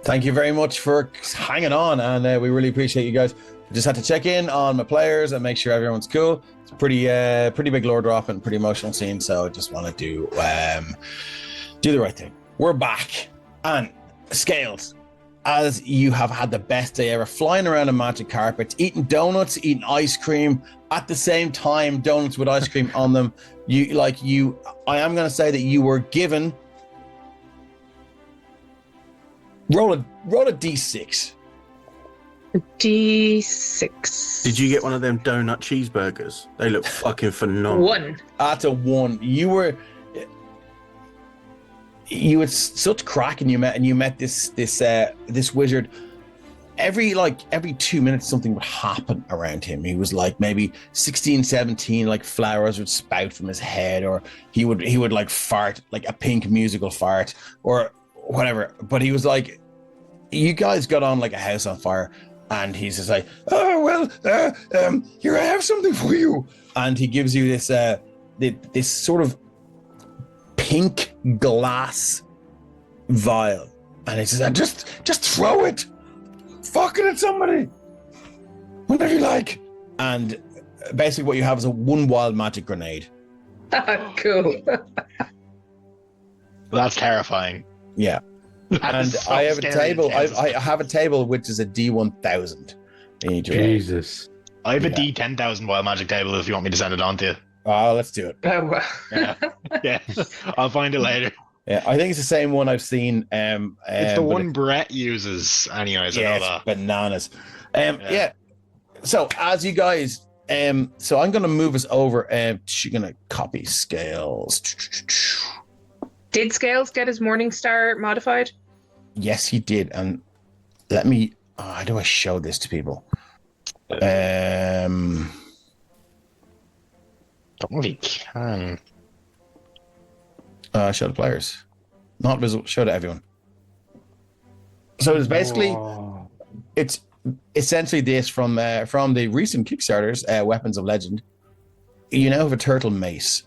Thank you very much for hanging on, and we really appreciate you guys. Just had to check in on my players and make sure everyone's cool. It's pretty big lore drop and pretty emotional scene, so I just want to do the right thing. We're back, and Scales, as you have had the best day ever, flying around on magic carpets, eating donuts, eating ice cream at the same time, donuts with ice cream on them. I am going to say that you were given. Roll a d6. D6. Did you get one of them donut cheeseburgers? They look fucking phenomenal. 1. That's a 1. You had such crack, and you met this wizard. Every 2 minutes something would happen around him. He was like maybe 16, 17, like flowers would spout from his head, or he would like fart, like a pink musical fart or whatever. But he was like, you guys got on like a house on fire, and he's just like, oh well, here I have something for you, and he gives you this this sort of pink glass vial, and he says, just throw it, fuck it at somebody, whatever you like. And basically what you have is a one wild magic grenade. Cool. That's terrifying. Yeah. And So I have a scary. table. I have a table which is a D1000. Jesus. I have a D10,000 wild magic table if you want me to send it on to you. Oh, let's do it. Oh, well. Yeah, I'll find it later. Yeah, I think it's the same one I've seen. It's the one Brett uses, anyways. I know it's that. bananas. Yeah. So as you guys, so I'm going to move us over. She's going to copy Scales. Did Scales get his Morningstar modified? Yes, he did. And let me. How do I show this to people? Don't really can. Show the players, not visible. Show to everyone. So it's basically, it's essentially this from the recent Kickstarters, Weapons of Legend. You now have a turtle mace.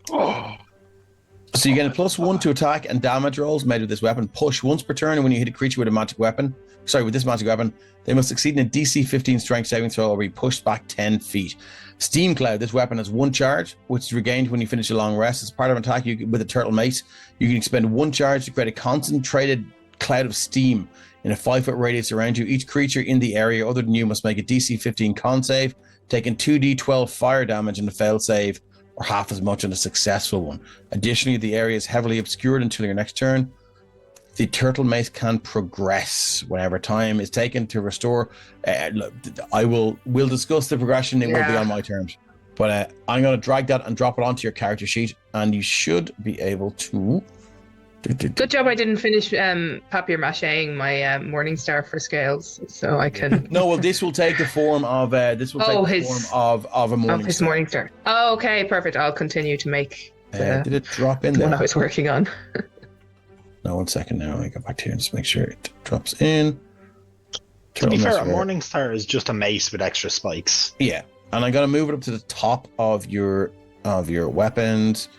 So you get a +1 to attack and damage rolls made with this weapon. Push once per turn, and when you hit a creature with this magic weapon, they must succeed in a DC 15 strength saving throw or be pushed back 10 feet. Steam Cloud, this weapon has 1 charge, which is regained when you finish a long rest. As part of an attack with a turtle mace, you can expend 1 charge to create a concentrated cloud of steam in a 5-foot radius around you. Each creature in the area other than you must make a DC 15 con save, taking 2d12 fire damage in a failed save, or half as much on a successful one. Additionally, the area is heavily obscured until your next turn. The turtle mace can progress whenever time is taken to restore. We'll discuss the progression. It will be on my terms. But I'm going to drag that and drop it onto your character sheet, and you should be able to. Good job I didn't finish papier-mâchéing my Morningstar for Scales, so I can... No, well, this will take the form of a his Morningstar. Morningstar. Oh, okay, perfect. I'll continue to make did it drop in the there? one I was working on. No, 1 second now. I go back to here and just make sure it drops in. To be fair, a Morningstar is just a mace with extra spikes. Yeah, and I'm gonna move it up to the top of your weapons,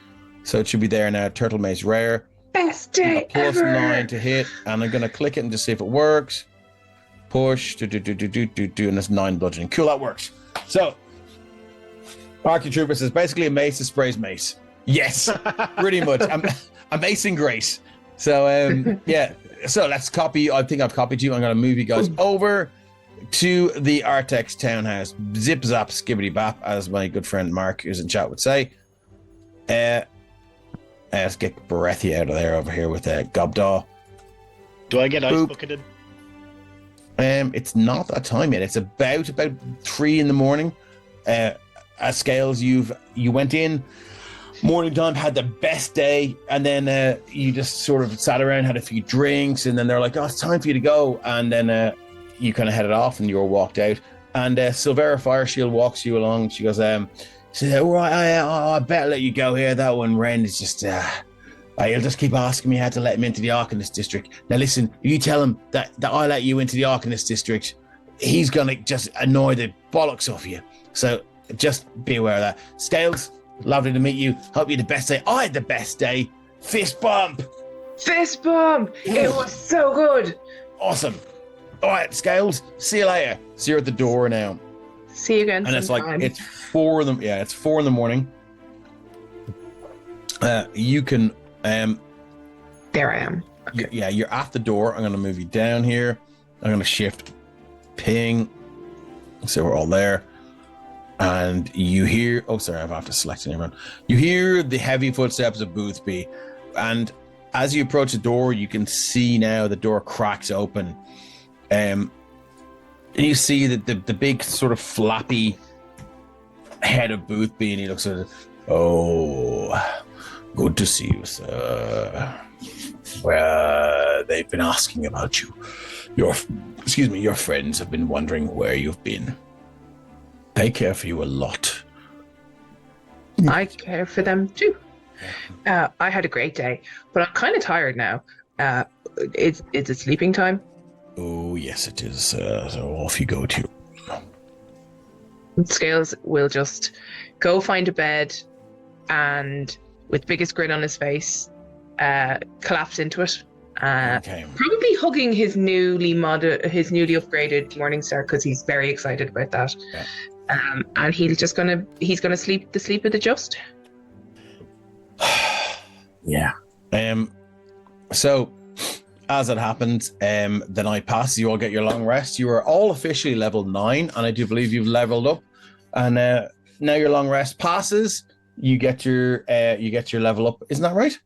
so it should be there now. Turtle mace rare. Best day ever. +9 to hit, and I'm gonna click it and just see if it works. Push, and it's 9 bludgeoning. Cool, that works. So, Archie Trooper says basically a mace that sprays mace. Yes, pretty much. A mace in grace. So, yeah. So let's copy. I think I've copied you. I'm gonna move you guys over to the Artex townhouse. Zip zap skibbity bap, as my good friend Mark, who's in chat, would say. Let's get Breathy out of there over here with Gobdaw. Do I get ice bucketed? It's not that time yet. It's about 3 in the morning. At Scales, you went in morning time, had the best day, and then you just sort of sat around, had a few drinks, and then they're like, "Oh, it's time for you to go," and then you kind of headed off, and you were walked out. And Silvera Fireshield walks you along. She goes, "She said, all right, I better let you go here. That one, Ren, is just, he'll just keep asking me how to let him into the Arcanist District. Now listen, you tell him that I let you into the Arcanist District, he's going to just annoy the bollocks off you. So just be aware of that. Scales, lovely to meet you. Hope you had the best day. I had the best day. Fist bump. Fist bump! It was so good. Awesome. All right, Scales, see you later. See you at the door now. See you again. And it's sometime. like, it's 4 in the, yeah, it's 4 in the morning. You can, there I am. Okay. yeah, you're at the door. I'm going to move you down here. I'm going to shift ping. So we're all there. And you hear, oh, sorry, I have to select everyone. You hear the heavy footsteps of Boothby. And as you approach the door, you can see now the door cracks open. And you see that the big sort of flappy head of Boothby, and he looks at it. Oh, good to see you, sir. Well, they've been asking about you. Your friends have been wondering where you've been. They care for you a lot. I care for them too. I had a great day, but I'm kind of tired now. Is it sleeping time? Oh, yes, it is. So off you go to. Scales will just go find a bed and, with biggest grin on his face, collapse into it. Okay. Probably hugging his newly upgraded Morningstar because he's very excited about that. Yeah. And he's gonna sleep the sleep of the just. Yeah. So as it happens, the night passes, you all get your long rest. You are all officially level 9, and I do believe you've leveled up. And now your long rest passes, you get your level up. Isn't that right?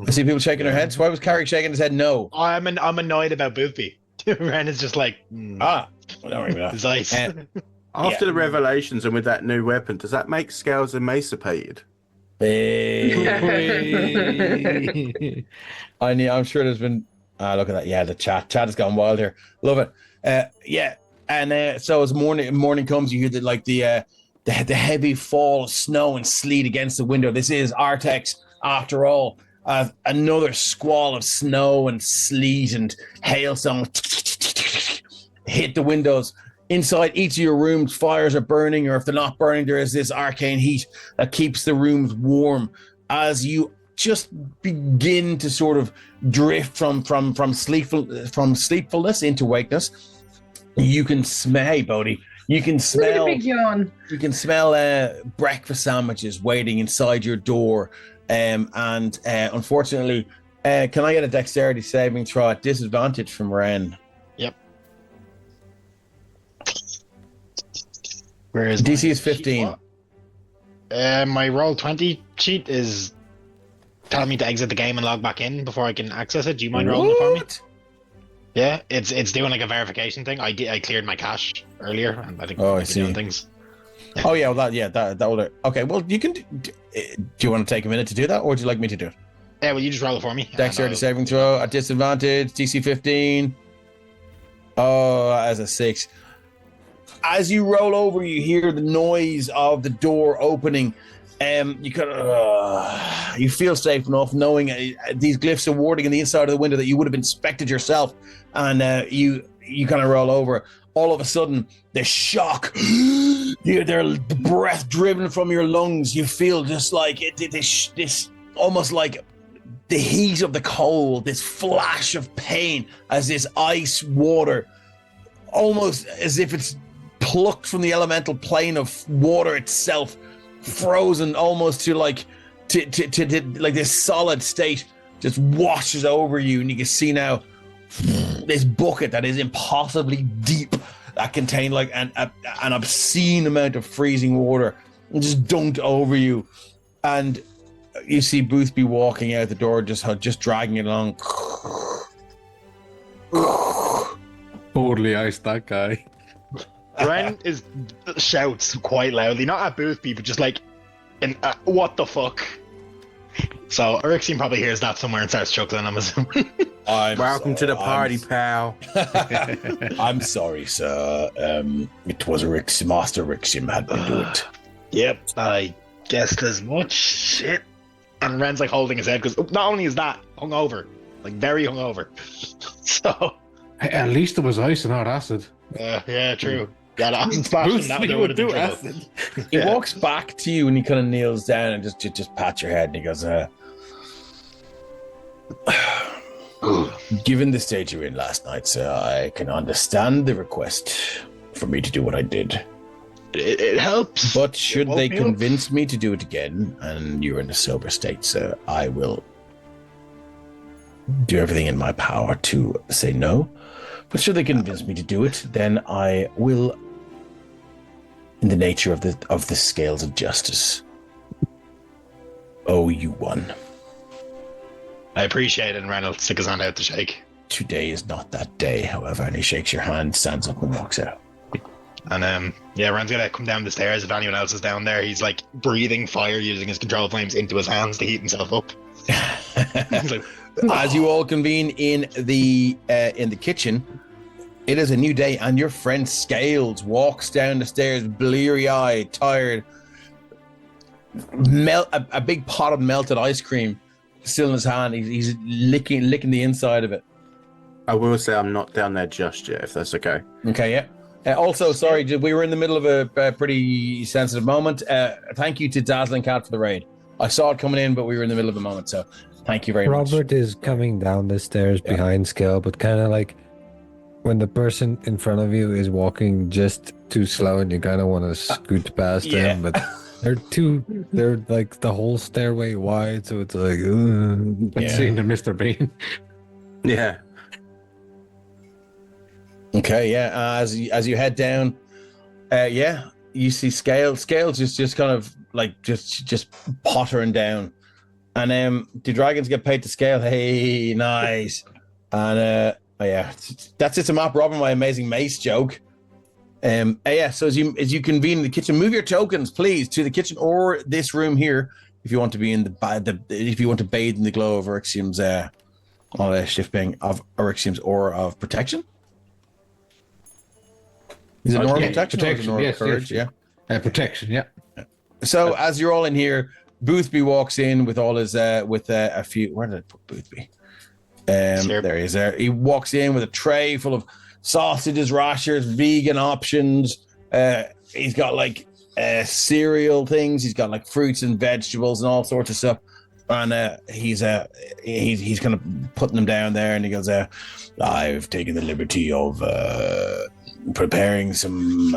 I see people shaking their heads. Why was Carrick shaking his head? No. I'm annoyed about Boothby. Ren is just like, well, don't worry about his that. ice. After the revelations and with that new weapon, does that make Scales emaciated? I'm sure there's been. Look at that. Yeah, the chat has gone wild here. Love it. Yeah, and so as morning comes, you hear the heavy fall of snow and sleet against the window. This is Artex, after all. Another squall of snow and sleet and hailstone hit the windows. Inside each of your rooms, fires are burning, or if they're not burning, there is this arcane heat that keeps the rooms warm. As you just begin to sort of drift from sleepfulness into wakeness, you can smell. Hey, Bodhi, you can smell. Big yawn. You can smell breakfast sandwiches waiting inside your door. And unfortunately, can I get a dexterity saving throw at disadvantage from Ren? Yep. Where is DC is 15. My roll 20 sheet is telling me to exit the game and log back in before I can access it. Do you mind rolling it for me? Yeah, it's doing like a verification thing. I cleared my cache earlier, and I think I been see. doing things. Oh yeah, that will. Okay, well you can. Do you want to take a minute to do that, or would you like me to do it? Yeah, well you just roll it for me. Dexterity saving throw at disadvantage, DC 15. Oh, as a 6. As you roll over, you hear the noise of the door opening. You kind of you feel safe enough knowing these glyphs are warding in the inside of the window that you would have inspected yourself, and you kind of roll over. All of a sudden, the shock, the breath driven from your lungs. You feel just like this almost like the heat of the cold, this flash of pain as this ice water, almost as if it's plucked from the elemental plane of water itself, frozen almost to like this solid state, just washes over you, and you can see now this bucket that is impossibly deep that contained like an obscene amount of freezing water just dunked over you, and you see Boothby walking out the door, just dragging it along. Totally iced that guy. Ren shouts quite loudly, not at Boothby, but just like, what the fuck? So Ericsson probably hears that somewhere and starts chuckling, I'm assuming. Welcome to the party, pal. I'm sorry, sir. It was Master Rixium had to do it. Yep, I guessed as much. Shit. And Ren's like holding his head because not only is that hungover, like very hungover. So Hey, at least it was ice and not acid. yeah, true. Yeah, acid splashing that would have been acid. He walks back to you and he kind of kneels down and just pats your head and he goes, Given the state you were in last night, sir, I can understand the request for me to do what I did. It helps. But should they convince me to do it again, and you're in a sober state, sir, I will do everything in my power to say no. But should they convince me to do it, then I will, in the nature of the scales of justice, owe you one. I appreciate it, and Reynolds stick his hand out to shake. Today is not that day, however, and he shakes your hand, stands up and walks out. And Ren's gonna come down the stairs if anyone else is down there. He's like breathing fire using his control flames into his hands to heat himself up. Like, as you all convene in the kitchen, it is a new day, and your friend Scales walks down the stairs, bleary-eyed, tired, a big pot of melted ice cream still in his hand. He's licking the inside of it. I will say I'm not down there just yet, if that's okay. Okay, yeah. Also, sorry, we were in the middle of a pretty sensitive moment. Thank you to Dazzling Cat for the raid. I saw it coming in, but we were in the middle of the moment, so thank you very much. Robert is coming down the stairs behind Scale, but kind of like when the person in front of you is walking just too slow and you kind of want to scoot past them, but they're like the whole stairway wide, so it's like, It's seeing the Mr. Bean. Yeah. Okay, yeah. As you head down, you see Scales just kind of like just pottering down, and the dragons get paid to scale. Hey, nice. And that's just a map robbing my amazing mace joke. So as you convene in the kitchen, move your tokens, please, to the kitchen or this room here if you want to be in if you want to bathe in the glow of Eryxium's shifting of Eryxium's aura of protection. Is it normal protection? Protection, yes, courage? yes. Yeah. Protection, yeah. So as you're all in here, Boothby walks in with all his with a few. Where did I put Boothby? There he is. There he walks in with a tray full of sausages, rashers, vegan options. He's got like cereal things. He's got like fruits and vegetables and all sorts of stuff. And he's kind of putting them down there, and he goes, "I've taken the liberty of preparing some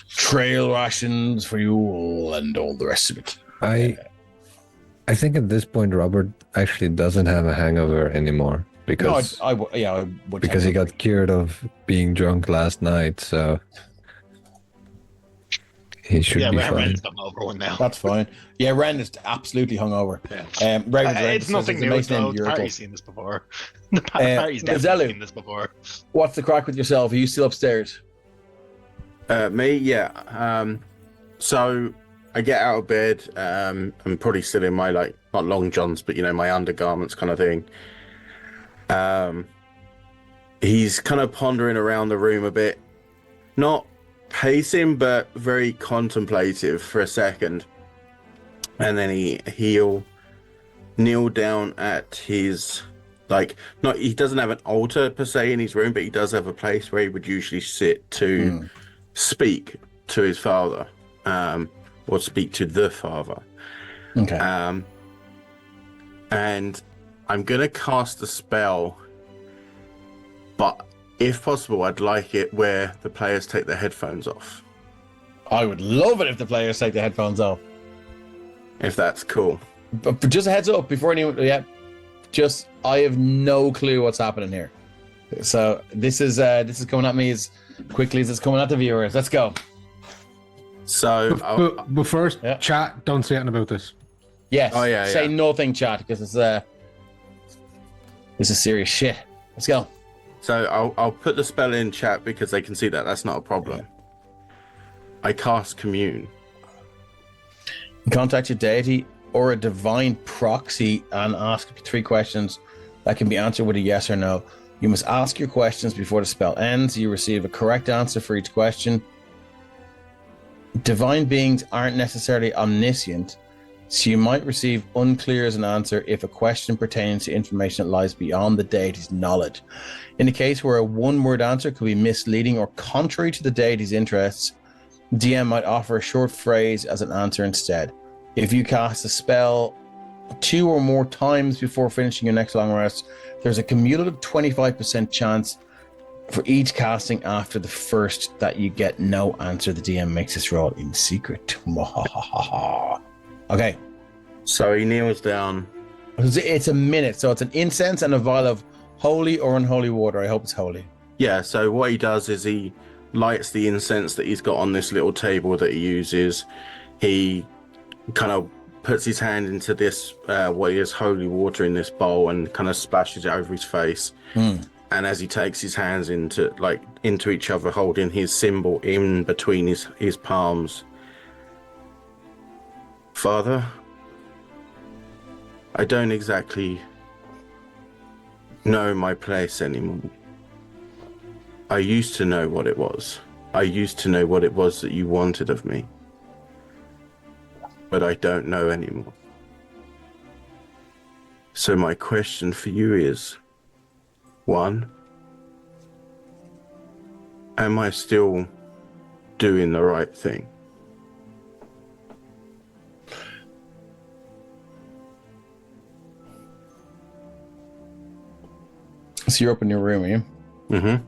trail rations for you all and all the rest of it." I think at this point Robert actually doesn't have a hangover anymore because I would because he got cured of being drunk last night, so he should be fine. Ren's got over one now. That's fine. Yeah, Ren is absolutely hungover. Yeah. It's nothing new. The party's seen this before. The party's definitely seen this before. What's the crack with yourself? Are you still upstairs? Me, yeah. So I get out of bed. I'm probably still in my not long johns, but my undergarments kind of thing. He's kind of pondering around the room a bit, not pacing, but very contemplative for a second, and then he'll kneel down at his he doesn't have an altar per se in his room, but he does have a place where he would usually sit to speak to his father, or speak to the father. Okay. And I'm gonna cast a spell, but if possible, I'd like it where the players take their headphones off. I would love it if the players take their headphones off. If that's cool. But just a heads up before anyone, I have no clue what's happening here. So this is coming at me as quickly as it's coming at the viewers. Let's go. So, but first, chat, don't say anything about this. Yes. Oh yeah. Say nothing, chat, because this is serious shit. Let's go. So I'll put the spell in chat because they can see that. That's not a problem. Yeah. I cast Commune. Contact your deity or a divine proxy and ask 3 questions that can be answered with a yes or no. You must ask your questions before the spell ends. You receive a correct answer for each question. Divine beings aren't necessarily omniscient, so you might receive unclear as an answer if a question pertains to information that lies beyond the deity's knowledge. In a case where a one-word answer could be misleading or contrary to the deity's interests, DM might offer a short phrase as an answer instead. If you cast a spell 2 or more times before finishing your next long rest, there's a cumulative 25% chance for each casting after the first that you get no answer. The DM makes this roll in secret. Okay. So he kneels down. It's a minute, so it's an incense and a vial of holy or unholy water. I hope it's holy. Yeah, so what he does is he lights the incense that he's got on this little table that he uses. He kind of puts his hand into this, what is holy water in this bowl, and kind of splashes it over his face. And as he takes his hands into each other, holding his symbol in between his palms. Father, I don't exactly know my place anymore. I used to know what it was. I used to know what it was that you wanted of me. But I don't know anymore. So my question for you is, 1, am I still doing the right thing? So you're up in your room, are you? Mm-hmm.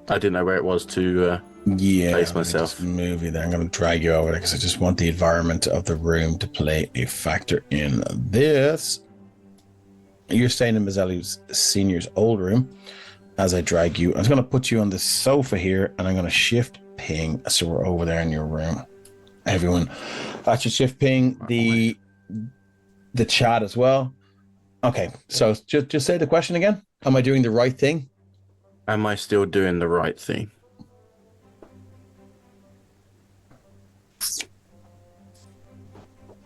I didn't know where it was to place myself. Just move you there. I'm going to drag you over there because I just want the environment of the room to play a factor in this. You're staying in Mazzelli's Senior's old room as I drag you. I'm just going to put you on the sofa here, and I'm going to shift ping so we're over there in your room. Everyone, I should shift ping the chat as well. Okay, so just say the question again. Am I doing the right thing? Am I still doing the right thing?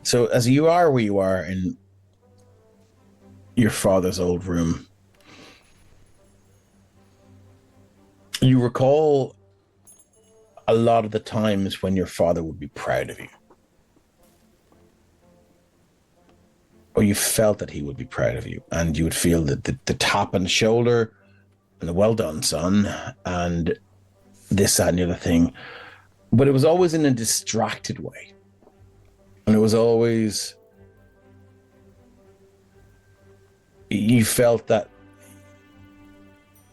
So as you are where you are in your father's old room, you recall a lot of the times when your father would be proud of you. Or you felt that he would be proud of you, and you would feel that the tap on the shoulder and the well done, son, and this, that, and the other thing. But it was always in a distracted way. And it was always, you felt that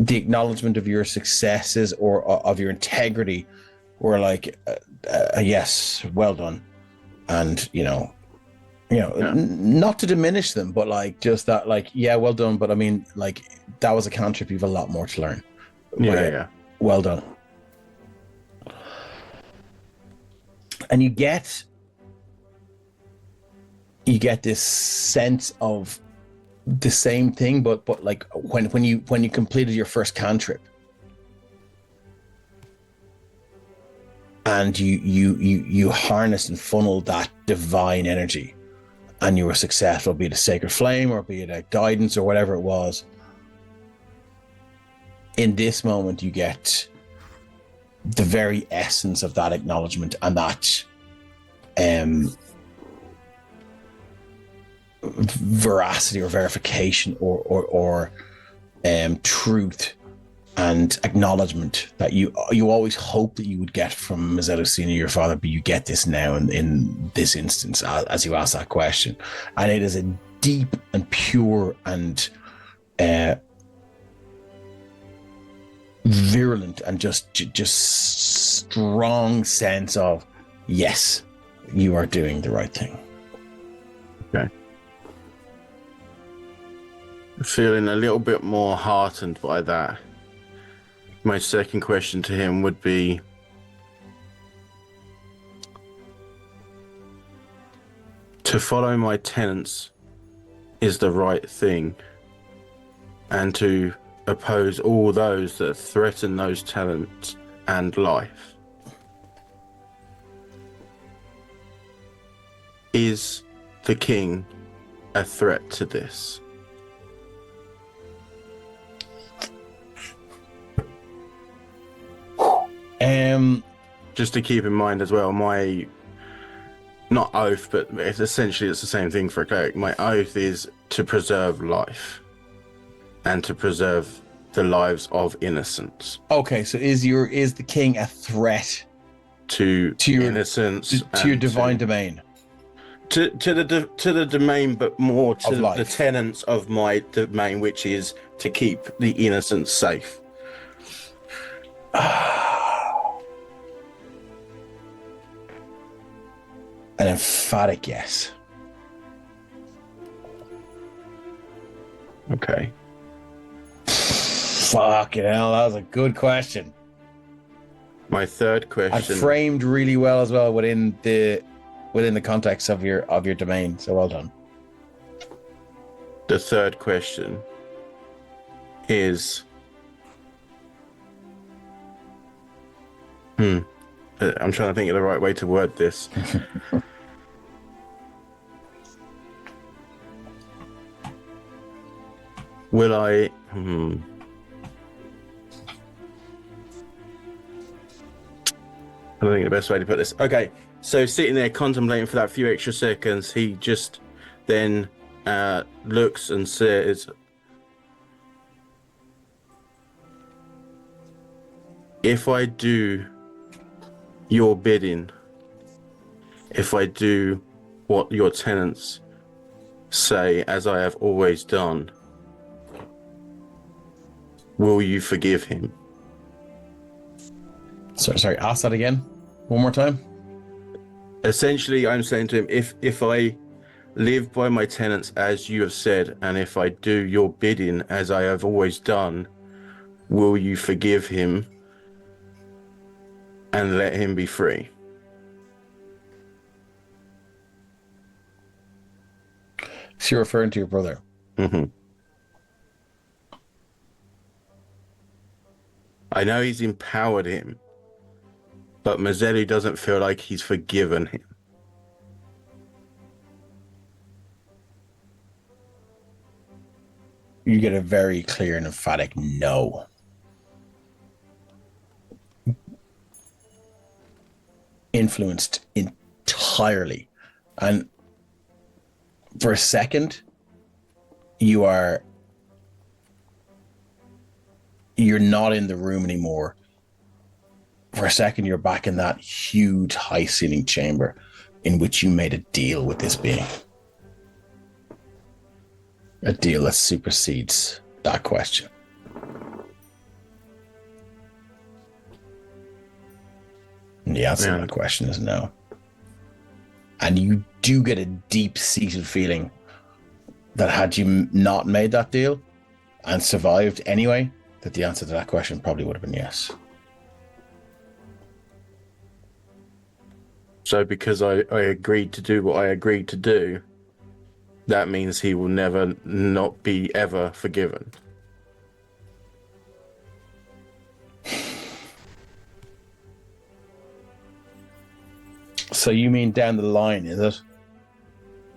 the acknowledgement of your successes or of your integrity were like, yes, well done. And, not to diminish them, but like just that, like, yeah, well done. But I mean, like, that was a cantrip. You've a lot more to learn. Yeah. Well done. And you get this sense of the same thing, but like when you completed your first cantrip, and you harnessed and funneled that divine energy, and you were successful, be it a sacred flame or be it a guidance or whatever it was. In this moment, you get the very essence of that acknowledgement and that veracity or verification or truth and acknowledgement that you always hope that you would get from Mazzetto Senior, your father, but you get this now in this instance as you ask that question. And it is a deep and pure and virulent and just strong sense of, yes, you are doing the right thing. Okay. Feeling a little bit more heartened by that. My second question to him would be, to follow my tenets is the right thing, and to oppose all those that threaten those tenets and life. Is the king a threat to this? Just to keep in mind as well, my not oath, but it's essentially the same thing for a cleric. My oath is to preserve life and to preserve the lives of innocents. Okay, so is the king a threat to your innocence, to your divine domain? To the domain, but more to Of life. the tenets of my domain, which is to keep the innocent safe. An emphatic yes. Okay. Fucking hell, that was a good question. My third And question. framed really well as well within the context of your domain. So well done. The third question is. I'm trying to think of the right way to word this. Will I? I don't think the best way to put this. Okay, so sitting there contemplating for that few extra seconds, he just then looks and says, "If I do your bidding, if I do what your tenants say, as I have always done, will you forgive him?" Sorry, ask that again. One more time. Essentially, I'm saying to him, if I live by my tenets as you have said, and if I do your bidding as I have always done, will you forgive him and let him be free? So you're referring to your brother. Mm-hmm. I know he's empowered him, but Mazzelli doesn't feel like he's forgiven him. You get a very clear and emphatic no. Influenced entirely. And for a second, you're not in the room anymore. For a second, you're back in that huge high-ceiling chamber in which you made a deal with this being. A deal that supersedes that question. And the answer to that question is no. And you do get a deep-seated feeling that had you not made that deal and survived anyway, that the answer to that question probably would have been yes. So because I agreed to do what I agreed to do, that means he will never not be ever forgiven. So you mean down the line, is it?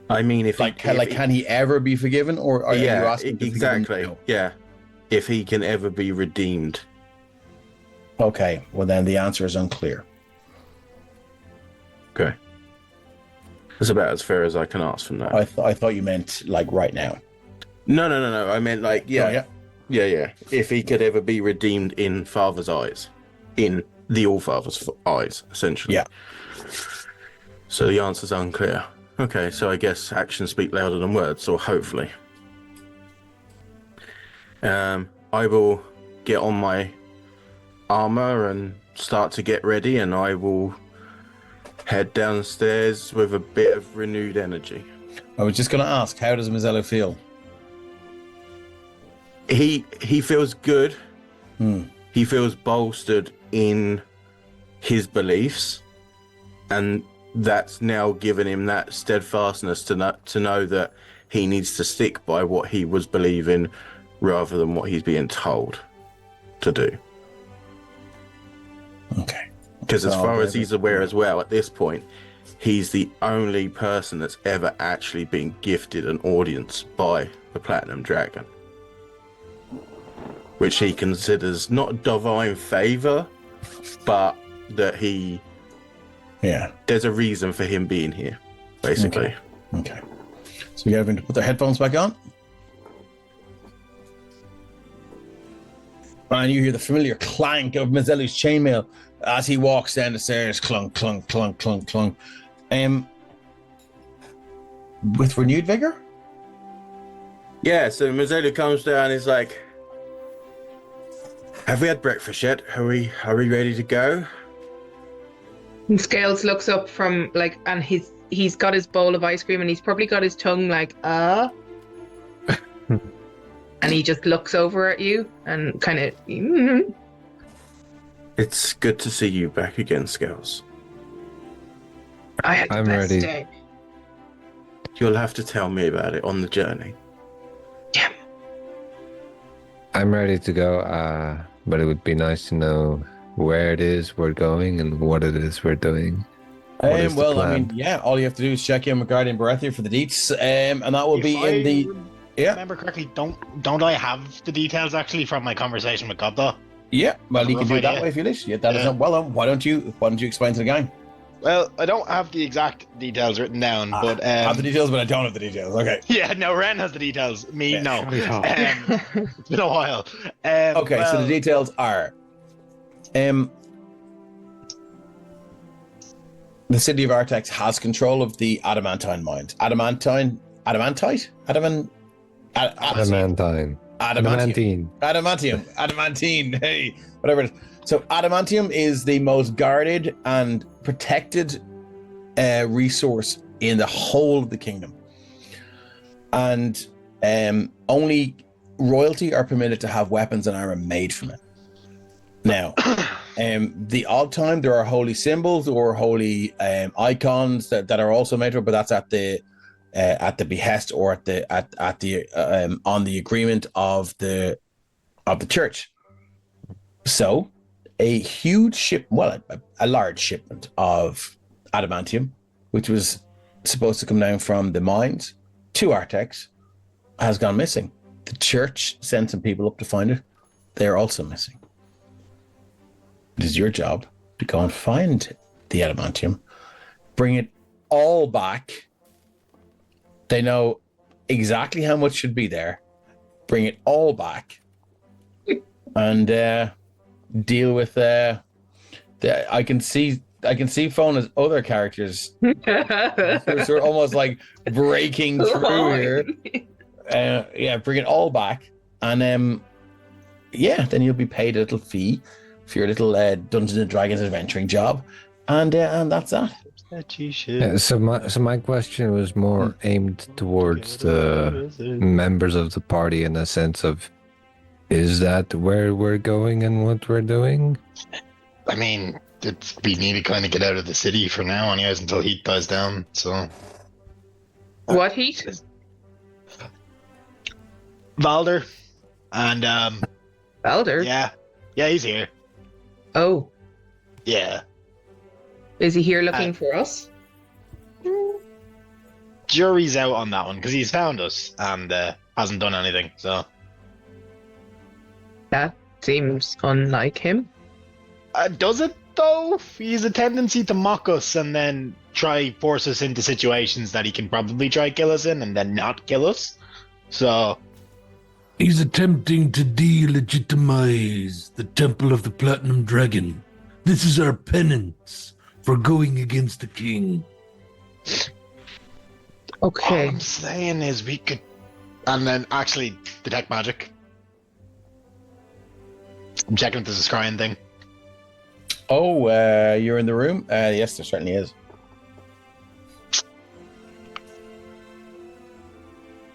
I mean, if can he ever be forgiven, or are you asking to exactly, forgive him? yeah. If he can ever be redeemed. Okay, well then the answer is unclear. Okay. That's about as fair as I can ask from that. I thought you meant like right now. No. I meant like, yeah. Oh, Yeah. If he could ever be redeemed in Father's eyes. In the All-Father's eyes, essentially. Yeah. So the answer's unclear. Okay, so I guess actions speak louder than words, or hopefully. I will get on my armor and start to get ready, and I will head downstairs with a bit of renewed energy. I was just going to ask, how does Mazzello feel? He feels good. Hmm. He feels bolstered in his beliefs, and that's now given him that steadfastness to know that he needs to stick by what he was believing rather than what he's being told to do. Okay. Because as far as he's aware as well, at this point, he's the only person that's ever actually been gifted an audience by the Platinum Dragon, which he considers not divine favor, but that there's a reason for him being here, basically. Okay. So we get everyone to put their headphones back on. And you hear the familiar clank of Mazzelli's chainmail as he walks down the stairs. Clunk, clunk, clunk, clunk, clunk. with renewed vigor. Yeah, so Mazzoli comes down. He's like, "Have we had breakfast yet? Are we ready to go?" And Scales looks up from and he's got his bowl of ice cream and he's probably got his tongue and he just looks over at you and kind of. It's good to see you back again, Scales. I had the best ready. day. You'll have to tell me about it on the journey. Yeah. I'm ready to go, but it would be nice to know where it is we're going and what it is we're doing. What is the Well, plan? I mean, yeah, all you have to do is check in with Guardian Baratheon for the deets, and that will be in the. Yeah. Remember correctly, don't I have the details actually from my conversation with Gobda? Yeah, well, you can Rough do it that idea. way if you wish. Yeah, that is Yeah. well done. Why don't you explain to the gang? Well, I don't have the exact details written down, but I have the details, but I don't have the details. Okay. yeah, no, Ren has the details. Me, Yeah. no. Oh. It's been a while. Okay, so well, the details are, the city of Artex has control of the adamantine mines. Adamantine. Adamantine, hey, whatever it is. So adamantium is the most guarded and protected resource in the whole of the kingdom. And only royalty are permitted to have weapons and armor made from it. Now, the odd time there are holy symbols or holy icons that are also made from it, but that's at the behest or at the on the agreement of the church. So a huge a large shipment of adamantium, which was supposed to come down from the mines to Artex, has gone missing. The church sent some people up to find it. They're also missing. It is your job to go and find the adamantium, bring it all back. They know exactly how much should be there. Bring it all back, and deal with I can see Fona's other characters sort of almost like breaking through here. Bring it all back, and then you'll be paid a little fee for your little Dungeons and Dragons adventuring job, and that's that. Yeah, so my question was more aimed towards the members of the party in a sense of, is that where we're going and what we're doing? I mean, we need to kind of get out of the city for now, anyways, until heat dies down. So, What heat? Valder, and Balder? yeah, he's here. Oh, Yeah, is he here looking for us? jury's out on that one because he's found us and hasn't done anything. So, That seems unlike him. does it though? He has a tendency to mock us and then try force us into situations that he can probably try kill us in and then not kill us. So, He's attempting to delegitimize the Temple of the Platinum Dragon. This is our penance for going against the king. all Okay. I'm saying is we could, and then actually detect magic. I'm checking if there's a scrying thing. Oh, you're in the room? Yes, there certainly is.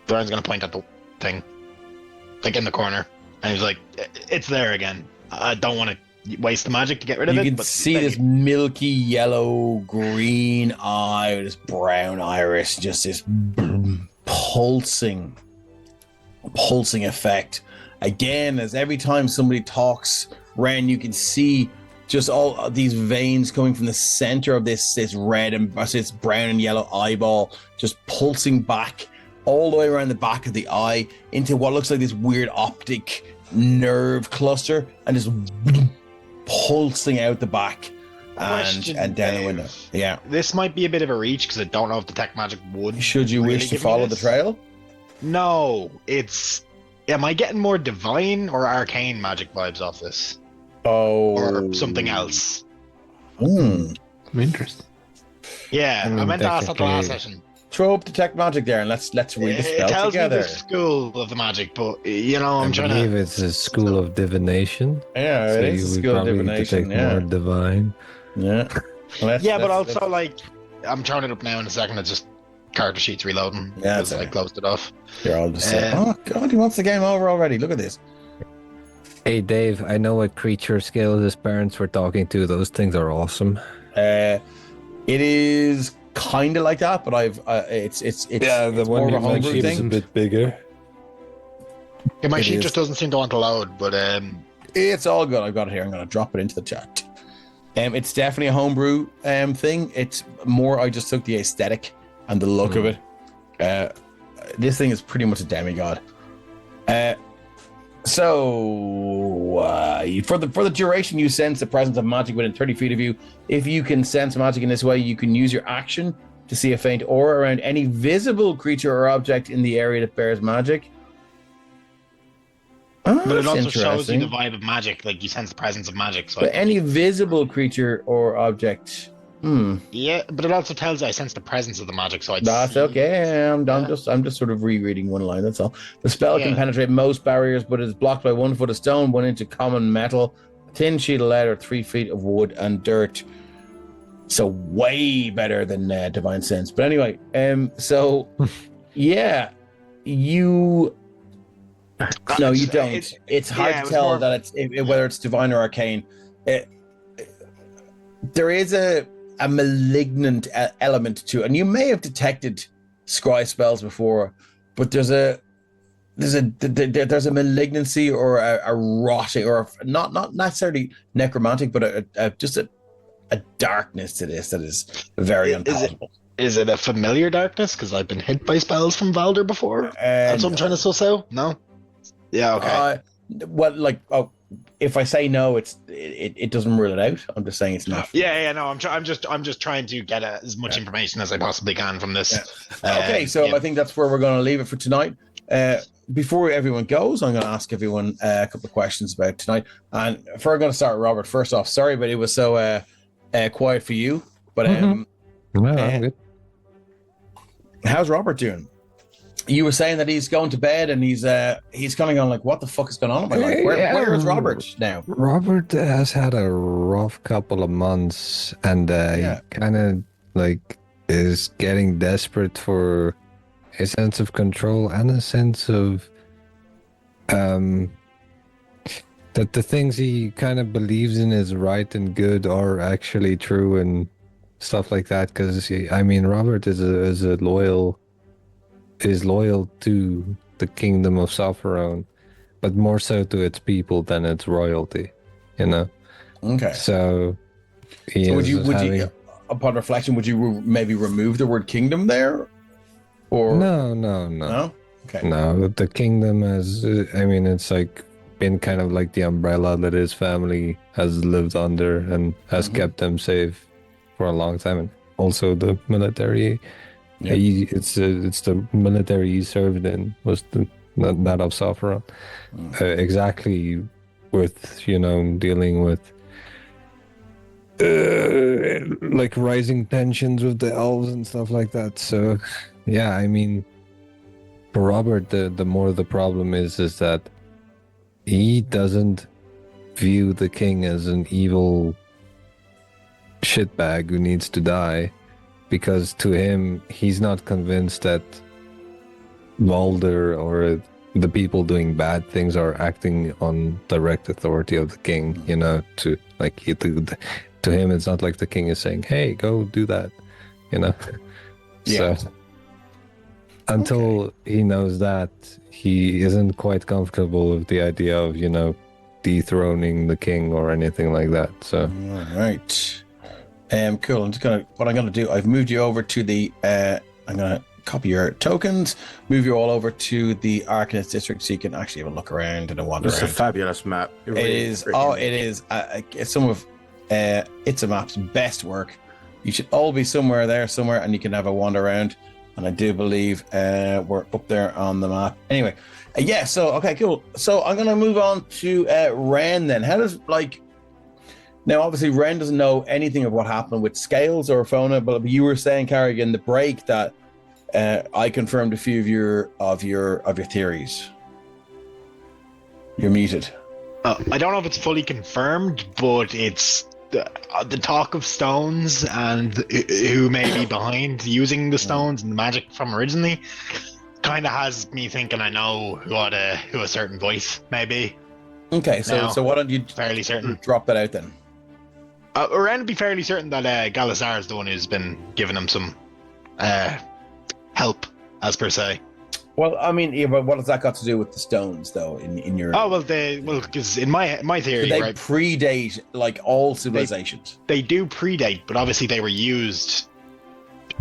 Brian's gonna point at the thing, like in the corner, and he's like, "It's there again. I don't want to waste the magic to get rid of You it." can but see this milky yellow green eye, this brown iris, just this pulsing effect. Again, as every time somebody talks, Ren, you can see just all of these veins coming from the center of this red and this brown and yellow eyeball, just pulsing back all the way around the back of the eye into what looks like this weird optic nerve cluster, and just pulsing out the back and down the window. Yeah. This might be a bit of a reach because I don't know if detect magic would. Should you really wish to give me follow the this. trail? No, it's. Am I getting more divine or arcane magic vibes off this, Oh. or something else? Hmm. Interesting. Yeah, I I mean, meant to ask that the last technically- session. throw up detect magic there, and let's read the spell It tells together. me the school of the magic, but I believe it's a school of divination. Yeah, So it is you a would school of probably divination. detect more divine. Yeah. But also like I'm throwing it up now in a second. It's just character sheets reloading. Yeah, because I closed it off. You're all just oh god, he wants the game over already. Look at this. Hey Dave, I know what creature scales his parents were talking to. Those things are awesome. It is kind of like that, but it's more of a homebrew thing. A bit bigger. Yeah, my sheet just doesn't seem to want to load, but it's all good. I've got it here. I'm going to drop it into the chat. It's definitely a homebrew thing. It's more. I just took the aesthetic and the look of it. This thing is pretty much a demigod. So for the duration, you sense the presence of magic within 30 feet of you. If you can sense magic in this way, you can use your action to see a faint aura around any visible creature or object in the area that bears magic. But it also shows you the vibe of magic, like you sense the presence of magic. So but any visible creature or object. Yeah, but it also tells you I sense the presence of the magic. So that's okay. I'm just sort of rereading one line. That's all. The spell can penetrate most barriers, but is blocked by 1 foot of stone, 1 inch of common metal, a thin sheet of lead, or 3 feet of wood and dirt. So way better than Divine Sense. But anyway, so yeah, you. No, you don't. It's hard to tell that whether it's divine or arcane. There is a malignant element to it, and you may have detected scry spells before, but there's a malignancy or a rotting, or not necessarily necromantic, but just a darkness to this that is very unpalatable. Is it a familiar darkness? Because I've been hit by spells from Valder before. That's what I'm trying to suss out. No. Yeah. Okay. If I say no, it doesn't rule it out. I'm just saying it's not. Yeah. No, I'm just trying to get as much information as I possibly can from this. Okay, so I think that's where we're going to leave it for tonight. Before everyone goes, I'm going to ask everyone a couple of questions about tonight. And we're going to start with Robert. First off, sorry, but it was so quiet for you. But I'm good. How's Robert doing? You were saying that he's going to bed and he's kind of going like, what the fuck is going on in my life? Where is Robert now? Robert has had a rough couple of months, and he kind of like is getting desperate for a sense of control and a sense of that the things he kind of believes in is right and good are actually true and stuff like that. Because Robert is loyal to the kingdom of Sopherone, but more so to its people than its royalty, Okay. So would you, upon reflection, would you maybe remove the word kingdom there? Or no? No? Okay. No, the kingdom it's like been kind of like the umbrella that his family has lived under and has kept them safe for a long time, and also the military. Yeah. It's the military he served in was that of Sopherone. Exactly with dealing with like rising tensions with the elves and stuff like that. So yeah, for Robert, the more the problem is that he doesn't view the king as an evil shitbag who needs to die. Because to him, he's not convinced that Valder or the people doing bad things are acting on direct authority of the king. To him, it's not like the king is saying, "Hey, go do that." Yeah. So until he knows that, he isn't quite comfortable with the idea of dethroning the king or anything like that. So all right. Cool. What I'm gonna do, I've moved you over to the I'm gonna copy your tokens, move you all over to the Arcanist district so you can actually have a look around and a wander around. It's a fabulous map. It is. It's some of It's a Map's best work. You should all be somewhere, and you can have a wander around. And I do believe we're up there on the map. Anyway, so okay, cool. So I'm gonna move on to Ren then. How does now, obviously, Ren doesn't know anything of what happened with Scales or Fona, but you were saying, Carrigan, in the break that I confirmed a few of your theories. You're muted. I don't know if it's fully confirmed, but it's the talk of stones and who may be behind using the stones and the magic from originally kind of has me thinking I know who a certain voice may be. Okay, so why don't you fairly certain drop that out then? Around be fairly certain that Galasar is the one who's been giving him some help, as per se. Well, I mean, yeah, but what has that got to do with the stones, though? In your because in my theory, they right, predate like all civilizations. They do predate, but obviously they were used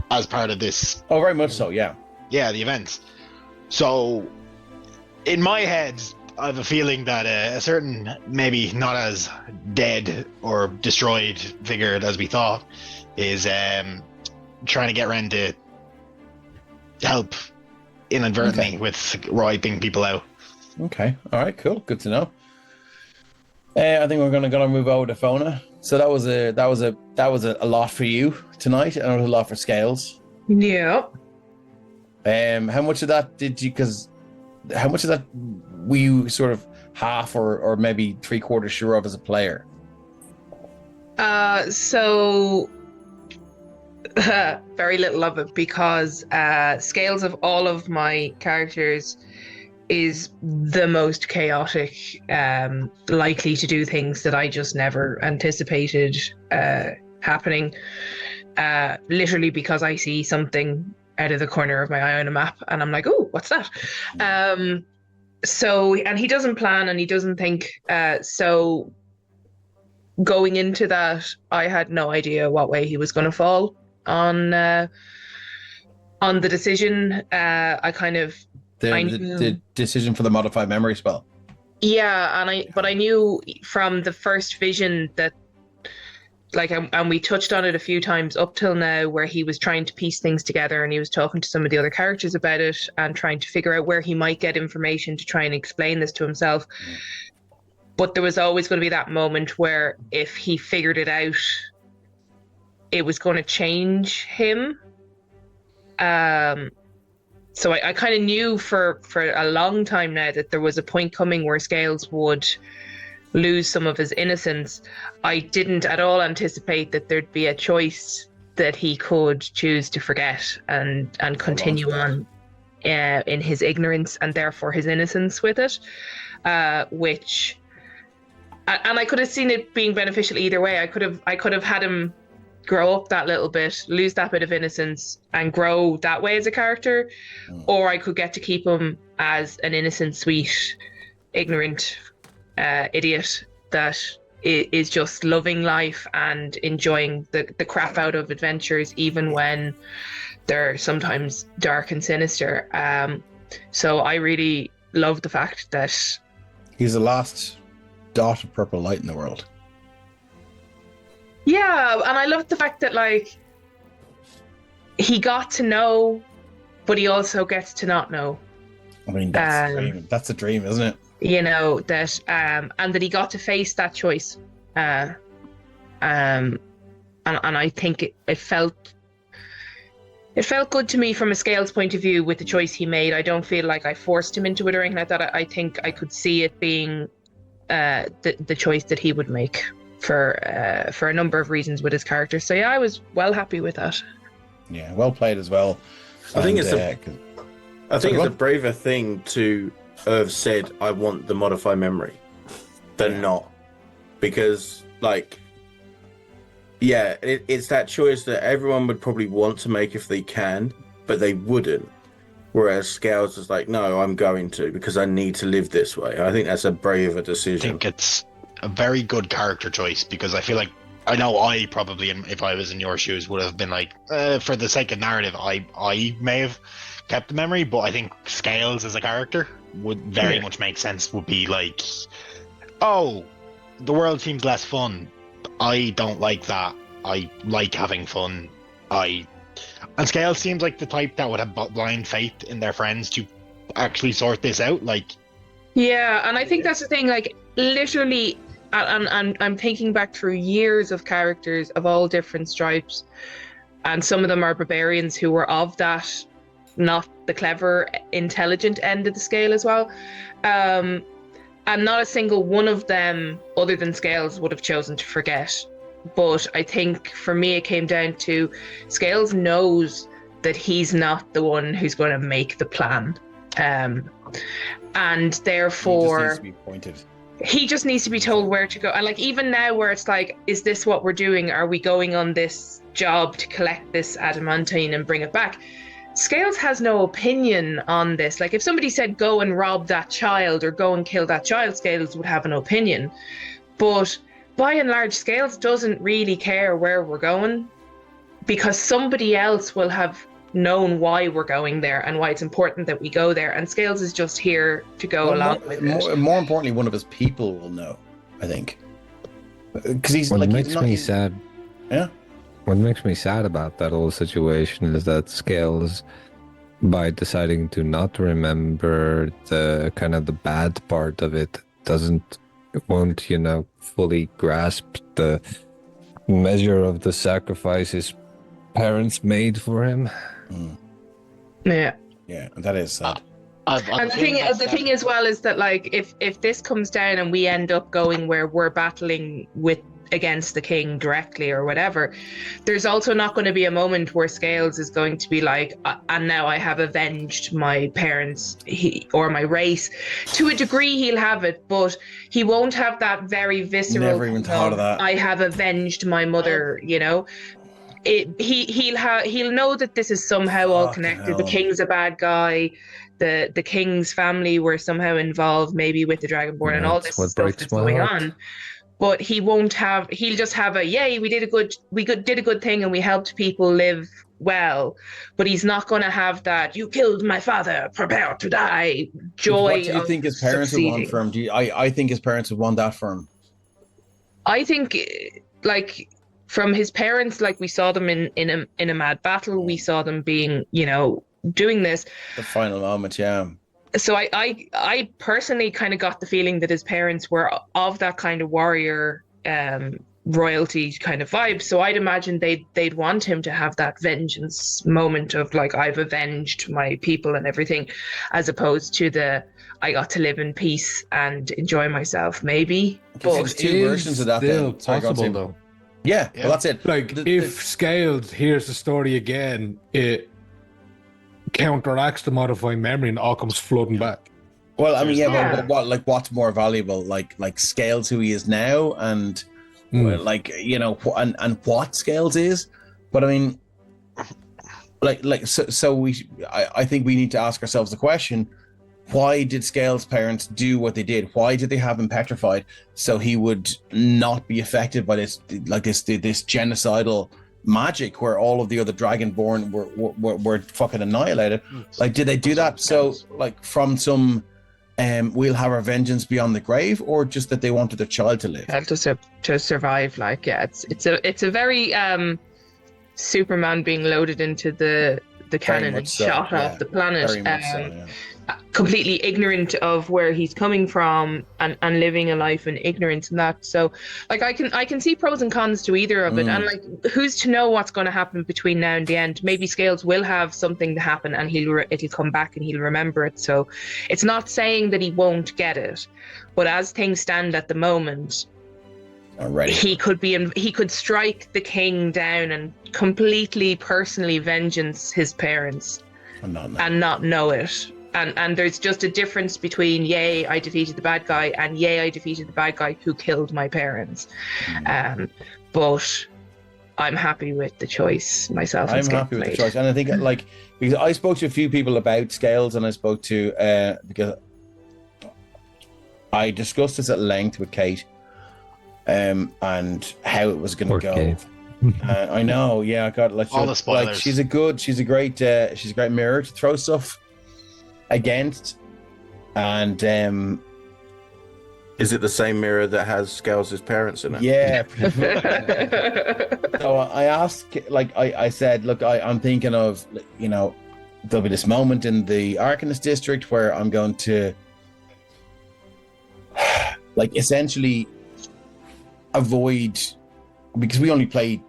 as part of this. Oh, very much so. Yeah. Yeah, the events. So, in my head, I have a feeling that a certain, maybe not as dead or destroyed figure as we thought, is trying to get Ren to help inadvertently with wiping people out. Okay. All right. Cool. Good to know. I think we're gonna move over to Fona. So that was a lot for you tonight, and a lot for Scales. Yeah. How much of that did you? Because how much of that were you sort of half or maybe 3/4 sure of as a player? So very little of it, because Scales of all of my characters is the most chaotic, likely to do things that I just never anticipated happening. Literally because I see something out of the corner of my eye on a map and I'm like, oh, what's that? So, and he doesn't plan and he doesn't think. So going into that, I had no idea what way he was going to fall on the decision. I kind of the decision for the modified memory spell. Yeah, but I knew from the first vision that, like, and we touched on it a few times up till now, where he was trying to piece things together and he was talking to some of the other characters about it and trying to figure out where he might get information to try and explain this to himself. But there was always going to be that moment where if he figured it out, it was going to change him. So I kind of knew for a long time now that there was a point coming where Scales would lose some of his innocence. I didn't at all anticipate that there'd be a choice that he could choose to forget and continue on in his ignorance and therefore his innocence with it, which, and I could have seen it being beneficial either way. I could have had him grow up that little bit, lose that bit of innocence and grow that way as a character, or I could get to keep him as an innocent, sweet, ignorant idiot that is just loving life and enjoying the crap out of adventures, even when they're sometimes dark and sinister. So I really love the fact that he's the last dot of purple light in the world. Yeah, and I love the fact that, like, he got to know, but he also gets to not know. I mean, that's a dream. That's a dream, isn't it? You know, that and that he got to face that choice. And I think it felt good to me from a Scales point of view with the choice he made. I don't feel like I forced him into it or anything like that. I think I could see it being the choice that he would make for a number of reasons with his character. So yeah, I was well happy with that. Yeah, well played as well. I think it's a braver thing to have said, I want the modify memory, than not. Because, like, yeah, it's that choice that everyone would probably want to make if they can, but they wouldn't. Whereas Scales is like, no, I'm going to, because I need to live this way. I think that's a braver decision. I think it's a very good character choice, because I feel like, I know I probably, if I was in your shoes, would have been like, for the sake of narrative, I may have kept the memory, but I think Scales as a character would very much make sense. Would be like, oh, the world seems less fun. I don't like that. I like having fun. And Scales seems like the type that would have blind faith in their friends to actually sort this out. Like, yeah, and I think that's the thing. Like, literally, and I'm thinking back through years of characters of all different stripes, and some of them are barbarians who were of that not the clever, intelligent end of the scale as well. And not a single one of them, other than Scales, would have chosen to forget. But I think for me, it came down to Scales knows that he's not the one who's going to make the plan. And therefore, he just needs to be told where to go. And like, even now where it's like, is this what we're doing? Are we going on this job to collect this adamantine and bring it back? Scales has no opinion on this. Like, if somebody said, go and rob that child or go and kill that child, Scales would have an opinion. But by and large, Scales doesn't really care where we're going, because somebody else will have known why we're going there and why it's important that we go there. And Scales is just here to go along with it. More importantly, one of his people will know, I think. Because he's what like, makes me sad. Yeah. What makes me sad about that whole situation is that Scales, by deciding to not remember the kind of the bad part of it, won't, fully grasp the measure of the sacrifice his parents made for him. Yeah. Yeah, that is sad. And the thing as well is that, like, if this comes down and we end up going where we're battling against the king directly or whatever, there's also not going to be a moment where Scales is going to be like, and now I have avenged my parents or my race. To a degree, he'll have it, but he won't have that very visceral. Never even thought of that. I have avenged my mother. He'll know that this is somehow all connected. Hell. The king's a bad guy. The king's family were somehow involved, maybe with the Dragonborn, and all this stuff that's going on. But he'll just have a, yay, we did a good thing and we helped people live well. But he's not going to have that, you killed my father, prepare to die, joy. What do you think his parents would want for him? I think his parents would want that for him. I think, like, from his parents, like, we saw them in a mad battle. We saw them being, doing this. The final moment, yeah. So I personally kind of got the feeling that his parents were of that kind of warrior royalty kind of vibe. So I'd imagine they'd want him to have that vengeance moment of, like, I've avenged my people and everything, as opposed to the I got to live in peace and enjoy myself, maybe. But there's two versions of that. Still possible, though. Yeah, well, that's it. Like, if Scales hears the story again, it counteracts the modifying memory and all comes flooding back. Well, I mean, but what's more valuable? Like Scales, who he is now, and and what Scales is. But I mean, I think we need to ask ourselves the question: why did Scales' parents do what they did? Why did they have him petrified so he would not be affected by this genocidal magic where all of the other Dragonborn were fucking annihilated? Like, did they do that so, like, from some we'll have our vengeance beyond the grave, or just that they wanted their child to live? To survive, like, yeah, it's a very Superman being loaded into the cannon and shot off the planet. Completely ignorant of where he's coming from and living a life in ignorance and that. So, like, I can see pros and cons to either of it. And, like, who's to know what's going to happen between now and the end? Maybe Scales will have something to happen and it'll come back and he'll remember it. So it's not saying that he won't get it, but as things stand at the moment, he could strike the king down and completely personally vengeance his parents and not know it. And there's just a difference between, yay, I defeated the bad guy, and yay, I defeated the bad guy who killed my parents. But I'm happy with the choice myself. I'm happy with the choice. And I think, like, because I spoke to a few people about Scales, and I spoke to, because I discussed this at length with Kate, and how it was going to go. Kate. I know, yeah, I got all the spoilers. Like, she's a great mirror to throw stuff against. And is it the same mirror that has Scales' parents in it? Yeah. So I asked, like, I said, look, I'm thinking of, there'll be this moment in the Arcanist district where I'm going to, like, essentially avoid, because we only play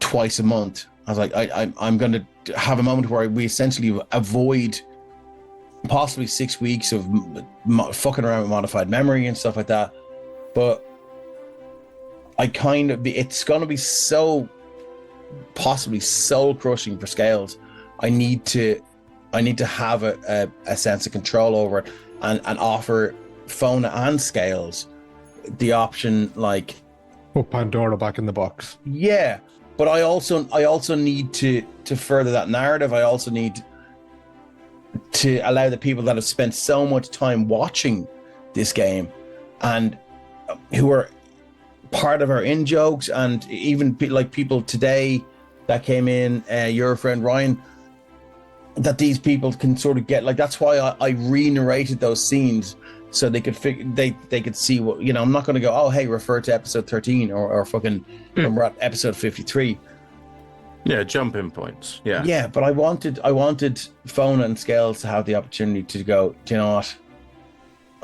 twice a month. I was like, I'm going to have a moment where we essentially avoid possibly 6 weeks of fucking around with modified memory and stuff like that. But it's going to be so possibly soul crushing for Scales. I need to have a sense of control over it and offer Fona and Scales the option, like, put Pandora back in the box. Yeah, but I also need to further that narrative. I also need to allow the people that have spent so much time watching this game and who are part of our in-jokes, and even like people today that came in, your friend Ryan, that these people can sort of get, like, that's why I re-narrated those scenes so they could they could see what, you know. I'm not going to go, oh hey, refer to episode 13 or fucking we're at episode 53. Yeah, jumping points. Yeah, but I wanted Fona and Scales to have the opportunity to go, do you know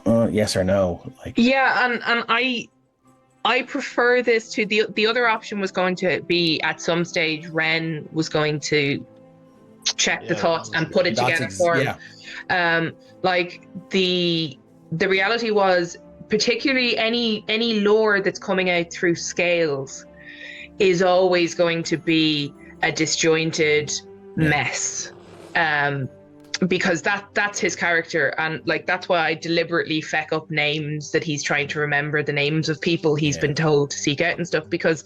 what? Yes or no. Like, yeah, and I prefer this to the other option was going to be at some stage Ren was going to check the thoughts and put it together for him. Like the reality was, particularly any lore that's coming out through Scales is always going to be a disjointed mess, because that's his character, and like that's why I deliberately feck up names that he's trying to remember, the names of people he's been told to seek out and stuff, because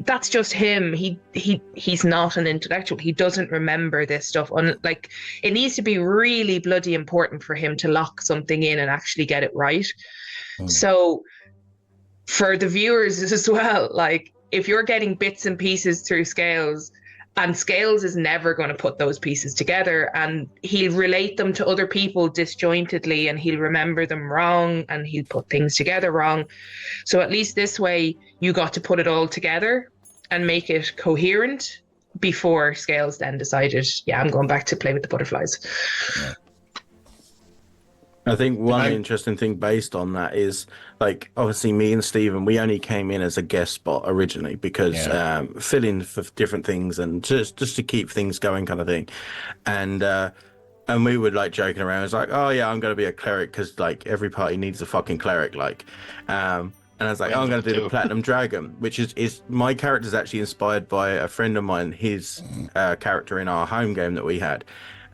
that's just him. He's not an intellectual. He doesn't remember this stuff. Like, it needs to be really bloody important for him to lock something in and actually get it right. So for the viewers as well, like, if you're getting bits and pieces through Scales, and Scales is never going to put those pieces together, and he'll relate them to other people disjointedly, and he'll remember them wrong, and he'll put things together wrong. So at least this way you got to put it all together and make it coherent before Scales then decided, yeah, I'm going back to play with the butterflies. Yeah. I think one interesting thing based on that is, like, obviously me and Stephen, we only came in as a guest spot originally because fill in for different things and just to keep things going, kind of thing. And we were like joking around. It's like, oh yeah, I'm going to be a cleric because like every party needs a fucking cleric. Like, and I was like, oh, I'm going to do the Platinum Dragon, which is my character is actually inspired by a friend of mine, his character in our home game that we had.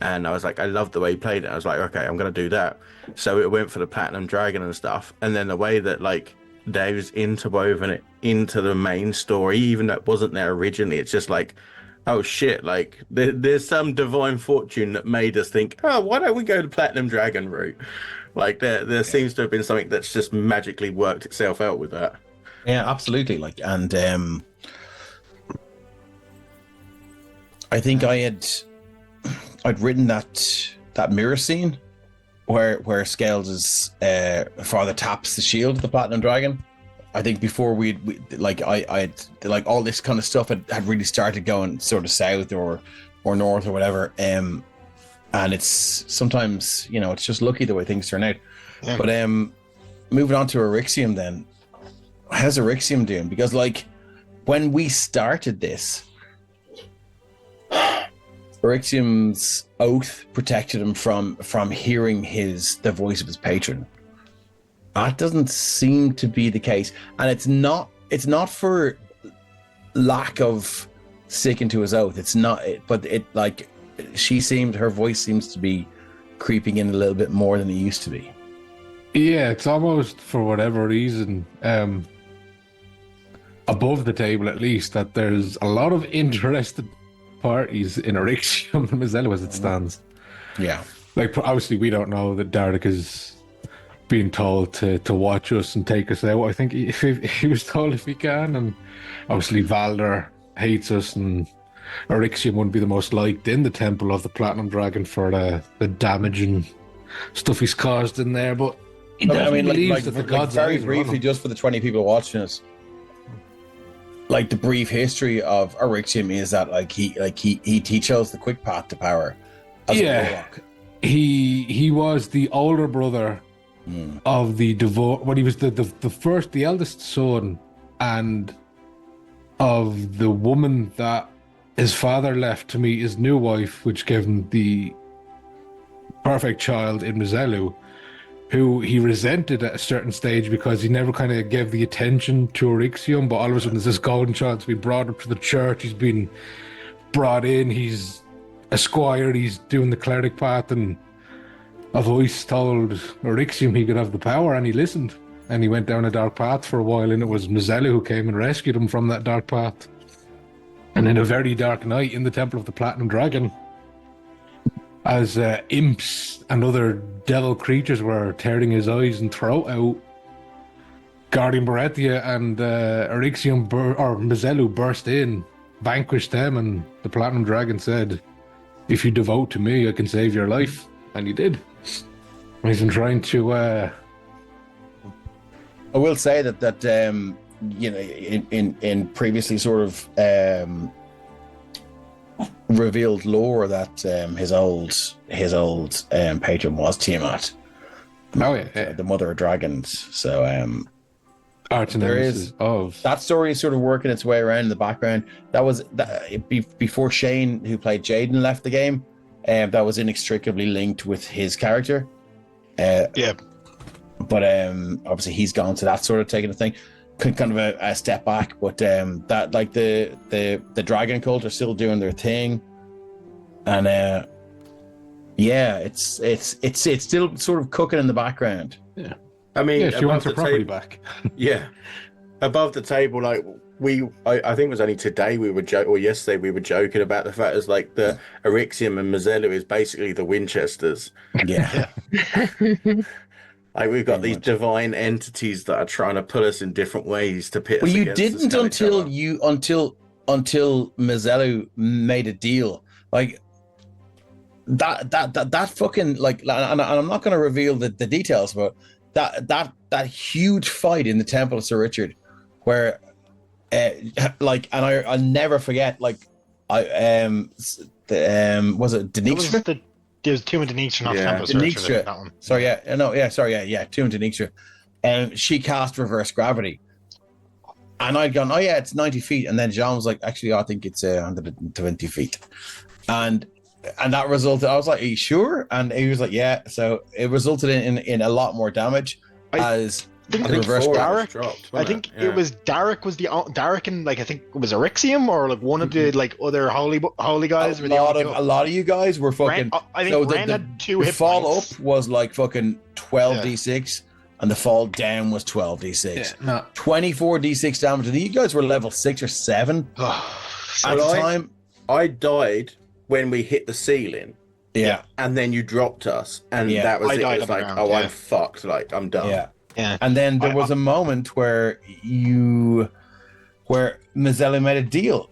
And I was like, I loved the way he played it. I was like, okay, I'm going to do that. So it went for the Platinum Dragon and stuff. And then the way that, like, Dave's interwoven it into the main story, even though it wasn't there originally, it's just like, oh shit, like, there's some divine fortune that made us think, oh, why don't we go the Platinum Dragon route? Like, there seems to have been something that's just magically worked itself out with that. Yeah, absolutely. Like, and I think I'd written that mirror scene where Scales' father taps the shield of the Platinum Dragon. I think before we like I like all this kind of stuff had really started going sort of south or north or whatever. And it's sometimes, you know, it's just lucky the way things turn out. Yeah. But moving on to Eryxium then. How's Eryxium doing? Because like when we started this, Eryxium's oath protected him from hearing the voice of his patron. That doesn't seem to be the case, and it's not for lack of sticking to his oath. It's not, but it like her voice seems to be creeping in a little bit more than it used to be. Yeah, it's almost for whatever reason, above the table at least, that there's a lot of interested parties in Eryxium and Mizella as it stands. Yeah. Like, obviously we don't know that Dardic is being told to watch us and take us out. I think he was told if he can, and obviously Valder hates us, and Eryxium wouldn't be the most liked in the Temple of the Platinum Dragon for the damage and stuff he's caused in there. But I mean, like very briefly, just for the 20 people watching us, like the brief history of Eryxium is that he chose the quick path to power. He was the older brother of the divorce. When he was the eldest son, and of the woman that his father left to meet his new wife, which gave him the perfect child in Mizelu, who he resented at a certain stage because he never kind of gave the attention to Orixium, but all of a sudden there's this golden child to be brought up to the church. He's been brought in, he's a squire, he's doing the cleric path, and a voice told Orixium he could have the power, and he listened. And he went down a dark path for a while, and it was Mizelu who came and rescued him from that dark path. And in a very dark night in the Temple of the Platinum Dragon, as imps and other devil creatures were tearing his eyes and throat out, Guardian Baratheon and Orixium or Mizelu burst in, vanquished them, and the Platinum Dragon said, "If you devote to me, I can save your life." And he did. And he's been trying to... I will say that you know, in previously sort of revealed lore that his old patron was Tiamat. The mother of dragons. So there is that story is sort of working its way around in the background. That was before Shane, who played Jaden, left the game. That was inextricably linked with his character. But obviously he's gone to that sort of taking a thing, kind of a step back. But that, like, the dragon cult are still doing their thing, and it's still sort of cooking in the background. Yeah, I mean, she wants her property back. Yeah, above the table, like I think it was only today or yesterday we were joking about the fact is like the Orixium and Mizelu is basically the Winchesters. Yeah. Like we've got these divine entities that are trying to pull us in different ways to pit us. Well, you against didn't until Mizelu made a deal. Like that fucking, like, and I'm not going to reveal the details, but that huge fight in the Temple of Sir Richard, where like, and I'll never forget, like, was it Denixtra? There's two in Denixtra, not Temple Denixtra. That one. Sorry, two in Denixtra. And she cast reverse gravity. And I'd gone, oh yeah, it's 90 feet. And then Jean was like, actually, I think it's 120 feet. And that resulted, I was like, are you sure? And he was like, yeah. So it resulted in a lot more damage as the reverse Derek dropped. I think it was Derek and, like, I think it was Orixium or like one of the like other holy guys. A lot of you guys were fucking. I think Ren had two hit fall points. Up was like fucking 12d6, and the fall down was 12d6. 24d6 damage. I think you guys were level 6 or 7 at the time. I died when we hit the ceiling. Yeah, and then you dropped us, and that was it. It was like, I'm fucked. Like, I'm done. Yeah. And then there was a moment where Mizelu made a deal,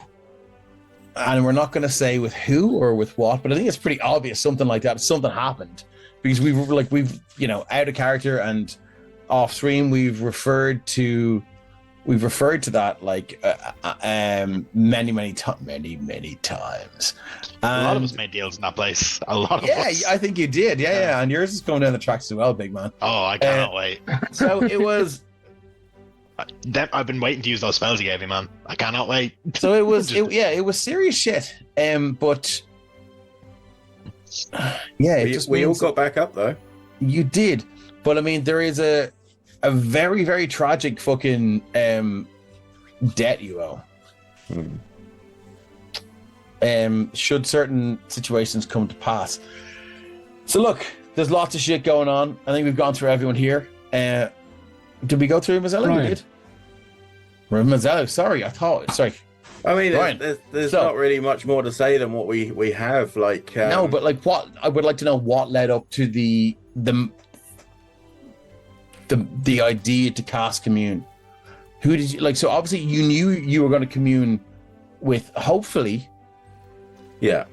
and we're not going to say with who or with what, but I think it's pretty obvious something like that. Something happened because we've you know, out of character and off stream, we've referred to that like many times. And a lot of us made deals in that place. A lot of us. Yeah, I think you did. Yeah. And yours is going down the tracks as well, big man. Oh, I cannot wait. So it was. I've been waiting to use those spells you gave me, man. I cannot wait. So it was. It was serious shit. But yeah, we all got back up though. You did, but I mean, there is a very, very tragic fucking debt you owe. Should certain situations come to pass. So look, there's lots of shit going on. I think we've gone through everyone here. Did we go through Mizelu? We did. Mizelu, sorry. I mean, there's not really much more to say than what we have. Like no, but like, what I would like to know, what led up to the idea to cast commune. Who did you like? So obviously you knew you were going to commune with, hopefully the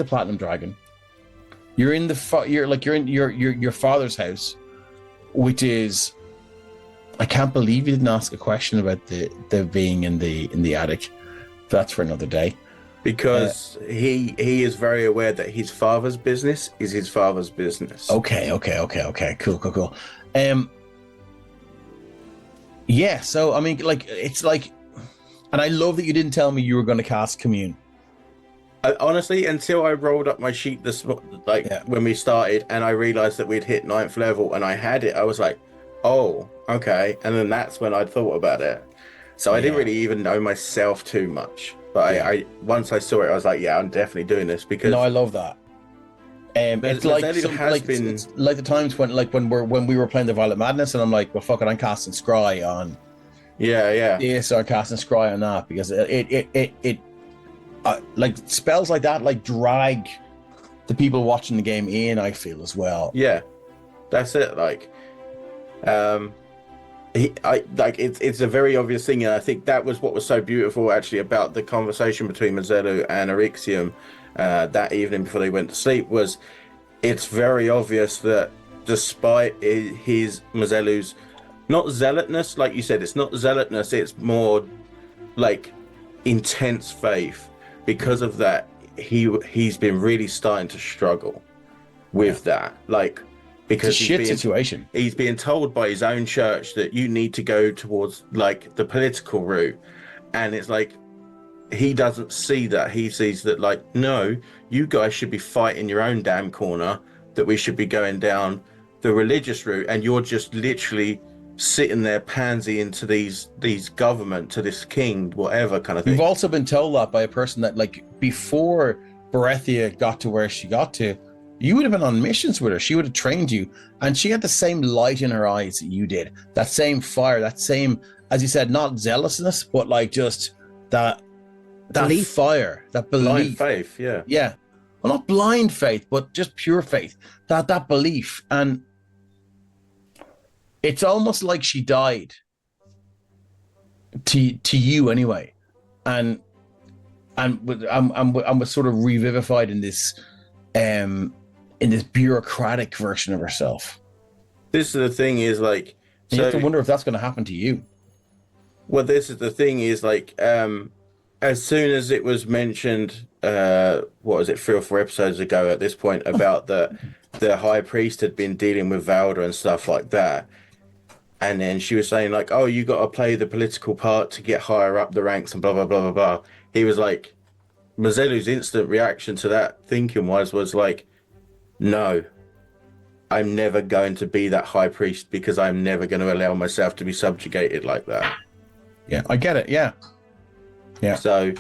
Platinum Dragon. You're in your father's house, which is, I can't believe you didn't ask a question about the being in the attic. That's for another day. Because he is very aware that his father's business is his father's business. Okay. Cool. Yeah, so I mean, like, it's like, and I love that you didn't tell me you were going to cast commune, honestly, until I rolled up my sheet when we started, and I realized that we'd hit 9th level, and I had it, I was like, oh, okay. And then that's when I thought about it. So I didn't really even know myself too much. But I once I saw it, I was like, yeah, I'm definitely doing this because. No, I love that. It's like it's like the times when we were playing the Violet Madness, and I'm like, well, fuck it, I'm casting Scry on. Yeah. So I'm casting Scry on that because it like spells like that like drag the people watching the game in. I feel as well. Yeah, that's it. Like, it's a very obvious thing, and I think that was what was so beautiful actually about the conversation between Mazellu and Eryxium that evening before they went to sleep. Was it's very obvious that despite his Mazellu's not zealotness, like you said, it's not zealotness, it's more like intense faith. Because of that, he's been really starting to struggle with that, like. Because it's a shit situation. He's being told by his own church that you need to go towards like the political route, and it's like he doesn't see that. He sees that like, no, you guys should be fighting your own damn corner. That we should be going down the religious route, and you're just literally sitting there pansy into these government, to this king, whatever kind of thing. We've also been told that by a person that like before Berethia got to where she got to. You would have been on missions with her. She would have trained you. And she had the same light in her eyes that you did. That same fire, that same, as you said, not zealousness, but like just that belief. Fire, that belief. Blind faith, yeah. Yeah. Well, not blind faith, but just pure faith. That belief. And it's almost like she died. To you anyway. And was sort of revivified in this bureaucratic version of herself. This is the thing is like, you have to wonder if that's going to happen to you. Well, this is the thing is like, as soon as it was mentioned, what was it, 3 or 4 episodes ago at this point, about the high priest had been dealing with Valda and stuff like that. And then she was saying like, oh, you got to play the political part to get higher up the ranks and blah, blah, blah, blah, blah. He was like, Mazellu's instant reaction to that thinking was like, no, I'm never going to be that high priest because I'm never going to allow myself to be subjugated like that. Yeah, I get it. Yeah. So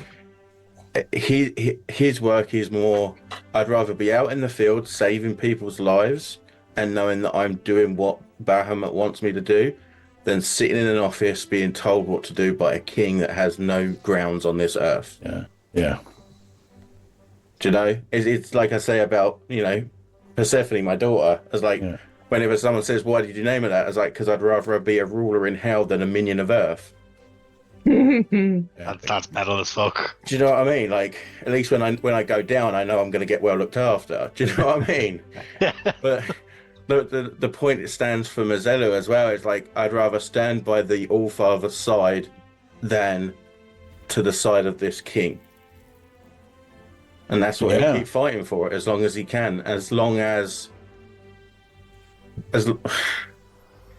his work is more, I'd rather be out in the field saving people's lives and knowing that I'm doing what Bahamut wants me to do than sitting in an office being told what to do by a king that has no grounds on this earth. Yeah. Do you know? It's like I say about, Persephone, my daughter. It's like, whenever someone says, why did you name her that? I was like, because I'd rather be a ruler in hell than a minion of earth. That's metal as fuck. Do you know what I mean? Like, at least when I go down, I know I'm going to get well looked after. Do you know what I mean? But the point it stands for Mazellu as well is like, I'd rather stand by the All-Father's side than to the side of this king. And that's what he'll keep fighting for, as long as he can. As long as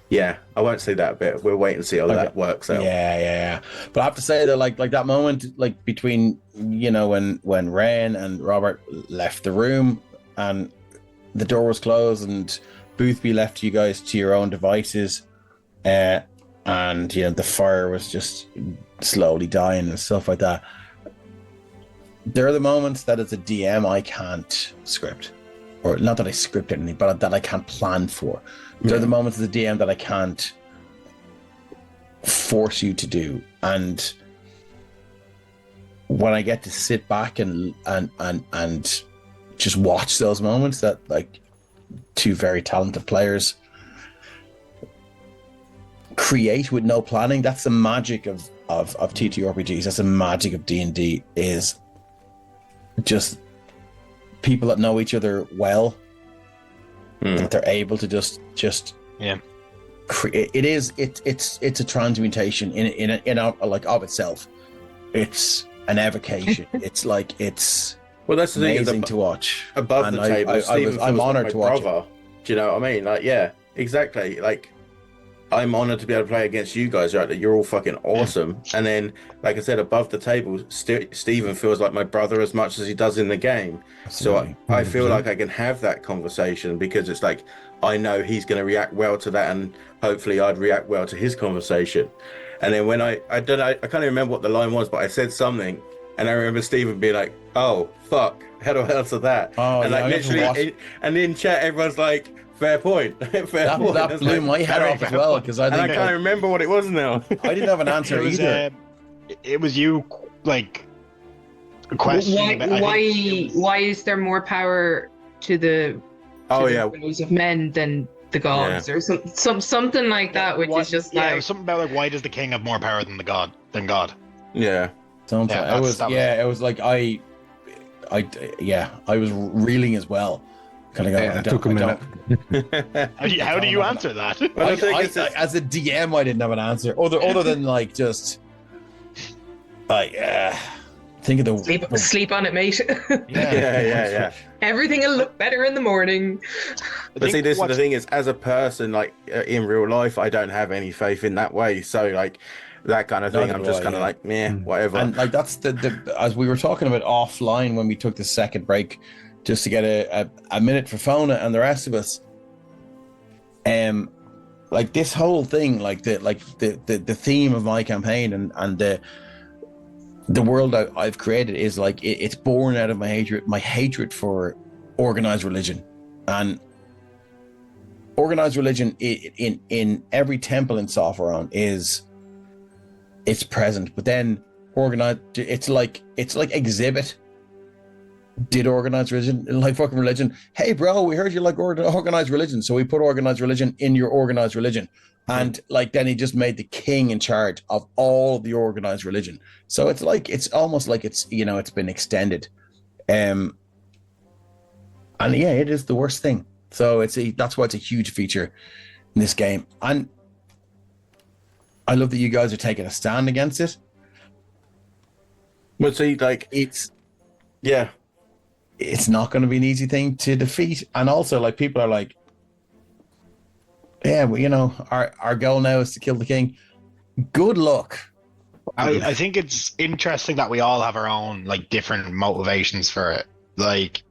yeah, I won't say that bit. We'll wait and see how that works out. Yeah. But I have to say that like that moment, like between when Ren and Robert left the room and the door was closed and Boothby left you guys to your own devices, and the fire was just slowly dying and stuff like that. There are the moments that as a DM I can't script, or not that I script anything, but that I can't plan for. There are the moments as a DM that I can't force you to do, and when I get to sit back and just watch those moments that like two very talented players create with no planning, that's the magic of TTRPGs. That's the magic of D&D, is just people that know each other well, that they're able to just create. It's a transmutation in like of itself. It's an evocation. It's well, that's the amazing thing to watch. Above the table, I'm honored to watch it. Do you know what I mean? Like, yeah, exactly. Like, I'm honored to be able to play against you guys, right? That you're all fucking awesome. And then, like I said, above the table, Stephen feels like my brother as much as he does in the game. Absolutely. So I feel like I can have that conversation because it's like, I know he's going to react well to that, and hopefully I'd react well to his conversation. And then when I can't even remember what the line was, but I said something, and I remember Stephen being like, "Oh fuck, how do I answer that?" Oh, and yeah, like literally, and in chat, everyone's like, "Fair point." Fair point. That blew my head off as well, because I think and I can't remember what it was now. I didn't have an answer either. It was you, like, questioning. Why is there more power to the willows of men than the gods, or something like that, which is just like something about like, why does the king have more power than God? Yeah. Something. It was like I was reeling as well. Kind of it took a minute. How do you answer that? As a DM, I didn't have an answer other than like just like think of the sleep on it, mate. Yeah. Everything will look better in the morning. But see, this is the thing is, as a person, like in real life, I don't have any faith in that way. So like that kind of thing, I'm just kind of like, meh, whatever. And like that's the as we were talking about offline when we took the second break, just to get a minute for Fona and the rest of us. Like this whole thing, like the theme of my campaign and the world I've created is like it's born out of my hatred for organized religion. And organized religion in every temple in Sopherone it's present, but then organized, it's like Exhibit did organized religion, like fucking religion. Hey bro, we heard you like organized religion, so we put organized religion in your organized religion. And like then he just made the king in charge of all the organized religion. So it's like it's almost like it's it's been extended. And yeah, it is the worst thing. So that's why it's a huge feature in this game. And I love that you guys are taking a stand against it. But see, like it's not going to be an easy thing to defeat. And also, like, people are like, yeah, well, our goal now is to kill the king. Good luck. I think it's interesting that we all have our own like different motivations for it. Like,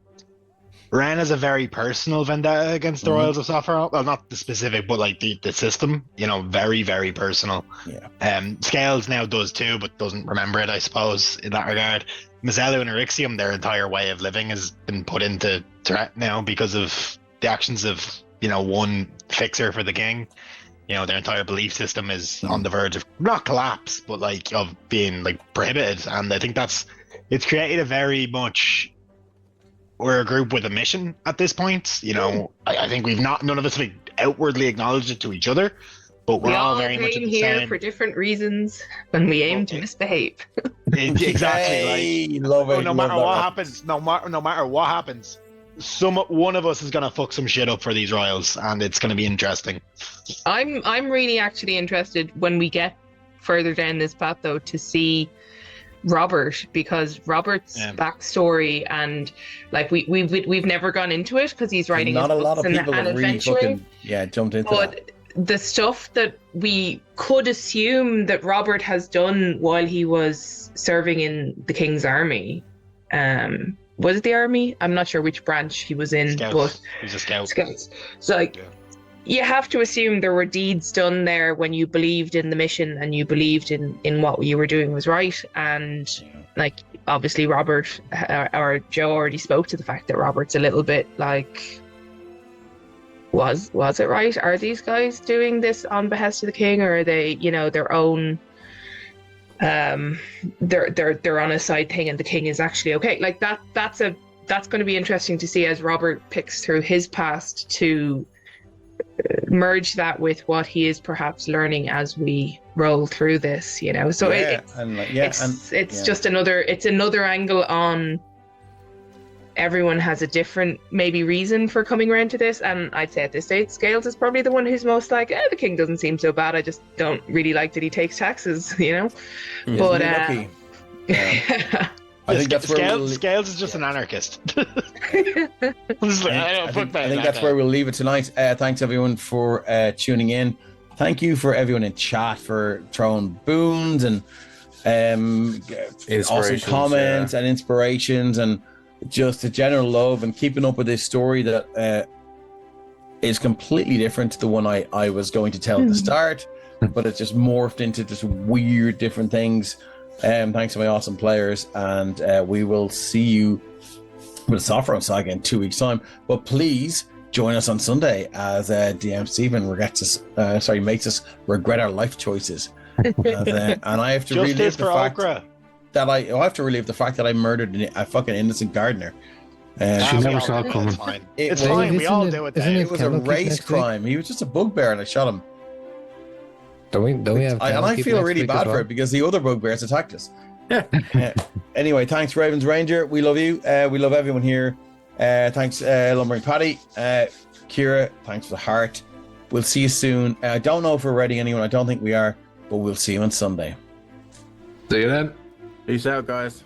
Ren has a very personal vendetta against the Royals of Sopherone. Well, not the specific, but like the system. Very, very personal. Yeah. Scales now does too, but doesn't remember it, I suppose, in that regard. Mazelu and Erixium, their entire way of living has been put into threat now because of the actions of one fixer for the king. Their entire belief system is on the verge of not collapse, but like of being like prohibited. And I think it's created a very much, we're a group with a mission at this point. I think none of us have outwardly acknowledged it to each other, but we're all very much here for different reasons when we aim to misbehave. Exactly. Love it. No matter what happens, no matter what happens, one of us is gonna fuck some shit up for these royals, and it's gonna be interesting. I'm really actually interested when we get further down this path, though, to see Robert, because Robert's backstory, and like we've never gone into it because he's writing not his a lot of books people have really fucking jumped into that. The stuff that we could assume that Robert has done while he was serving in the king's army, was it the army? I'm not sure which branch he was in. Scouts. But he was a scout. Scouts. So you have to assume there were deeds done there when you believed in the mission and you believed in what you were doing was right. And like, obviously Robert or Joe already spoke to the fact that Robert's a little bit like, was it right? Are these guys doing this on behest of the king, or are they, their own, they're on a side thing and the king is actually okay? Like that's going to be interesting to see as Robert picks through his past to merge that with what he is perhaps learning as we roll through this, so it's just another angle on everyone has a different maybe reason for coming around to this. And I'd say at this stage, Scales is probably the one who's most like, the king doesn't seem so bad, I just don't really like that he takes taxes, but I think that's where Scales is just an anarchist. I think that's where we'll leave it tonight. Thanks everyone for tuning in. Thank you for everyone in chat for throwing boons and awesome comments and inspirations and just the general love and keeping up with this story that is completely different to the one I was going to tell at the start, but it's just morphed into just weird different things. Thanks to my awesome players, and we will see you with Sopherone Saga in 2 weeks' time. But please join us on Sunday as DM Stephen makes us regret our life choices. And I have to relive the fact that I have to relive the fact that I murdered a fucking innocent gardener. She never saw it coming. It's fine. We all do it. It was a race crime. He was just a bugbear, and I shot him. Don't we have? And I feel really bad for it because the other bugbears attacked us. Anyway, thanks, Ravens Ranger. We love you. We love everyone here. Thanks, Lumbering Paddy. Kira, thanks for the heart. We'll see you soon. I don't know if we're ready anyone. I don't think we are, but we'll see you on Sunday. See you then. Peace out, guys.